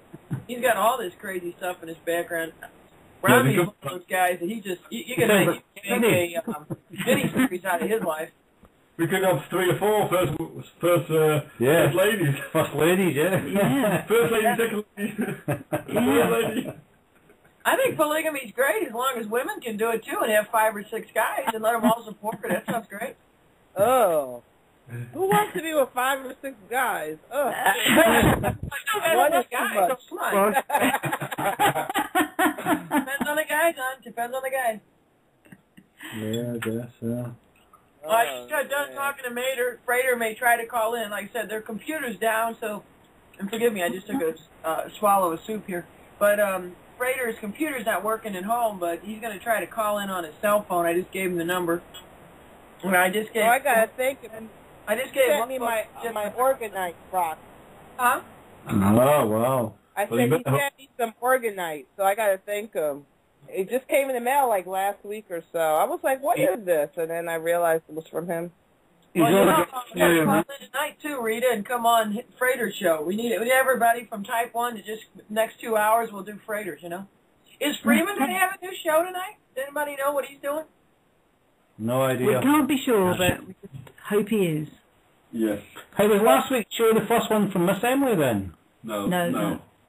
crazy stuff in his background. Romney's one of those guys that you can make a mini-series out of his life. We could have 3 or 4 first ladies. First ladies, yeah. First lady, second lady, third lady. I think polygamy's great as long as women can do it too and have 5 or 6 guys and let them all support her. That sounds great. Oh. Who wants to be with 5 or 6 guys? Oh. One is guys. Come on. Depends on the guy, son. Depends on the guy. Yeah, I guess, yeah. I just got done talking to Mater. Freighter may try to call in. Like I said, their computer's down, so... And forgive me, I just took a swallow of soup here. But Freighter's computer's not working at home, but he's going to try to call in on his cell phone. I just gave him the number. And I just gave... I got to thank him. I just gave sent me my Organite rock. Huh? Oh, wow. I said he sent me some Organite, so I got to thank him. It just came in the mail like last week or so. I was like, what is this? And then I realized it was from him. Well, you have to call in tonight too, Rita, and come on Freighter show. We need everybody from Type 1 to just next 2 hours we'll do Freighters, Is Freeman going to have a new show tonight? Does anybody know what he's doing? No idea. We can't be sure, but we just hope he is. Yes. Hey, was last week's show the first one from Miss Emily then? No.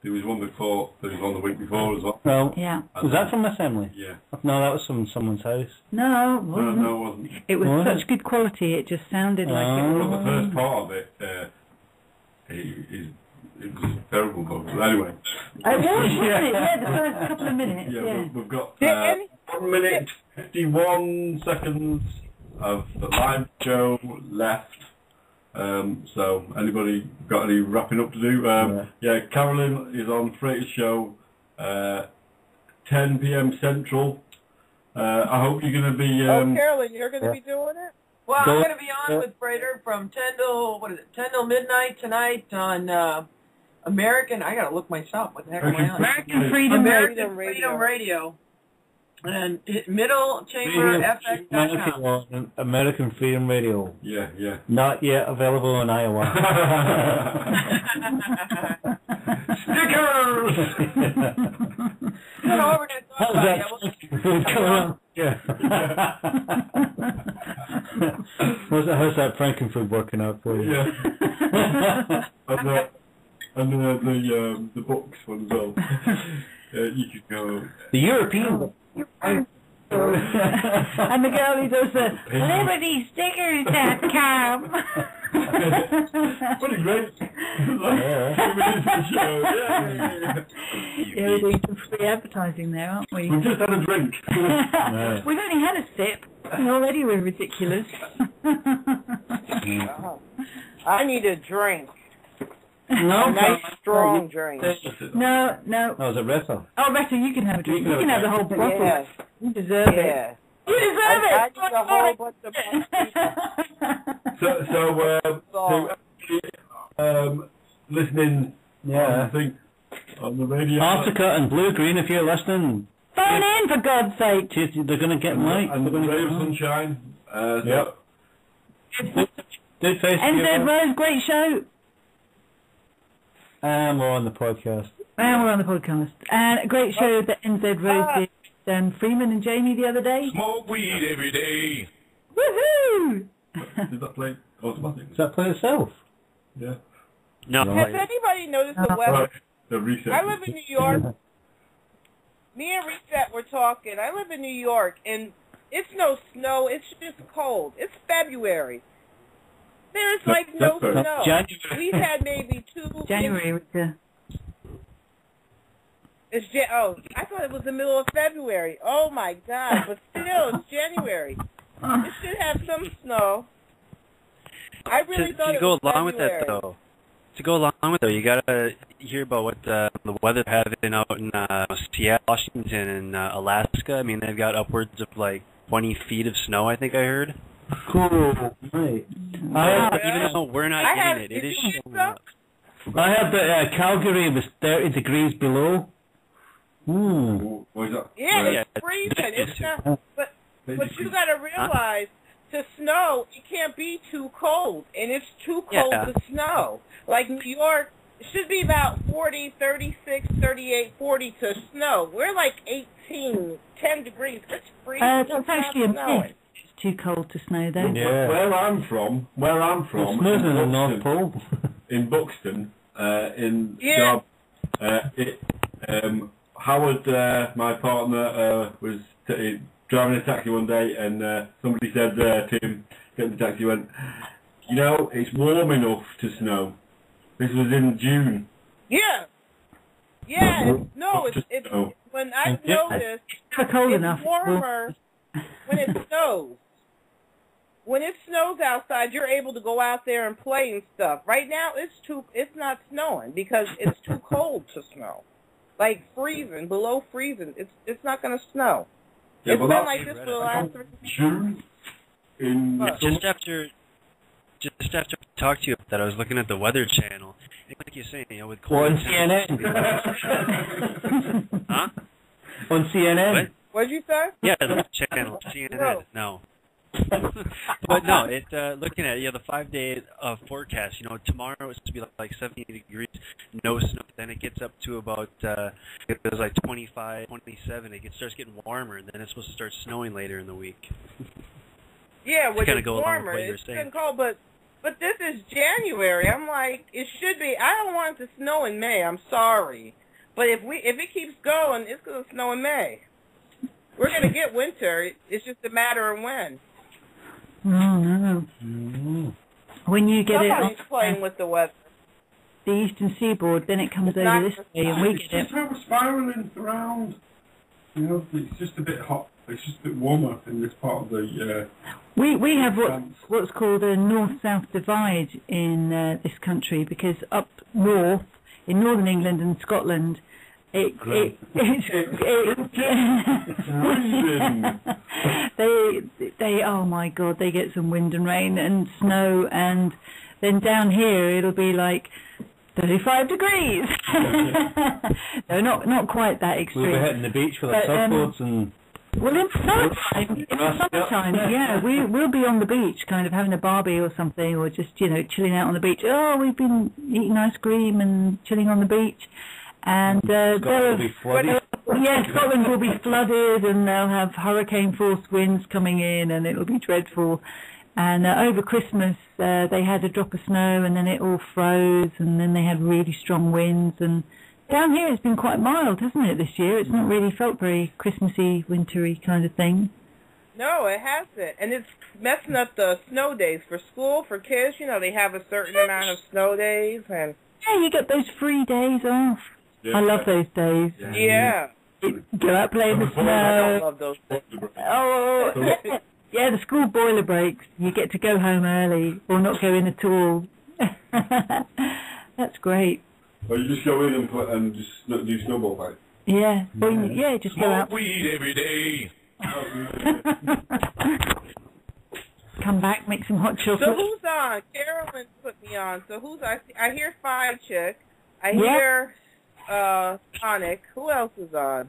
There was one before. There was one the week before as well. No. Yeah. Was that from Miss Emily? Yeah. No, that was from someone's house. No, it wasn't. No, it wasn't. It was such good quality, it just sounded like it was. Well, the first part of it, it was terrible, but anyway. It was, wasn't it? Yeah, the first couple of minutes. Yeah. We've got 1 minute 51 seconds of the live show left. So anybody got any wrapping up to do? Carolyn is on Freighter's show 10 p.m. Central. I hope you're going to be... Carolyn, you're going to be doing it? Well, I'm going to be on with Freighter from 10 till midnight tonight on American... I got to look myself. What the heck am I on? American Freedom Radio. And middlechamberfx.com. American Freedom Radio. Yeah. Not yet available in Iowa. Stickers! Come over there. How's that Frankenfood working out for you? Yeah. and the books one as well. You could go... The European... and the girl who does the LibertyStickers.com. What a great show. Yeah, we're doing some free advertising there, aren't we? We've just had a drink. We've only had a sip, and already we're ridiculous. I need a drink. No, a nice strong drink. No. Oh, is it Retta? Oh, Retta, you can have a drink. You can have the whole bottle. Yes. You deserve it. You deserve it! I need a whole bunch of listening. Yeah. On the radio. Artica and Blue Green, if you're listening. Phone in, for God's sake. They're going to get Mike. And the Ray of Sunshine. Yep. Did Facebook. NZ Rose, great show. And we're on the podcast. And we're on the podcast. And a great show that NZ Rose did, Freeman and Jamie the other day. Smoke weed every day. Woohoo! Did that play automatic? Does that play itself? Yeah. No. Has anybody noticed the weather? Right. The reset. I live in New York. Me and Reset were talking. I live in New York, and it's no snow. It's just cold. It's February. There's like no snow. We've had maybe 2 January. It's I thought it was the middle of February. Oh my God! But still, it's January. It should have some snow. I really thought it was along with that, though. To go along with it, you gotta hear about what the weather having out in Seattle, Washington, and Alaska. I mean, they've got upwards of like 20 feet of snow. I think I heard. Cool. Right. Even though we're not getting it, it is showing up. I heard that Calgary was 30 degrees below. What is that? Yeah, it's freezing. It's not, but you got to realize, to snow, it can't be too cold, and it's too cold to snow. Like New York, it should be about 40, 36, 38, 40 to snow. We're like 18, 10 degrees. It's freezing. That's actually a myth. It's too cold to snow, though. Yeah. Where I'm from, it's moving in the North Pole. In Buxton, Howard, my partner, was driving a taxi one day, and somebody said to him, get in the taxi, went, you know, it's warm enough to snow. This was in June. Yeah. Yeah, it's when I've noticed, it's cold enough. Warmer when it snows. When it snows outside, you're able to go out there and play and stuff. Right now, it's not snowing because it's too cold to snow. Like freezing, below freezing. It's not going to snow. Yeah, it's been like this for the last 3 weeks. June? Just after I talked to you about that, I was looking at the Weather Channel. Like you're saying, with cold. On CNN. Huh? On CNN. What? What'd you say? Yeah, the channel, CNN. No. But no, looking at the 5-day forecast, tomorrow it's to be like 70 degrees, no snow. Then it gets up to about it was like 25, 27. It starts getting warmer, and then it's supposed to start snowing later in the week. Yeah, which is go warmer. It's been cold, but this is January. I'm like, it should be. I don't want it to snow in May. I'm sorry, but if it keeps going, it's gonna snow in May. We're gonna get winter. It's just a matter of when. No. When you get Somebody's it playing with the weather. The eastern seaboard, then it comes over this way, and we get it. It's just spiraling around. It's just a bit hot. It's just a bit warmer in this part of the. We have what's called a north-south divide in this country, because up north, in northern England and Scotland, they oh my God, they get some wind and rain and snow, and then down here it'll be like 35 degrees. No, not quite that extreme. We'll be hitting the beach with our surfboards and. Well, in summertime, yeah, we'll be on the beach, kind of having a barbie or something, or just chilling out on the beach. Oh, we've been eating ice cream and chilling on the beach. And Scotland will be flooded. Scotland will be flooded, and they'll have hurricane-force winds coming in, and it'll be dreadful. And over Christmas, they had a drop of snow, and then it all froze, and then they had really strong winds. And down here, it's been quite mild, hasn't it, this year? It's not really felt very Christmassy, wintry kind of thing. No, it hasn't, and it's messing up the snow days for school for kids. They have a certain amount of snow days, and yeah, you get those free days off. Yeah. I love those days. Yeah. Go out play in the snow. I don't love those days. Oh, yeah, the school boiler breaks. You get to go home early or not go in at all. That's great. Well, you just go in and just do snowball fight. Yeah. Well, just go out. Smoke weed every day. Come back, make some hot chocolate. So who's on? Carolyn put me me on. So who's I hear Fire Chick. I hear Sonic. Who else is on?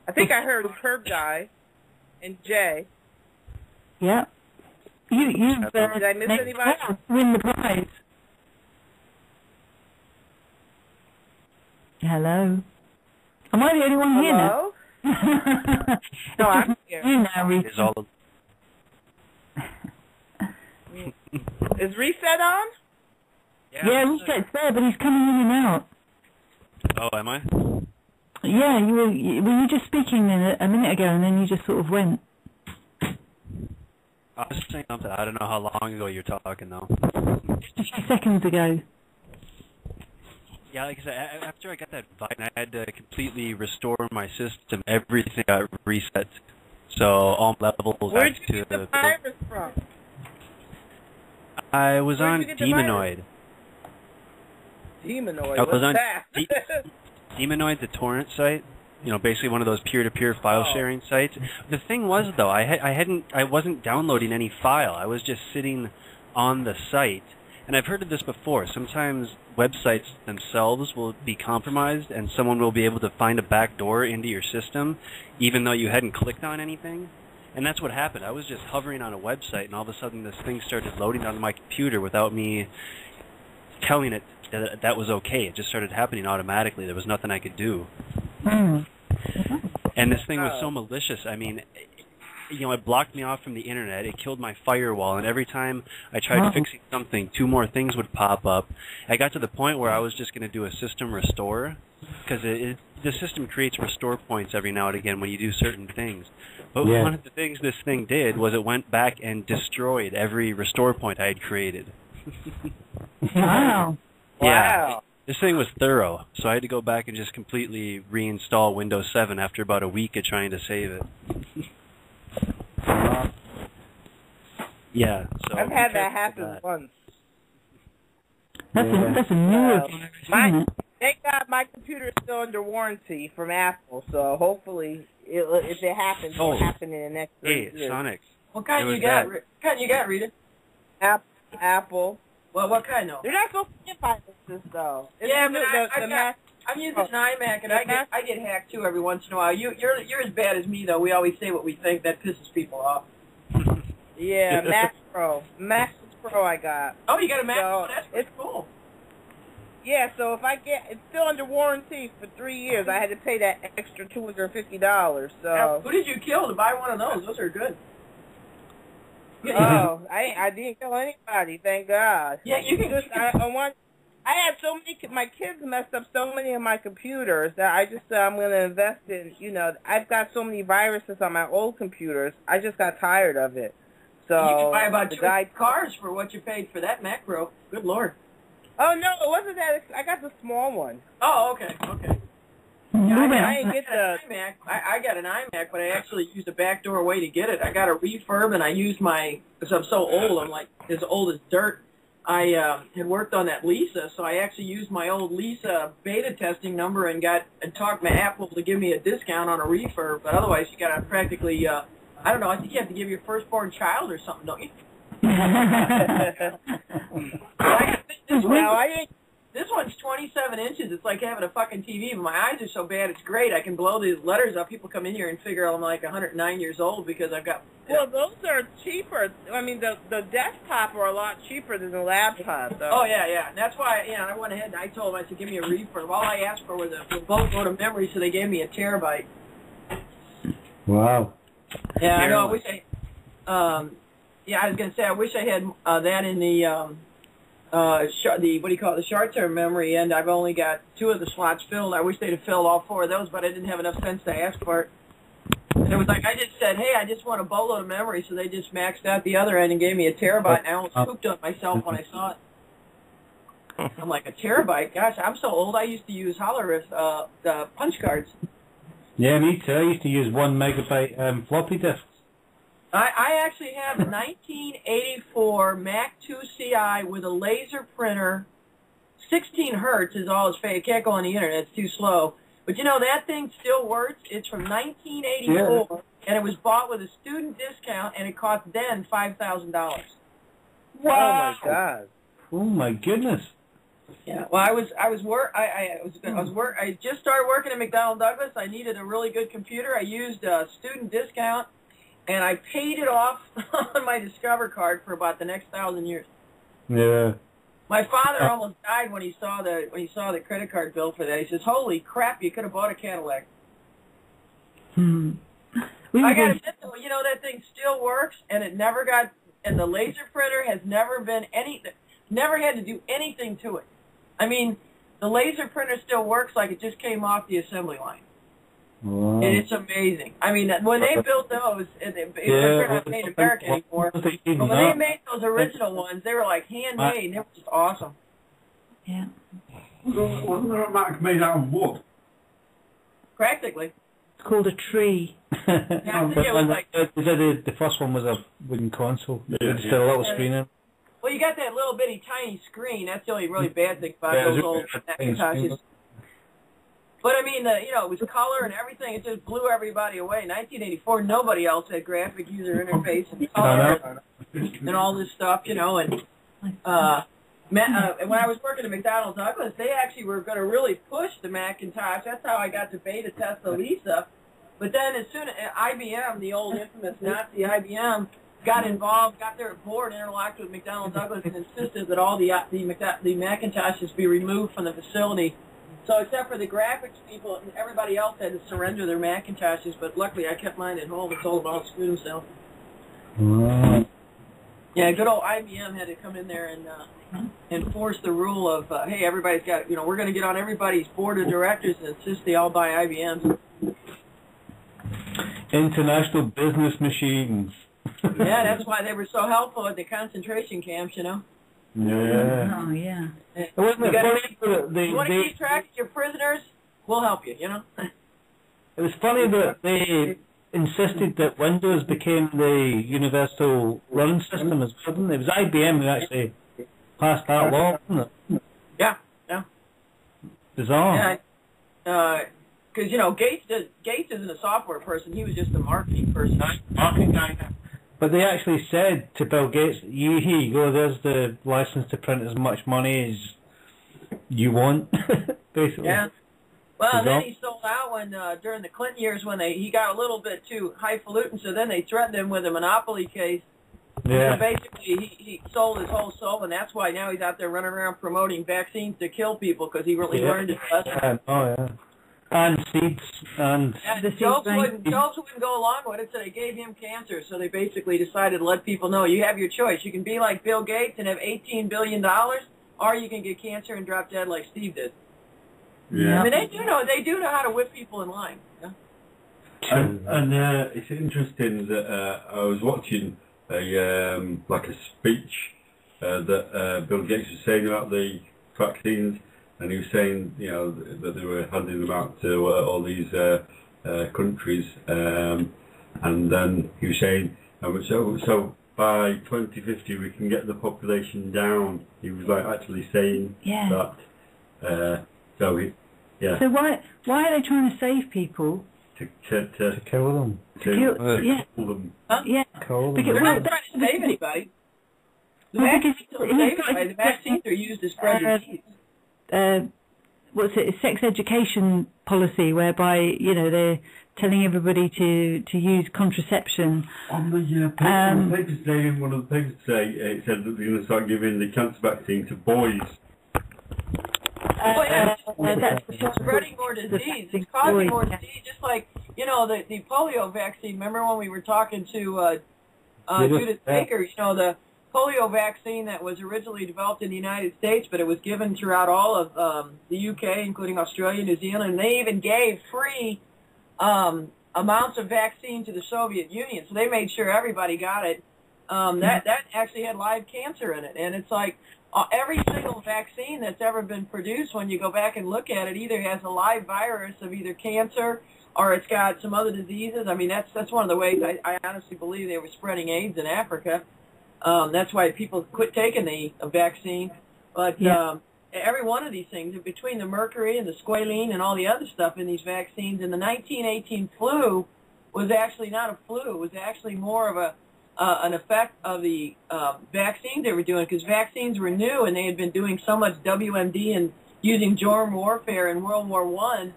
I think I heard Curb Guy and Jay. Yeah. You've did I miss anybody? Win the prize. Hello. Am I the only one here now? Hello? No, I'm here. You now, Reset. Is Reset on? Yeah, Reset's there, but he's coming in and out. Oh, am I? Yeah, were you just speaking a minute ago, and then you just sort of went. I was saying something. I don't know how long ago you're talking, though. Just a few seconds ago. Yeah, like I said, after I got that Vine, I had to completely restore my system. Everything got reset. So all levels. Where'd you get the virus from? I was on Demonoid. Demonoid? I was on that? Demonoid, the torrent site. You know, basically one of those peer-to-peer file sharing sites. The thing was, though, I wasn't downloading any file. I was just sitting on the site. And I've heard of this before. Sometimes websites themselves will be compromised, and someone will be able to find a back door into your system, even though you hadn't clicked on anything. And that's what happened. I was just hovering on a website, and all of a sudden this thing started loading on my computer without me telling it that that was okay. It just started happening automatically. There was nothing I could do. And this thing was so malicious. I mean, you know, it blocked me off from the internet. It killed my firewall, and every time I tried fixing something, 2 more things would pop up. I got to the point where I was just going to do a system restore, because the system creates restore points every now and again when you do certain things. But one of the things this thing did was it went back and destroyed every restore point I had created. Wow. Yeah. Wow. This thing was thorough, so I had to go back and just completely reinstall Windows 7 after about a week of trying to save it. Yeah, so I've had that happen once. That's a newer virus, isn't it? Thank God my computer is still under warranty from Apple, so hopefully if it happens, it'll happen in the next 3 years. Hey, Sonic. What kind you got? What kind you got, Rita? Apple. Well, what kind though? They're not supposed to get viruses though. Yeah, but I'm using an iMac, and I get hacked too every once in a while. You're as bad as me though. We always say what we think. That pisses people off. Yeah, Mac Pro I got. Oh, you got a Mac Pro? That's pretty cool. Yeah, so if I get, it's still under warranty for 3 years. I had to pay that extra $250. So now, who did you kill to buy one of those? Those are good. Oh, I didn't kill anybody, thank God. Yeah, you can just. I had so many. My kids messed up so many of my computers that I just said I'm going to invest in. You know, I've got so many viruses on my old computers. I just got tired of it. So you can buy about 2 cars for what you paid for that Mac Pro. Good Lord. Oh no, it wasn't that. I got the small one. Oh, okay. Yeah, I didn't get the iMac. I got an iMac, but I actually used a backdoor way to get it. I got a refurb, and I used because I'm so old. I'm like as old as dirt. I had worked on that Lisa, so I actually used my old Lisa beta testing number and talked my Apple to give me a discount on a refurb. But otherwise, you got to practically, I don't know. I think you have to give your firstborn child or something, don't you? This one's 27 inches. It's like having a fucking TV, but my eyes are so bad it's great. I can blow these letters up. People come in here and figure I'm like 109 years old because I've got... Well, those are cheaper. I mean, the desktop are a lot cheaper than the laptop, though. Oh, yeah. And that's why, I went ahead and I told them, I said, give me a refurb. All I asked for was a boatload of memory, so they gave me a terabyte. Wow. Yeah, I know. I wish I was going to say, I wish I had that in the the short-term memory, and I've only got 2 of the slots filled. I wish they'd have filled all 4 of those, but I didn't have enough sense to ask for it. And it was like I just said, hey, I just want a boatload of memory, so they just maxed out the other end and gave me a terabyte, and I almost pooped on myself when I saw it. I'm like, a terabyte? Gosh, I'm so old. I used to use Hollerith punch cards. Yeah, me too. I used to use 1 megabyte floppy disks. I actually have a 1984 Mac 2 CI with a laser printer. 16 hertz is all it's fake. It can't go on the internet. It's too slow. But, that thing still works. It's from 1984, and it was bought with a student discount, and it cost then $5,000. Wow. Oh, my God. Oh my goodness. Yeah. Well, I just started working at McDonnell Douglas. I needed a really good computer. I used a student discount, and I paid it off on my Discover card for about the next 1,000 years. Yeah. My father almost died when he saw the credit card bill for that. He says, "Holy crap! You could have bought a Cadillac." Hmm. I got to admit, though, that thing still works, and and the laser printer has never had to do anything to it. I mean, the laser printer still works like it just came off the assembly line. Wow. And it's amazing. I mean, when they built those, they're not made in America anymore, but when they made those original ones, they were like handmade, and they were just awesome. Yeah. Wasn't there a Mac made out of wood? Practically. It's called a tree. The first one was a wooden console. It's still a little screen in. Well, you got that little bitty tiny screen. That's the only really bad thing about those old Macintoshes. But I mean, it was color and everything. It just blew everybody away. In 1984, nobody else had graphic user interface and color and all this stuff, And when I was working at McDonnell Douglas, they actually were going to really push the Macintosh. That's how I got to beta test the Lisa. But then as soon as IBM, the old infamous Nazi IBM, got involved, got their board, interlocked with McDonnell Douglas, and insisted that all the Macintoshes be removed from the facility. So except for the graphics people, everybody else had to surrender their Macintoshes, but luckily I kept mine at home. It's all about screw themselves. Yeah, good old IBM had to come in there and enforce the rule of, hey, everybody's got, we're going to get on everybody's board of directors and insist they all buy IBMs. International business machines. Yeah, that's why they were so helpful at the concentration camps, Yeah. Oh, yeah. It wasn't You funny want to keep track of your prisoners? We'll help you, It was funny that they insisted that Windows became the universal running system as well, didn't it? It was IBM who actually passed that law, wasn't it? Yeah. Bizarre. Yeah. Because, Gates isn't a software person. He was just a marketing person. Marketing guy. But they actually said to Bill Gates, here you go, there's the license to print as much money as you want, basically. Yeah. Well, and then he sold out during the Clinton years when he got a little bit too highfalutin, so then they threatened him with a monopoly case. Yeah. So basically, he sold his whole soul, and that's why now he's out there running around promoting vaccines to kill people, because he really learned his lesson. Yeah. And seeds. And Jobs wouldn't go along with it, so they gave him cancer. So they basically decided to let people know, you have your choice. You can be like Bill Gates and have $18 billion, or you can get cancer and drop dead like Steve did. Yeah. I mean, they do know how to whip people in line. Yeah? And it's interesting that I was watching a speech that Bill Gates was saying about the vaccines, and he was saying, that they were handing them out to all these countries, and then he was saying, so by 2050 we can get the population down. He was actually saying that. So why are they trying to save people? To kill them. To kill them. Huh? Yeah. Kill them. They're not trying to save anybody. The vaccines are used to spread disease. Sex education policy, whereby they're telling everybody to use contraception. On the papers today, in one of the papers today, it said that they're going to start giving the cancer vaccine to boys. It's spreading more disease. It's causing more disease, just like the polio vaccine. Remember when we were talking to Judith Baker? The polio vaccine that was originally developed in the United States, but it was given throughout all of the UK, including Australia, New Zealand, and they even gave free amounts of vaccine to the Soviet Union, so they made sure everybody got it. That actually had live cancer in it, and it's like every single vaccine that's ever been produced, when you go back and look at it, either has a live virus of either cancer or it's got some other diseases. I mean, that's one of the ways I honestly believe they were spreading AIDS in Africa. That's why people quit taking the vaccine. But every one of these things, between the mercury and the squalene and all the other stuff in these vaccines, and the 1918 flu was actually not a flu. It was actually more of an effect of the vaccines they were doing, because vaccines were new and they had been doing so much WMD and using germ warfare in World War I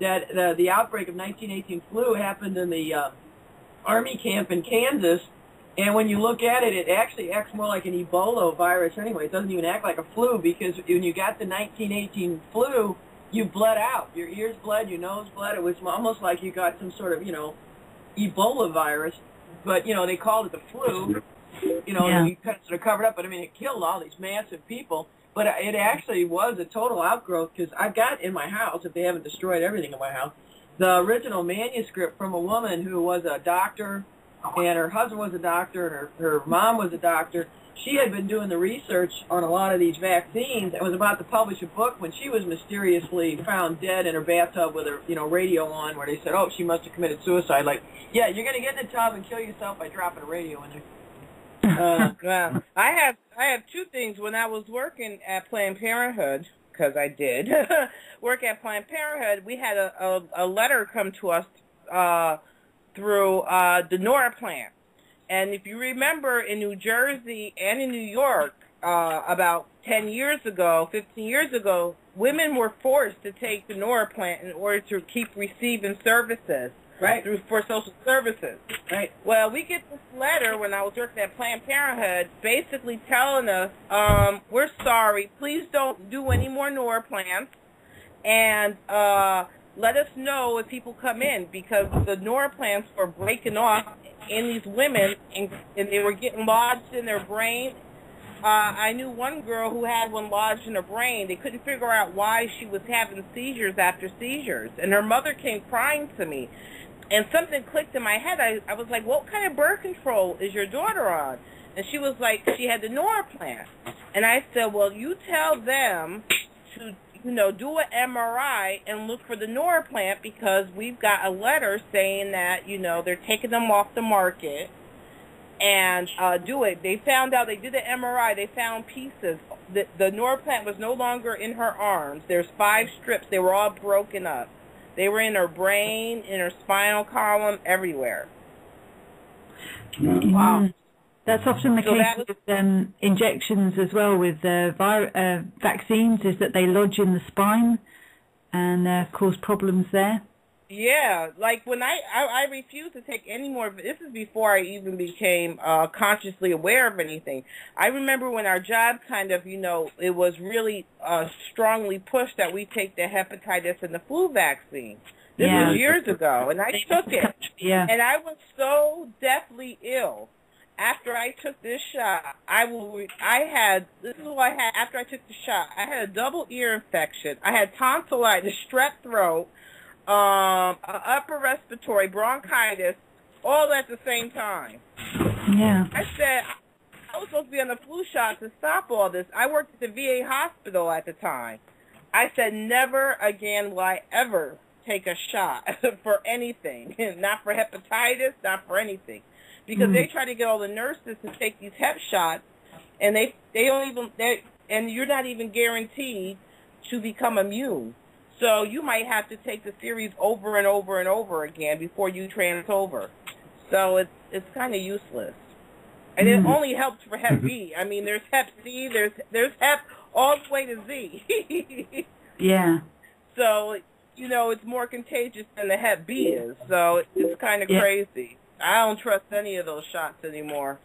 that the outbreak of 1918 flu happened in the Army camp in Kansas. And when you look at it, it actually acts more like an Ebola virus anyway. It doesn't even act like a flu, because when you got the 1918 flu, you bled out. Your ears bled, your nose bled. It was almost like you got some sort of, Ebola virus. But, they called it the flu. And you kind of sort of covered up. But, I mean, it killed all these massive people. But it actually was a total outgrowth, because I've got in my house, if they haven't destroyed everything in my house, the original manuscript from a woman who was a doctor, and her husband was a doctor, and her mom was a doctor. She had been doing the research on a lot of these vaccines and was about to publish a book when she was mysteriously found dead in her bathtub with her, radio on, where they said, oh, she must have committed suicide. Like, yeah, you're going to get in the tub and kill yourself by dropping a radio in there. Well, I have two things. When I was working at Planned Parenthood, because I did work at Planned Parenthood, we had a letter come to us through the NORA plant. And if you remember, in New Jersey and in New York, about 10 years ago, 15 years ago, women were forced to take the NORA plant in order to keep receiving services. Right. For social services. Right. Well, we get this letter when I was working at Planned Parenthood basically telling us, we're sorry, please don't do any more NORA plants, and let us know if people come in, because the NORA plants were breaking off in these women, and they were getting lodged in their brain. I knew one girl who had one lodged in her brain. They couldn't figure out why she was having seizures after seizures, and her mother came crying to me. And something clicked in my head. I was like, what kind of birth control is your daughter on? And she was like, she had the NORA plant. And I said, well, you tell them to, do an MRI and look for the NORA plant, because we've got a letter saying that, they're taking them off the market, and do it. They found out, they did the MRI, they found pieces. The NORA plant was no longer in her arms. There's 5 strips. They were all broken up. They were in her brain, in her spinal column, everywhere. Wow. That's often the case with injections as well, with vaccines, is that they lodge in the spine and cause problems there. Yeah, like when I refused to take any more. This is before I even became consciously aware of anything. I remember when our job kind of, it was really strongly pushed that we take the hepatitis and the flu vaccine. This was years ago, and I took it. Yeah. And I was so deathly ill. After I took this shot, this is what I had after I took the shot. I had a double ear infection. I had tonsillitis, strep throat, upper respiratory, bronchitis, all at the same time. Yeah. I said, I was supposed to be on the flu shot to stop all this. I worked at the VA hospital at the time. I said, never again will I ever take a shot for anything. Not for hepatitis, not for anything. Because they try to get all the nurses to take these hep shots, and they don't even, and you're not even guaranteed to become immune. So you might have to take the series over and over and over again before you trans over. So it's kind of useless. And it only helps for Hep B. I mean, there's Hep C, there's Hep all the way to Z. Yeah. So, it's more contagious than the Hep B is. So it's kind of crazy. I don't trust any of those shots anymore,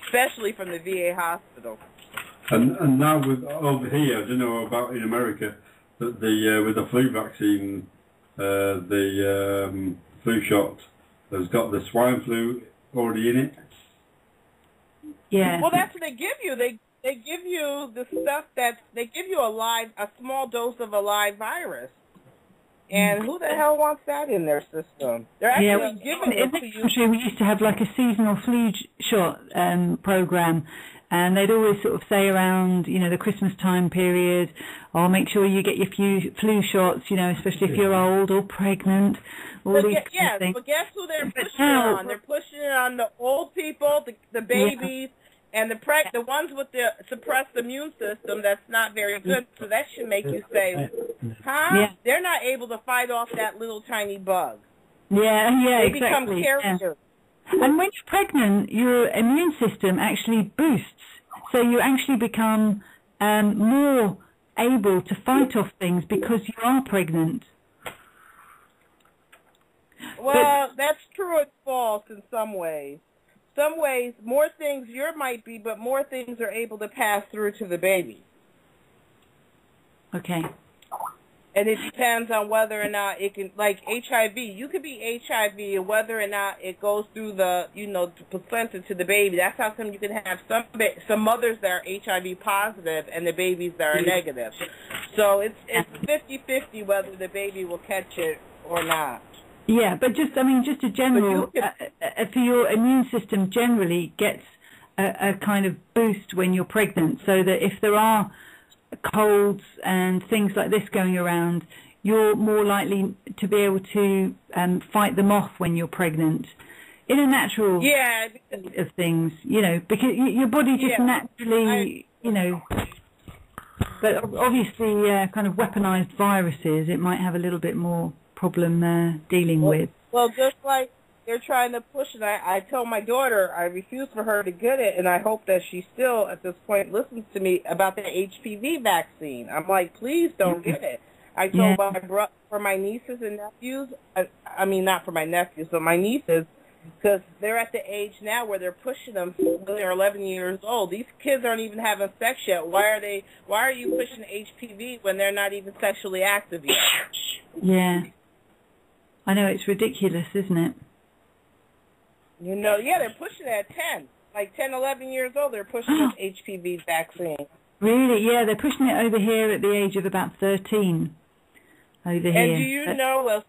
especially from the VA hospital. And now over here, I don't know about in America, that with the flu vaccine, the flu shot has got the swine flu already in it. Yeah. Well, that's what they give you. They give you the stuff they give you a small dose of a live virus. And who the hell wants that in their system? They're actually giving it to you. Country, we used to have like a seasonal flu shot program, and they'd always sort of say around, the Christmas time period, make sure you get your flu shots, especially if you're old or pregnant. All these things. But guess who they're pushing it on? They're pushing it on the old people, the babies, and the ones with the suppressed immune system. That's not very good. So that should make you say, huh? Yeah. They're not able to fight off that little tiny bug. Yeah, they exactly. Become carriers. And when you're pregnant, your immune system actually boosts. So you actually become more able to fight off things because you are pregnant. Well, that's true and false in some ways. Some ways, more things yours might be, but more things are able to pass through to the baby. Okay. And it depends on whether or not it can, like HIV, you could be HIV and whether or not it goes through the, the placenta to the baby. That's how come you can have some mothers that are HIV positive and the babies that are negative. So it's 50-50 whether the baby will catch it or not. Yeah, but just a general, for your immune system generally gets a kind of boost when you're pregnant, so that if there are colds and things like this going around, you're more likely to be able to fight them off when you're pregnant. In a natural state of things, because your body just naturally, but obviously kind of weaponized viruses, it might have a little bit more problem dealing with. Well, just like they're trying to push it, I told my daughter I refuse for her to get it, and I hope that she still, at this point, listens to me about the HPV vaccine. I'm like, please don't get it. I told for my nieces and nephews, not for my nephews, but my nieces, because they're at the age now where they're pushing them when they're 11 years old. These kids aren't even having sex yet. Why are you pushing HPV when they're not even sexually active yet? Yeah. I know, it's ridiculous, isn't it? They're pushing it at 10. Like 10, 11 years old, they're pushing this HPV vaccine. Really? Yeah, they're pushing it over here at the age of about 13. Over here. And do you know, well,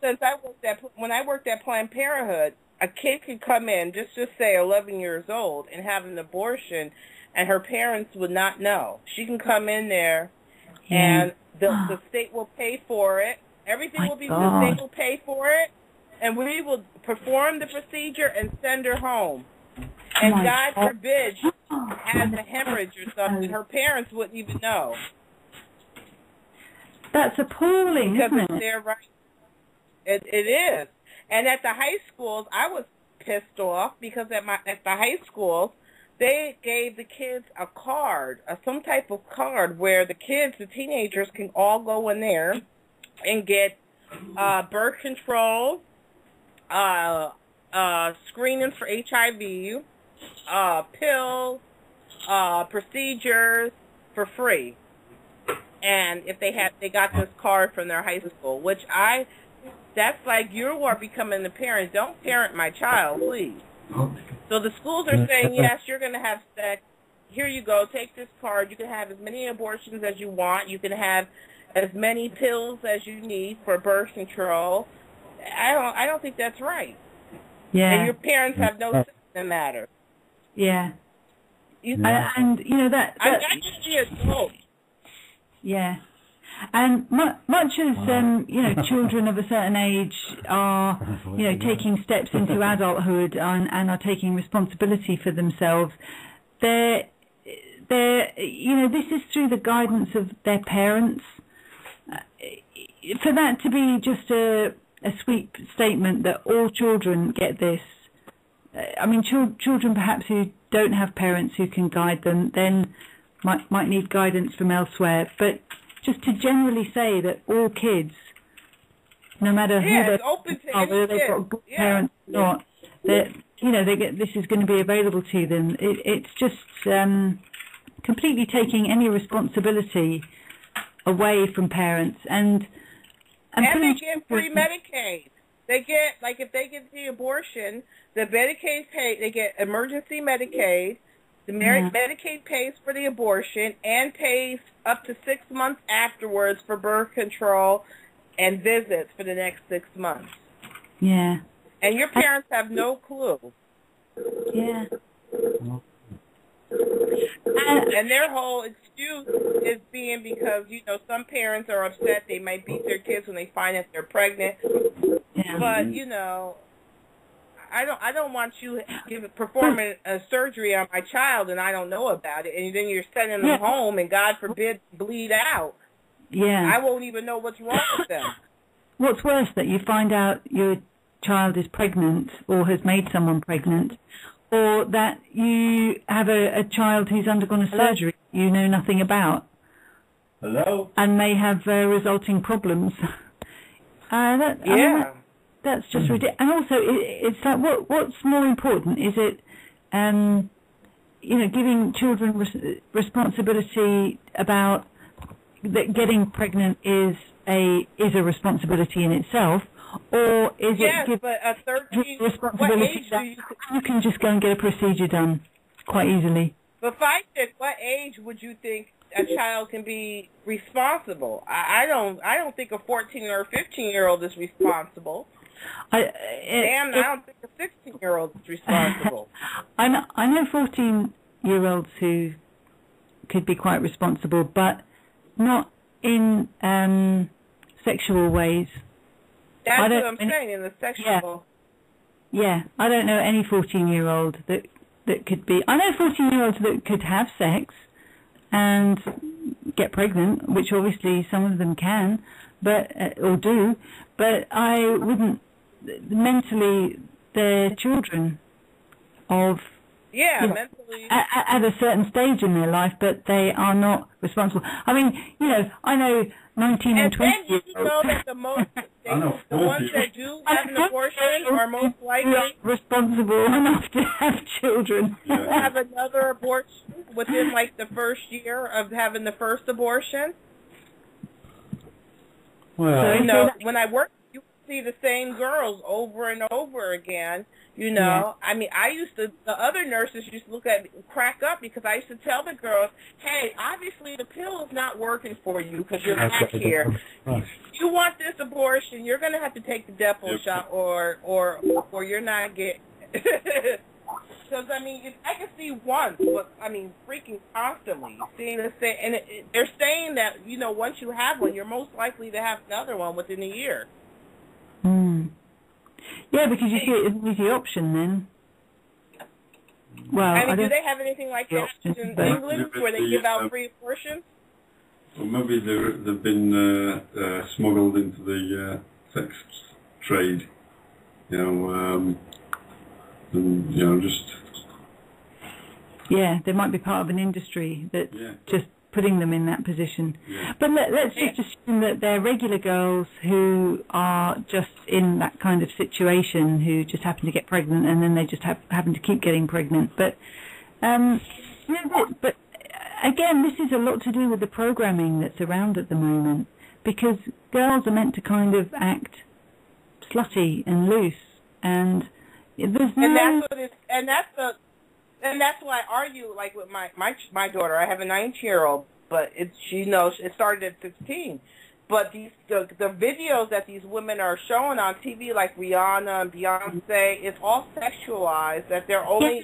when I worked at Planned Parenthood, a kid could come in, just say 11 years old, and have an abortion, and her parents would not know. She can come in there, and the state will pay for it. Everything will be, the state will pay for it, and we will perform the procedure and send her home. And God forbid she has a hemorrhage or something, her parents wouldn't even know. That's appalling, isn't it? They're right. It is. And at the high schools, I was pissed off because at the high schools, they gave the kids a card, some type of card where the teenagers can all go in there and get birth control, screening for HIV, pills, procedures for free. And if they got this card from their high school, that's like you are becoming the parent. Don't parent my child, please. So the schools are saying, yes, you're going to have sex. Here you go. Take this card. You can have as many abortions as you want. You can have as many pills as you need for birth control. I don't think that's right. Yeah. And your parents have no say in the matter. Yeah. And that I just be adult. Yeah. And much as children of a certain age are taking steps into adulthood and are taking responsibility for themselves, this is through the guidance of their parents. For that to be just a sweep statement that all children get this, children perhaps who don't have parents who can guide them then might need guidance from elsewhere, but just to generally say that all kids, no matter who they're whether they've got good parents or not, that this is going to be available to them. It's just completely taking any responsibility away from parents and they get free Medicaid. They get, like, if they get the abortion, the Medicaid they get emergency Medicaid. The Medicaid pays for the abortion and pays up to 6 months afterwards for birth control and visits for the next 6 months. Yeah. And your parents have no clue. Yeah. And their whole excuse is being because, some parents are upset. They might beat their kids when they find out they're pregnant. Yeah. But, I don't want you performing a surgery on my child and I don't know about it, and then you're sending them home and God forbid bleed out. Yeah. I won't even know what's wrong with them. What's worse, that you find out your child is pregnant or has made someone pregnant, or that you have a child who's undergone a surgery you know nothing about. Hello? And may have resulting problems. That's just ridiculous. And also, it's like, what's more important? Is it, giving children responsibility about that getting pregnant is a responsibility in itself, or is it but a 13, responsibility that you can just go and get a procedure done quite easily? But what age would you think a child can be responsible? I don't think a 14 or a 15-year-old is responsible. I don't think a 16-year-old is responsible. I know 14-year-olds who could be quite responsible, but not in sexual ways. That's what I'm saying, in the sexual. Yeah, I don't know any 14-year-old that could be. I know 14-year-olds that could have sex and get pregnant, which obviously some of them can, or do, but I wouldn't. Mentally, they're children of mentally at a certain stage in their life, but they are not responsible. I mean, I know 19 and 20 years old. You know that the ones that do have an abortion are most likely responsible enough to have children. Have another abortion within like the first year of having the first abortion. Well, when I worked, you see the same girls over and over again. I mean, the other nurses used to look at me, crack up, because I used to tell the girls, hey, obviously the pill is not working for you because you're back here. If you want this abortion, you're going to have to take the Depo shot or you're not getting Because, I mean, if I can see once, but, I mean, freaking constantly seeing the same, and they're saying that, once you have one, you're most likely to have another one within a year. Yeah, because you see it as an easy option then. Well, I mean, do they have anything like that in England where they give out free abortions? Well, maybe they've been smuggled into the sex trade, and, just... Yeah, they might be part of an industry that's just putting them in that position. Yeah. But let's just assume that they're regular girls who are just in that kind of situation, who just happen to get pregnant, and then they just happen to keep getting pregnant. But, but again, this is a lot to do with the programming that's around at the moment, because girls are meant to kind of act slutty and loose, and there's no... And that's why I argue, like, with my daughter. I have a 19-year-old, but she knows it started at 16. But the videos that these women are showing on TV, like Rihanna and Beyonce, it's all sexualized, that they're only,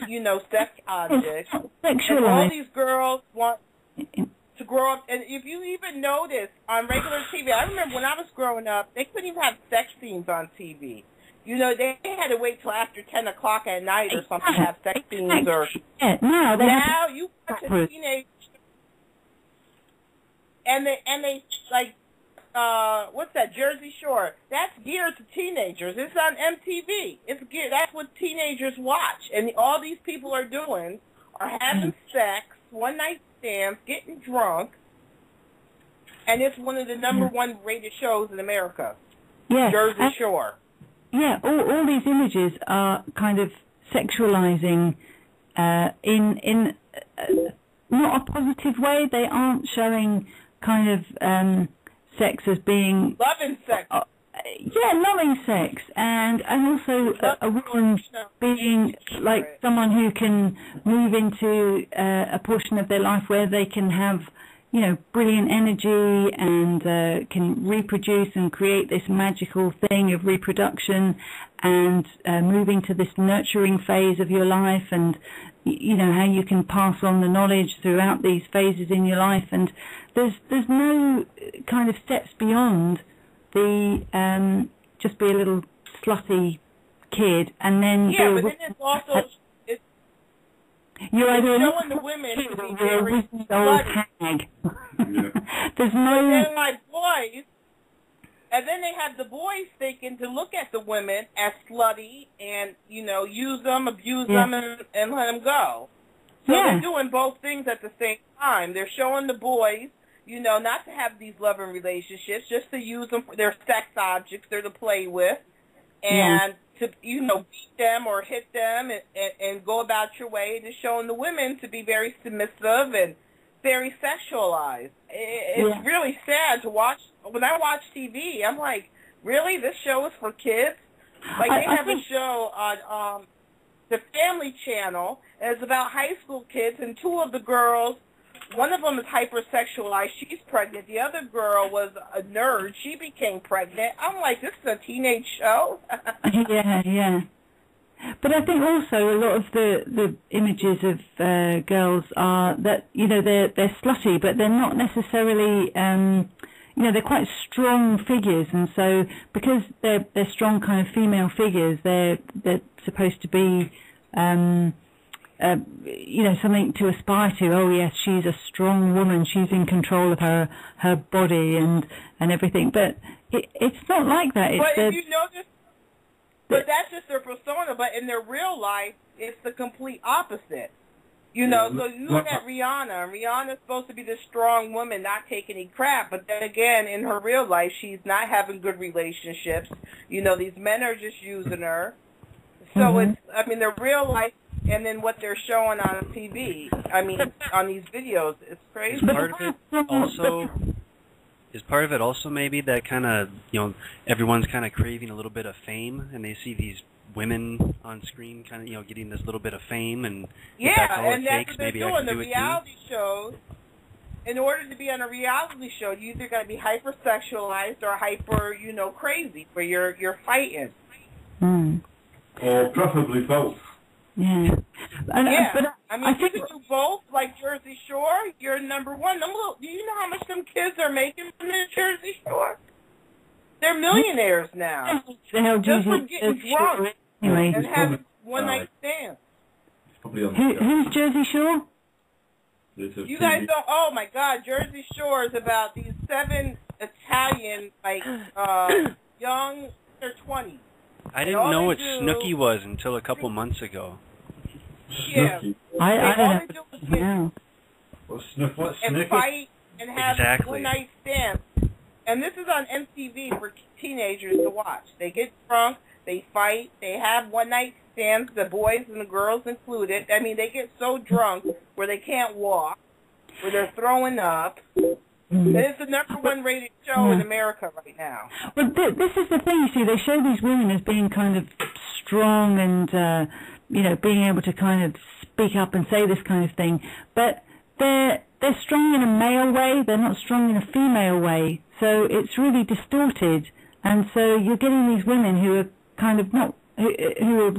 sex objects. And all these girls want to grow up. And if you even notice on regular TV, I remember when I was growing up, they couldn't even have sex scenes on TV. They had to wait till after 10 o'clock at night or something to have sex scenes. Or now you watch a teenage, and they like, what's that? Jersey Shore. That's geared to teenagers. It's on MTV. That's what teenagers watch, and all these people are doing are having sex, one night stands, getting drunk, and it's one of the number one rated shows in America. Yeah. Jersey Shore. Yeah, all these images are kind of sexualizing in not a positive way. They aren't showing kind of sex as being... Loving sex. Loving sex. And also a woman being like someone who can move into a portion of their life where they can have, brilliant energy and can reproduce and create this magical thing of reproduction and moving to this nurturing phase of your life, and how you can pass on the knowledge throughout these phases in your life. And there's no kind of steps beyond the just be a little slutty kid and then but then it's also you're either showing the women to be very old hag. There's no... But then my boys, And then they have the boys thinking to look at the women as slutty and, use them, abuse them, and let them go. So they're doing both things at the same time. They're showing the boys, not to have these loving relationships, just to use them for their sex objects they're to play with, and to, beat them or hit them and go about your way. And showing the women to be very submissive and very sexualized. It's really sad to watch. When I watch TV, I'm like, really? This show is for kids? Like, they have a show on the Family Channel, and it's about high school kids, and two of the girls, one of them is hypersexualized. She's pregnant. The other girl was a nerd. She became pregnant. I'm like, this is a teenage show? Yeah. But I think also a lot of the images of girls are that, they're slutty, but they're not necessarily, they're quite strong figures, and so because they're strong kind of female figures, they're supposed to be, something to aspire to. Oh yes, she's a strong woman. She's in control of her body and everything. But it's not like that. But if you notice. But that's just their persona, but in their real life, it's the complete opposite. So you look at Rihanna, and Rihanna's supposed to be this strong woman, not take any crap, but then again, in her real life, she's not having good relationships. These men are just using her. So it's, their real life, and then what they're showing on TV, on these videos, it's crazy. Is part of it also maybe that kind of, everyone's kind of craving a little bit of fame, and they see these women on screen kind of, getting this little bit of fame, and that's all it takes, what they're maybe doing. I can do the it reality shows, in order to be on a reality show, you either got to be hypersexualized or hyper, crazy, where you're fighting. Or preferably both. Yeah. But you can do both, like Jersey Shore. You're number one. Do you know how much them kids are making from the Jersey Shore? They're millionaires now. Just for getting drunk and having one-night stands. Who's Jersey Shore? You guys don't. Oh my God, Jersey Shore is about these 7 Italian, young in their 20s. I didn't know what Snooki was until a couple months ago. Yeah. I don't know. And fight and have one-night stands. And this is on MTV for teenagers to watch. They get drunk, they fight, they have one-night stands, the boys and the girls included. They get so drunk where they can't walk, where they're throwing up. And it's the #1 rated show in America right now. Well, this is the thing, you see. They show these women as being kind of strong and, being able to kind of speak up and say this kind of thing. But they're strong in a male way. They're not strong in a female way. So it's really distorted. And so you're getting these women who are kind of not, who are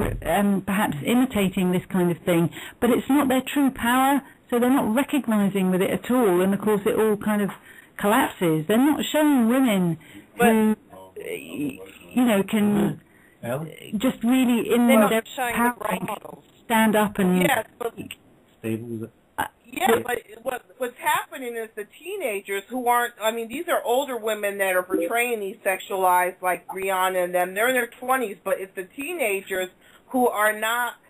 perhaps imitating this kind of thing. But it's not their true power. So they're not recognizing with it at all, and of course it all kind of collapses. They're not showing women who, can just really in their power stand up and but what's happening is the teenagers who aren't. These are older women that are portraying these sexualized, like Rihanna and them. They're in their 20s, but it's the teenagers who are not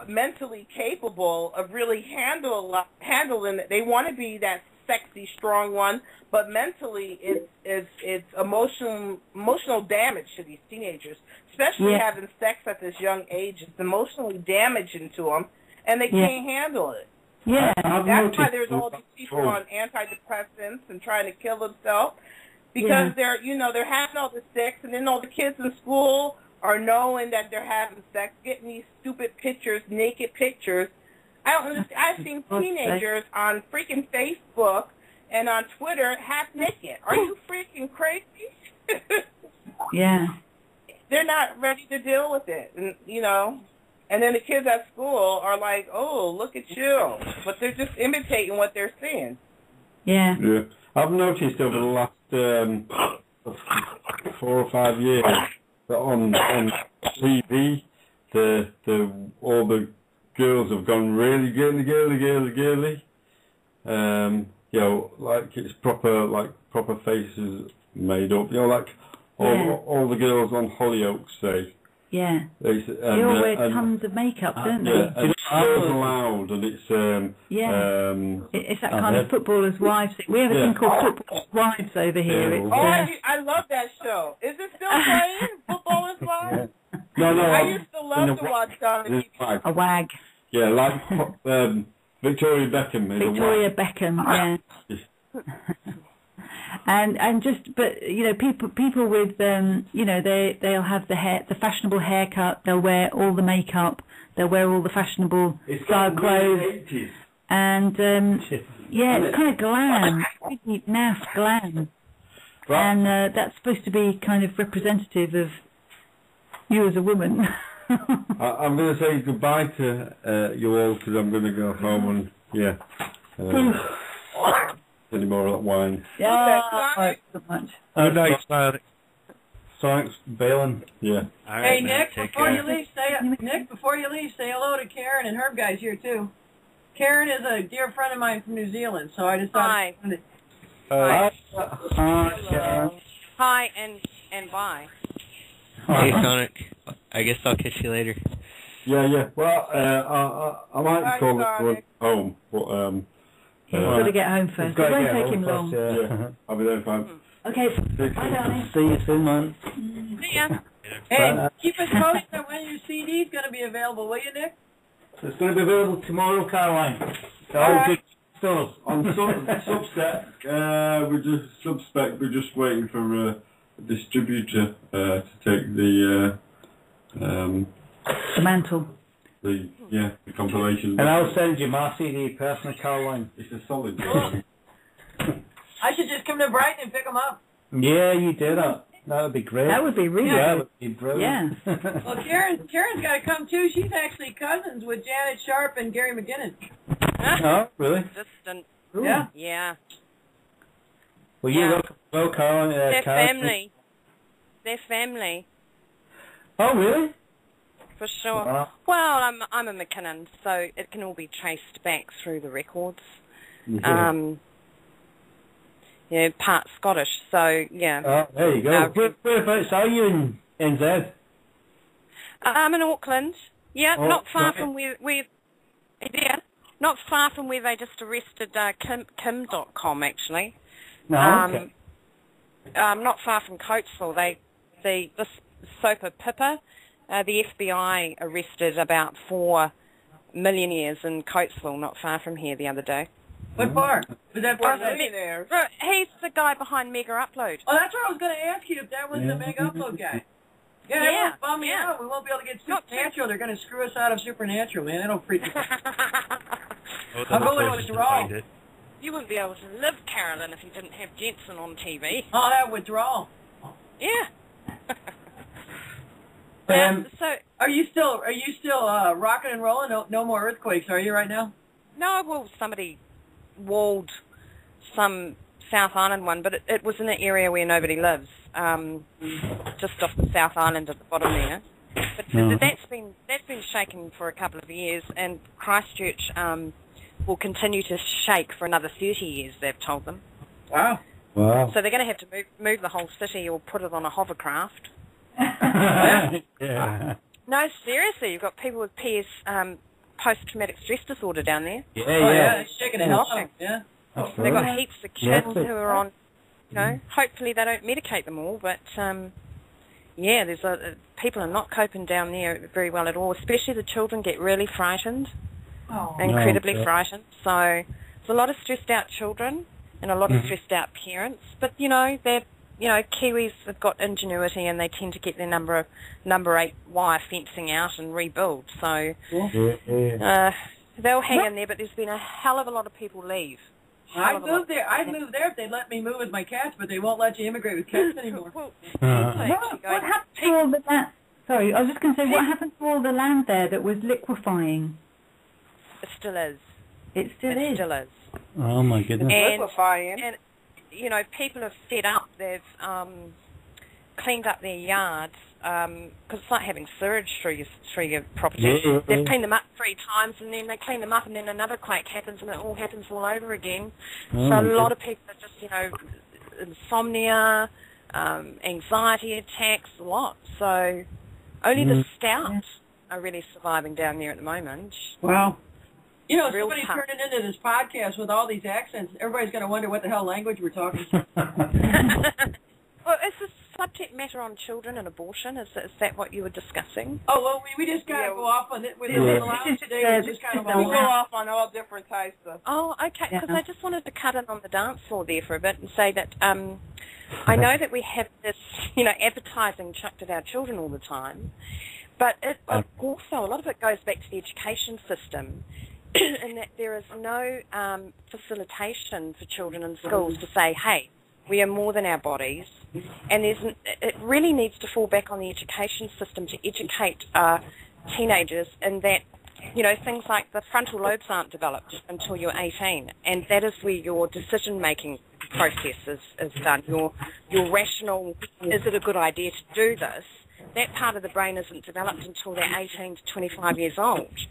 mentally capable of really handling it. They want to be that sexy, strong one, but mentally it's emotional damage to these teenagers, especially having sex at this young age. It's emotionally damaging to them, and they can't handle it. Yeah, that's why there's all these people on antidepressants and trying to kill themselves, because they're having all the sex, and then all the kids in school are knowing that they're having sex, getting these stupid pictures, naked pictures. I've seen teenagers on freaking Facebook and on Twitter half naked. Are you freaking crazy? Yeah. They're not ready to deal with it, and then the kids at school are like, oh, look at you. But they're just imitating what they're seeing. Yeah. Yeah. I've noticed over the last 4 or 5 years that on TV, all the girls have gone really girly. Like it's proper faces made up. Like all the girls on Hollyoaks say. Yeah. They all wear tons of makeup, don't they? Yeah, and it's so loud, and it's it's that kind of footballers' wives thing. We have a thing called footballers' wives over here. I love that show. Is it still playing? Footballers' wives? No. I used to love to watch Dominique. A wag. Yeah, like Victoria Beckham. Victoria Beckham, yeah. And just, but people with they'll have the fashionable haircut, they'll wear all the makeup, they'll wear all the fashionable style clothes, and it's kind of glam, really naff glam, and that's supposed to be kind of representative of you as a woman. I'm going to say goodbye to you all because I'm going to go home and any more of that wine. Yeah, so much. Good night, Sonic. Sonic's bailing. Yeah. Right, hey, Nick, before you leave, say hello to Karen and Herb guys here too. Karen is a dear friend of mine from New Zealand, so I just thought. Hi. Hi and bye. Hey, Sonic. I guess I'll catch you later. Yeah. Well, I might call it home, but he's got to get home first. It won't take him long. Yeah, I'll be there in 5. Okay. Bye, darling. See you soon, man. See ya. Hey, keep us posted when your CD's going to be available, will you, Nick? It's going to be available tomorrow, Caroline. Good stores on Substack. We're just waiting for a distributor to take the mantle. The compilation. And I'll send you my CD personally, Caroline. It's a solid one. I should just come to Brighton and pick them up. Yeah, you do that. That would be great. That would be really that would be brilliant. Yeah. Well, Karen's got to come too. She's actually cousins with Janet Sharp and Gary McGinnis. Oh, really? Distant. Yeah. Yeah. Well, you look well, Caroline. They're family. They're family. Oh, really? For sure. Well, I'm a McKinnon, so it can all be traced back through the records. Mm-hmm. Part Scottish, so yeah. Oh, there you go. Whereabouts are you in NZ? I'm in Auckland. Yeah, not far from where not far from where they just arrested Kim.com actually. No, okay. Not far from Coatesville. This Sopa Pippa, the FBI arrested about 4 millionaires in Coatesville, not far from here, the other day. What for? Was that for millionaires? He's the guy behind Mega Upload. Oh, that's what I was going to ask you, if that was the Mega Upload guy. Yeah, that won't bum me out. We won't be able to get Supernatural. They're going to screw us out of Supernatural, man. That'll freak me out. I'm going to withdrawal. You wouldn't be able to live, Carolyn, if you didn't have Jensen on TV. I'll have withdrawal. Yeah. So, are you still rocking and rolling? No more earthquakes, are you right now? No, well, somebody walled some South Island one, but it was in an area where nobody lives, just off the South Island at the bottom there. But that's been shaken for a couple of years, and Christchurch will continue to shake for another 30 years. They've told them. Wow. So they're going to have to move the whole city or put it on a hovercraft. Yeah. No, seriously, you've got people with post-traumatic stress disorder down there. Yeah, it's shaking it off. Yeah. They've got heaps of kids who are on, hopefully they don't medicate them all, but there's people are not coping down there very well at all, especially the children get really frightened, incredibly frightened. So there's a lot of stressed out children and a lot of stressed out parents, but they're Kiwis have got ingenuity and they tend to get their number 8 wire fencing out and rebuild. So they'll hang in there, but there's been a hell of a lot of people leave. I'd move there if they'd let me move with my cats, but they won't let you immigrate with cats anymore. What happened to all the land? Sorry, I was just going to say, what happened to all the land there that was liquefying? It still is. It still is. Oh my goodness. Liquefying. And people have fed up. They've cleaned up their yards because it's like having sewage through your property. They've cleaned them up 3 times, and then they clean them up, and then another quake happens, and it all happens all over again. So a lot of people are just, insomnia, anxiety attacks, a lot. So only the stout are really surviving down there at the moment. Wow. You know, Real somebody tough. turning into this podcast with all these accents, everybody's going to wonder what the hell language we're talking. Well, is the subject matter on children and abortion? Is that what you were discussing? Oh, well, we just kind of go off on it. With the allowance today, we just kind of We all go off on all different types of. Oh, okay, because I just wanted to cut in on the dance floor there for a bit and say that I know that we have this, advertising chucked at our children all the time, but it also, a lot of it goes back to the education system, in that there is no facilitation for children in schools to say, hey, we are more than our bodies, and it really needs to fall back on the education system to educate teenagers in that, things like the frontal lobes aren't developed until you're 18, and that is where your decision-making process is done. Your rational, is it a good idea to do this? That part of the brain isn't developed until they're 18 to 25 years old.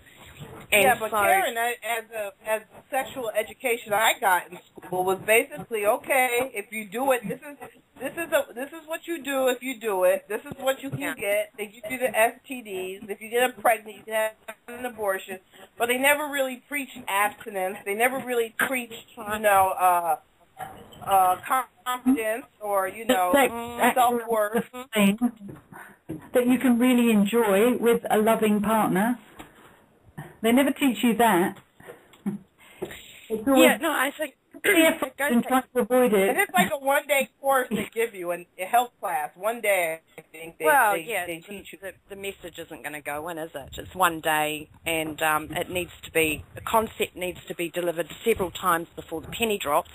And yeah, but so, Karen, as sexual education I got in school was basically, okay, if you do it, this is what you do if you do it. This is what you can get. They give you the STDs. If you get pregnant, you can have an abortion. But they never really preached abstinence. They never really preached, confidence or self-worth. That you can really enjoy with a loving partner. They never teach you that. I think and trying to avoid it. And it's like a one-day course they give you in a health class. One day, I think they teach you. The message isn't going to go in, is it? It's one day, and the concept needs to be delivered several times before the penny drops.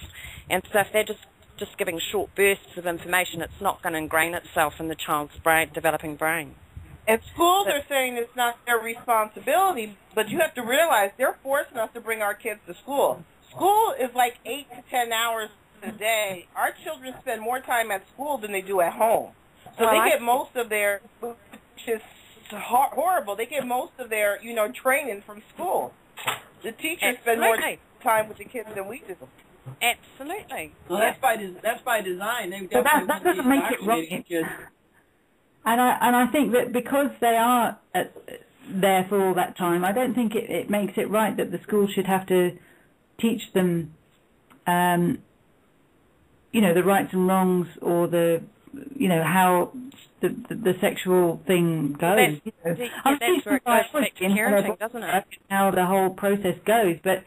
And so if they're just giving short bursts of information, it's not going to ingrain itself in the child's developing brain. At school, they're saying it's not their responsibility, but you have to realize they're forcing us to bring our kids to school. School is like 8 to 10 hours a day. Our children spend more time at school than they do at home. So they get most of their, which is horrible, they get most of their, training from school. The teachers spend more time with the kids than we do. Absolutely. Well, that's by design. They that doesn't make it right. And I think that because they are there for all that time, I don't think it makes it right that the school should have to teach them, the rights and wrongs or how the sexual thing goes. That's where it goes back to parenting, doesn't it? How the whole process goes, but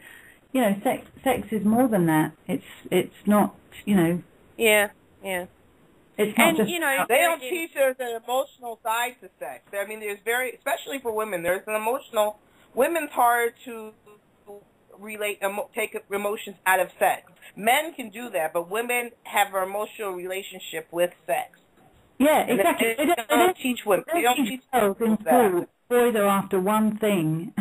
sex is more than that. It's not, Yeah. It's not just they don't teach there's an emotional side to sex. I mean, especially for women, there's an emotional. Women's hard to take emotions out of sex. Men can do that, but women have an emotional relationship with sex. Yeah, exactly. They don't teach women. They don't teach girls in school. Boys are after one thing.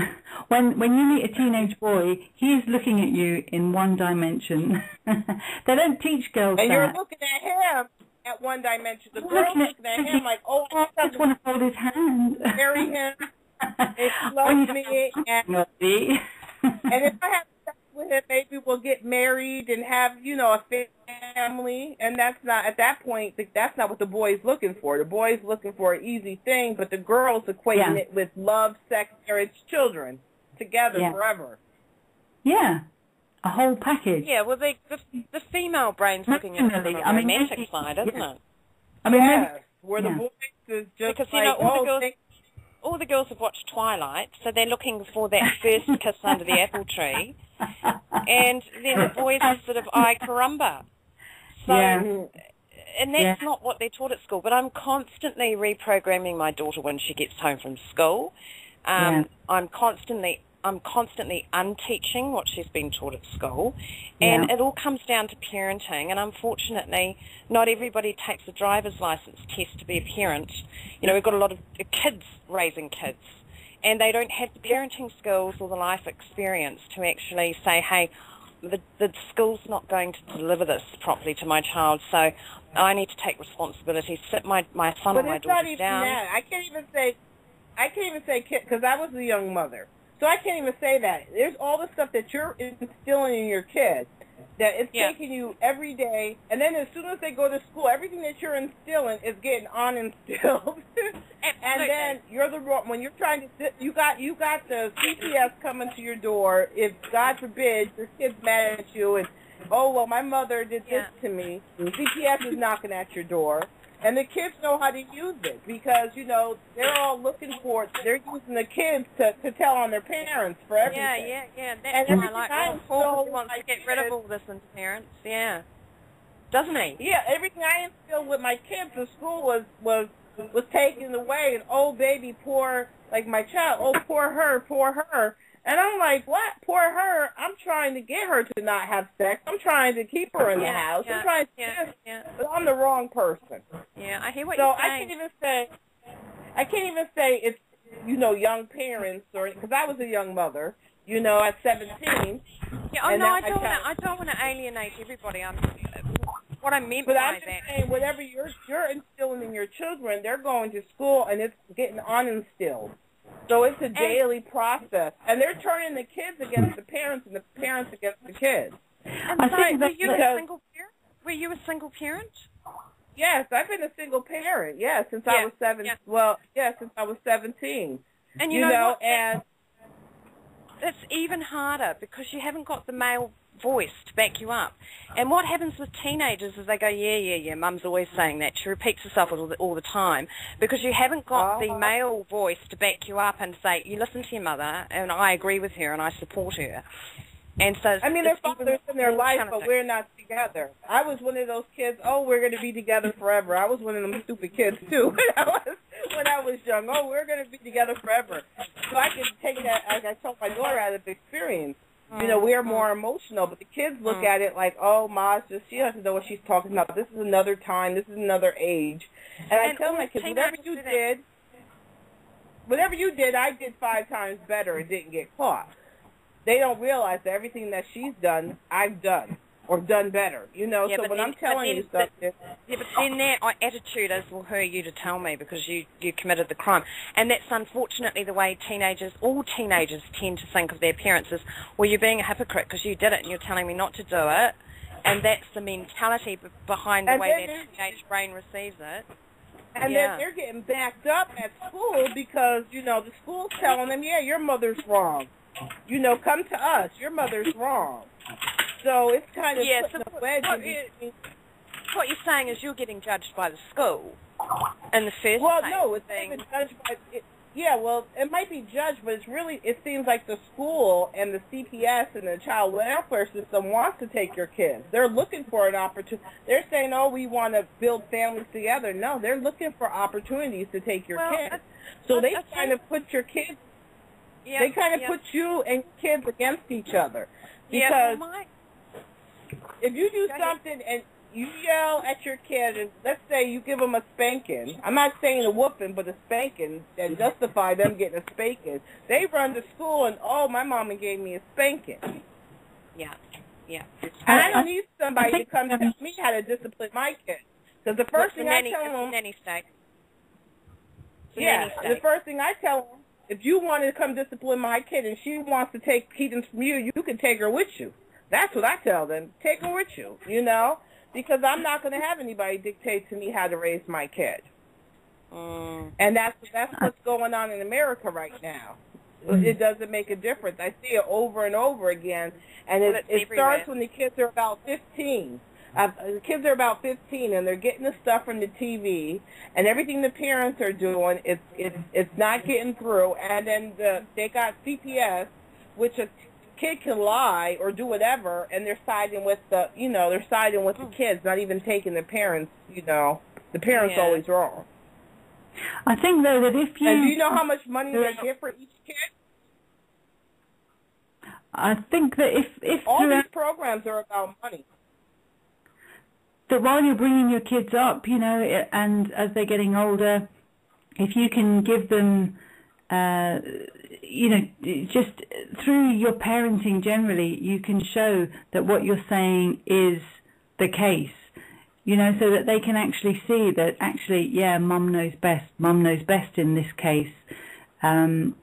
When you meet a teenage boy, he is looking at you in one dimension. They don't teach girls and that. You're looking at him at one dimension. The girl's looking at him like, oh, I just want to hold his hand. Marry him. If he loves me. And if I have sex with him, maybe we'll get married and have, a family. And that's not, at that point, that's not what the boy's looking for. The boy's looking for an easy thing, but the girl's equating it with love, sex, marriage, children together forever. Yeah. A whole package. Yeah, well, the female brain's looking at the romantic side, isn't it? I mean, where the boys is just because, like, all the girls have watched Twilight, so they're looking for that first kiss under the apple tree, and then the boys are sort of, ay caramba. So, and that's not what they're taught at school, but I'm constantly reprogramming my daughter when she gets home from school. I'm constantly unteaching what she's been taught at school, and it all comes down to parenting, and unfortunately not everybody takes a driver's license test to be a parent. We've got a lot of kids raising kids, and they don't have the parenting skills or the life experience to actually say, hey, the school's not going to deliver this properly to my child, so I need to take responsibility, sit my son or my daughter down. But it's not even that. I can't even say kid, because I was a young mother. So I can't even say that. There's all the stuff that you're instilling in your kids. that it's taking you every day, and then as soon as they go to school, everything that you're instilling is getting uninstilled. And then you're the when you're trying to you got the CPS coming to your door. If God forbid your kid's mad at you and well, my mother did this to me, CPS is knocking at your door. And the kids know how to use it because, they're all looking for it. They're using the kids to tell on their parents for everything. Yeah. That's why, like, Paul wants to get rid of all this interference, doesn't he? Yeah, everything I instilled with my kids in school was taken away. And, oh, baby, poor, like my child, oh, poor her. And I'm like, what? Poor her. I'm trying to get her to not have sex. I'm trying to keep her in the house. I'm trying to but I'm the wrong person. Yeah, I hear what you're saying. I can't even say it's, young parents or, because I was a young mother, at 17. Yeah, I don't want to alienate everybody. What I meant by that. But I'm just saying, whatever you're instilling in your children, they're going to school and it's getting uninstilled. So it's a daily process, and they're turning the kids against the parents and the parents against the kids. I think were you a single parent? Were you a single parent? Yes, I've been a single parent. Yes, since I was 7. Yeah. Well, since I was 17. And you know what? And it's even harder because you haven't got the male voice to back you up. And what happens with teenagers is they go, yeah, Mum's always saying that. She repeats herself all the time because you haven't got the male voice to back you up and say, you listen to your mother and I agree with her and I support her. And so their fathers in their life, but we're not together. I was one of those kids, we're going to be together forever. I was one of them stupid kids, too, when I was young. Oh, we're going to be together forever. So I can take that, as I told my daughter, out of experience. We're more emotional, but the kids look at it like, Ma, she doesn't know what she's talking about. This is another time. This is another age. And I tell my kids, whatever you did, I did 5 times better and didn't get caught. They don't realize that everything that she's done, I've done, or done better. So when I'm telling you stuff... but then their attitude is, well, who are you to tell me because you committed the crime? And that's unfortunately the way all teenagers tend to think of their parents is, well, you're being a hypocrite because you did it and you're telling me not to do it. And that's the mentality behind the way their teenage brain receives it. And then they're getting backed up at school because, the school's telling them, your mother's wrong. Come to us. Your mother's wrong. So it's kind of putting a wedge in between. What you're saying is you're getting judged by the school in the first place. Well, no, it's even judged by... it might be judged, but it seems like the school and the CPS and the child welfare system wants to take your kids. They're looking for an opportunity. They're saying, we want to build families together. No, they're looking for opportunities to take your kids. So they kind of put your kids... they kind of put you and kids against each other. Because if you do something and you yell at your kid, and let's say you give them a spanking, I'm not saying a whooping, but a spanking, and justify them getting a spanking, they run to school and, my mama gave me a spanking. Yeah. And I don't need somebody to come tell me how to discipline my kids. Because the first thing I tell them... the first thing I tell them, if you want to come discipline my kid and she wants to take Keaton's from you, you can take her with you. That's what I tell them. Take her with you, because I'm not going to have anybody dictate to me how to raise my kid. And that's what's going on in America right now. It doesn't make a difference. I see it over and over again, and it starts when the kids are about 15. The kids are about 15, and they're getting the stuff from the TV, and everything the parents are doing, it's not getting through. And then they got CPS, which a kid can lie or do whatever, and they're siding with the kids, not even taking the parents. The parents always wrong. I think though that if you... And do you know how much money they get for each kid? I think that if all these programs are about money. That while you're bringing your kids up, and as they're getting older, if you can give them, just through your parenting generally, you can show that what you're saying is the case, so that they can actually see that actually, Mum knows best in this case. I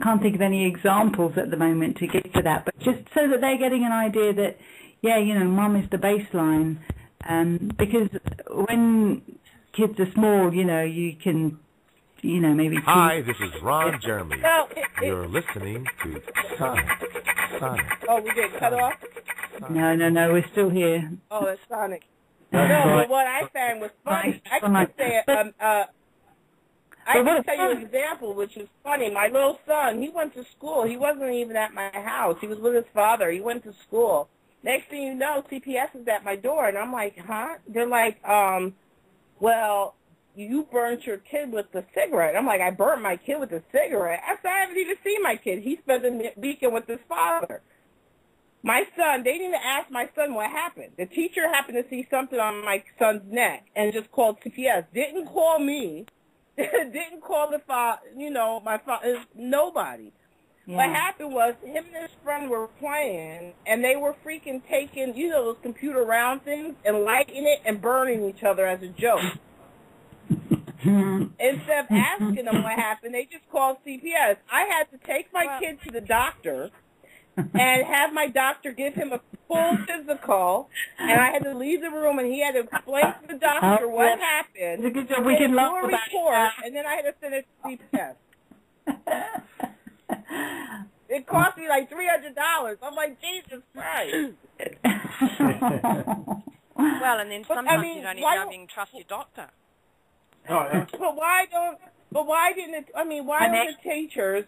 can't think of any examples at the moment to give for that, but just so that they're getting an idea that, yeah, mum is the baseline. Because when kids are small, you can, maybe... Hi, this is Ron Jeremy. You're listening to Sonic. Oh, we get cut off? No, we're still here. Oh, that's Sonic. But what I found was funny. I can say, I can tell you an example, which is funny. My little son, he went to school. He wasn't even at my house. He was with his father. He went to school. Next thing you know, CPS is at my door, and I'm like, huh? They're like, well, you burnt your kid with the cigarette. I'm like, I burnt my kid with a cigarette? I said, I haven't even seen my kid. He spent the weekend with his father. My son, they didn't even ask my son what happened. The teacher happened to see something on my son's neck and just called CPS. Didn't call me. Didn't call the father, my father, nobody. Yeah. What happened was him and his friend were playing, and they were freaking taking, those computer round things and lighting it and burning each other as a joke. Instead of asking them what happened, they just called CPS. I had to take my kid to the doctor and have my doctor give him a full physical, and I had to leave the room, and he had to explain to the doctor what happened, we can do a report, and then I had to send it to CPS. It cost me like $300. I'm like, Jesus Christ. Well, and then sometimes you don't even trust your doctor. But why didn't the teachers,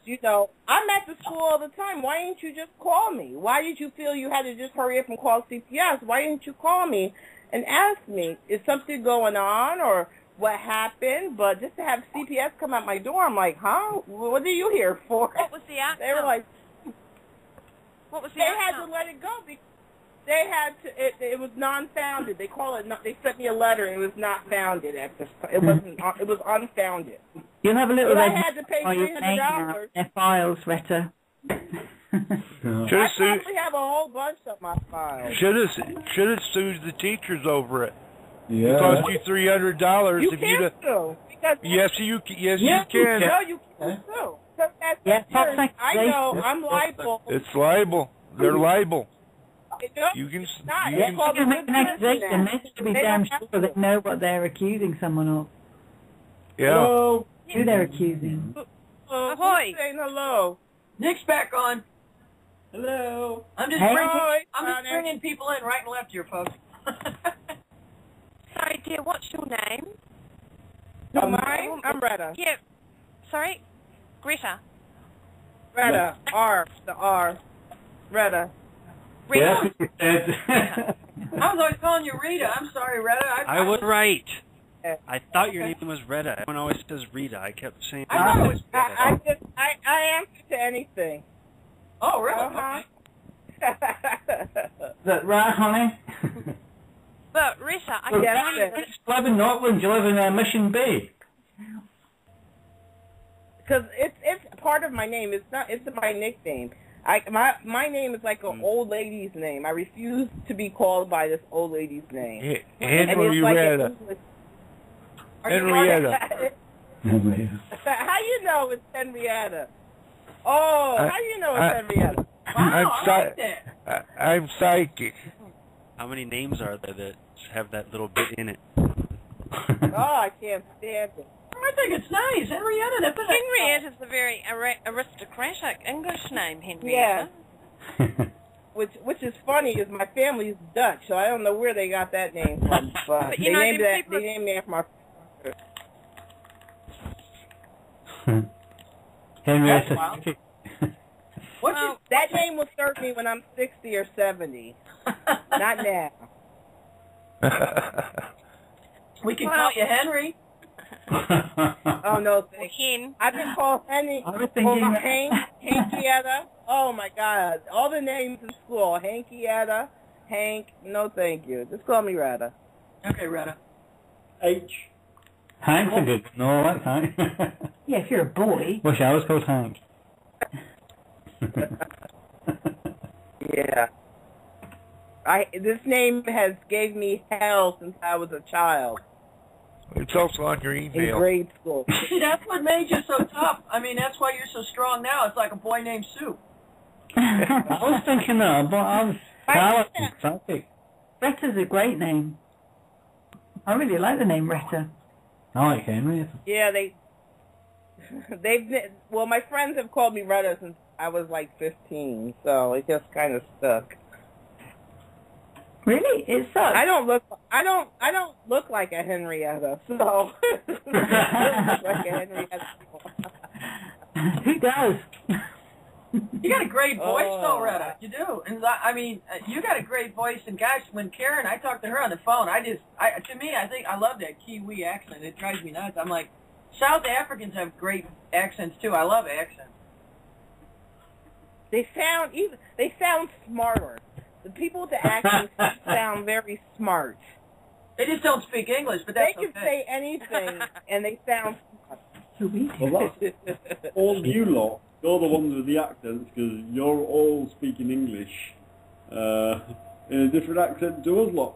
I'm at the school all the time. Why didn't you just call me? Why did you feel you had to just hurry up and call CPS? Why didn't you call me and ask me, is something going on or what happened? But just to have CPS come at my door, I'm like, huh? What are you here for? What was the outcome? They were like, what was the they outcome? had to let it go because they had to. It was non-founded. They call it. They sent me a letter, and it was not founded. It wasn't. It was unfounded. You'll have a little. But I had to pay $300. Their files, Retta. I probably have a whole bunch of my files. Should have sued the teachers over it. Yeah. It cost you $300 You if can't you'd. sue. Yes, you can. No, you can't sue. I know I'm liable. It's liable. They're liable. You can. You can make an accusation. They should be damn sure they know what they're accusing someone of. Yeah. Hello. Who they're accusing. Ahoy. Saying hello. Nick's back on. Hello. I'm just bringing people in right and left here, folks. Sorry, dear, what's your name? Mine? I'm Retta. Yeah. Sorry? Greta. Retta. R. The R. Retta. Rita. I was always calling you Rita. I'm sorry, Retta. I was right. I thought your name was Retta. Everyone always says Rita. I kept saying. I thought it was. I answer to anything. Oh, really? Uh-huh. Is that right, honey? But Rita, I You live in Northland. You live in Mission Bay. Because it's part of my name. It's not. It's my nickname. My name is like an old lady's name. I refuse to be called by this old lady's name. Henrietta. Henrietta. How you know it's Henrietta? Oh, how you know it's Henrietta? Wow, I'm psychic. How many names are there that have that little bit in it? Oh, I can't stand it. I think it's nice, Henrietta. Henrietta's a very aristocratic English name, Henrietta. Yeah. Which is funny, is my family's Dutch, so I don't know where they got that name from. But they named me after my. Henrietta. That name will serve me when I'm 60 or 70. Not now. We can call you Henry. Oh, no, thanks. I've been called Henry, Hankietta. Oh, my God. All the names in school. Hankietta, Hank. No, thank you. Just call me Retta. Okay, Retta. H. Hank's a good. No, I like Hank. Yeah, if you're a boy. Wish I was called Hank. Yeah. This name has gave me hell since I was a child. It's also on your email. In grade school. See, that's what made you so tough. I mean, that's why you're so strong now. It's like a boy named Sue. I was thinking that, but Traffic. Retta's a great name. I really like the name Retta. I like Henry. Yeah, well, my friends have called me Retta since I was like 15, so it just kind of stuck. Really? It sucks. I don't look like a Henrietta, so I don't look like a Henrietta. Who does? You got a great voice, though, Retta. You do. And I mean, you got a great voice. And gosh, when Karen, I talked to her on the phone, I think I love that Kiwi accent. It drives me nuts. I'm like, South Africans have great accents too. I love accents. They sound smarter. The people with the accents sound very smart. They just don't speak English, but that's they can say anything and they sound smart. Well, that's all you lot. You're the ones with the accents because you're all speaking English in a different accent to us lot.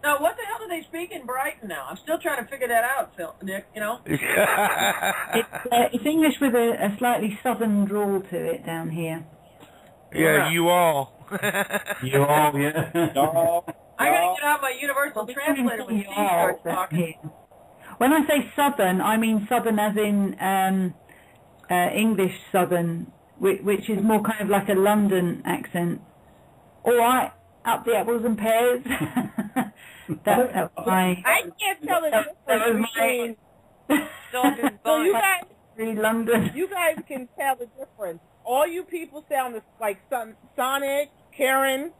Now, what the hell do they speak in Brighton now? I'm still trying to figure that out, Phil, Nick, you know? It's English with a slightly southern drawl to it down here. Yeah, you all. You all, yeah. I gotta get out my universal translator when Steve starts talking. When I say southern, I mean southern as in English southern, which is more kind of like a London accent. All right, up the apples and pears. That's my. I can't tell the difference between. So you guys, London. You guys can tell the difference. All you people sound like Sonic, Karen,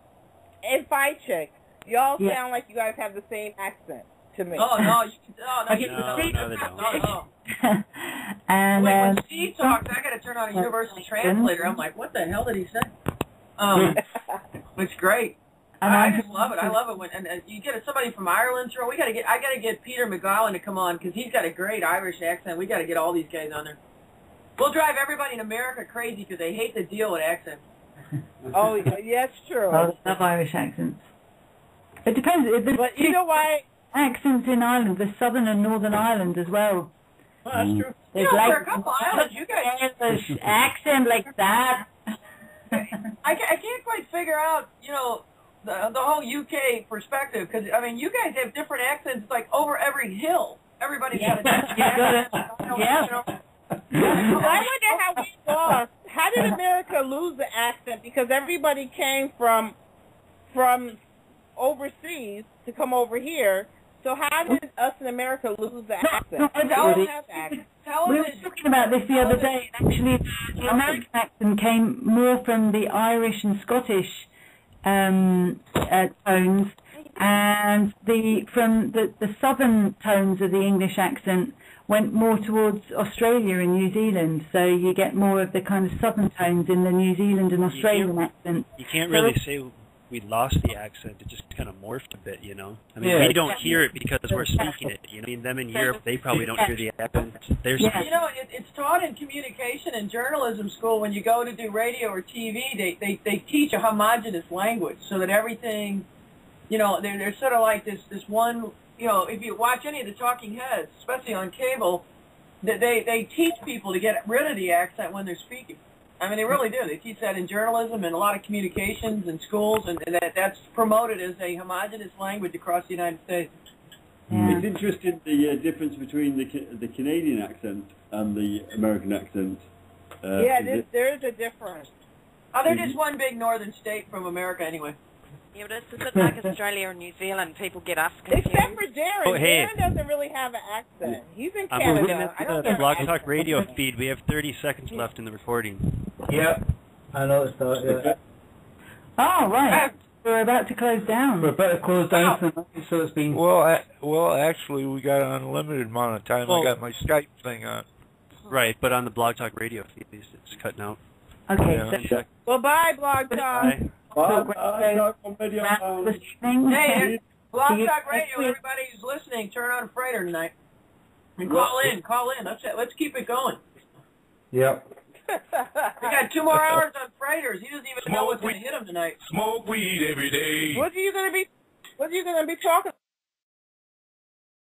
and Fight Chick. Y'all sound like you guys have the same accent to me. Oh no, No, they don't. No. And when Steve talks, I gotta turn on a universal translator. I'm like, what the hell did he say? It's great. I just love it. I love it when you get somebody from Ireland through. I gotta get Peter McGowan to come on because he's got a great Irish accent. We gotta get all these guys on there. We'll drive everybody in America crazy because they hate to deal with accents. Oh, yeah, it's true. I love Irish accents. It depends. But you know why? Accents in Ireland, the Southern and Northern Ireland as well. Well, that's true. There's for a couple islands, you guys. English accent like that. I can't quite figure out, the whole UK perspective because I mean, you guys have different accents like over every hill. Everybody's got a different accent. Yeah. I wonder how we lost. How did America lose the accent? Because everybody came from overseas to come over here. So how did us in America lose the accent? We don't have accent. We were talking about this the other day. Actually, the American accent came more from the Irish and Scottish tones, and from the southern tones of the English accent went more towards Australia and New Zealand. So you get more of the kind of southern tones in the New Zealand and Australian accent. You can't really say we lost the accent. It just kind of morphed a bit, I mean, we don't hear it because we're speaking it. I mean, them in Europe, they probably don't hear the accent. It's taught in communication and journalism school when you go to do radio or TV. They teach a homogeneous language so that everything, they're sort of like this one. If you watch any of the talking heads, especially on cable, they teach people to get rid of the accent when they're speaking. I mean, they really do. They teach that in journalism and a lot of communications in schools, and that's promoted as a homogeneous language across the United States. Yeah. It's interesting the difference between the Canadian accent and the American accent. There's a difference. Oh, they're just one big northern state from America anyway. Yeah, but it's a bit like Australia and New Zealand. People get us confused. Except for Darren. Oh, hey. Darren doesn't really have an accent. He's in I'm Canada. looking at the Blog Talk radio feed. We have 30 seconds left in the recording. Yep. I noticed that, yeah. Oh, right. We're about to close down. We're about to close down tonight, so it's been... Well, actually, we got an unlimited amount of time. I got my Skype thing on. Right, but on the Blog Talk radio feed, it's cutting out. Okay, so... Well, bye, Blog Talk. Hey, Blog Talk Radio, everybody who's listening, turn on Freighter tonight. And call in. Let's keep it going. Yep. We got 2 more hours on Freighters. He doesn't even know what's going to hit him tonight. Smoke weed every day. What are you going to be talking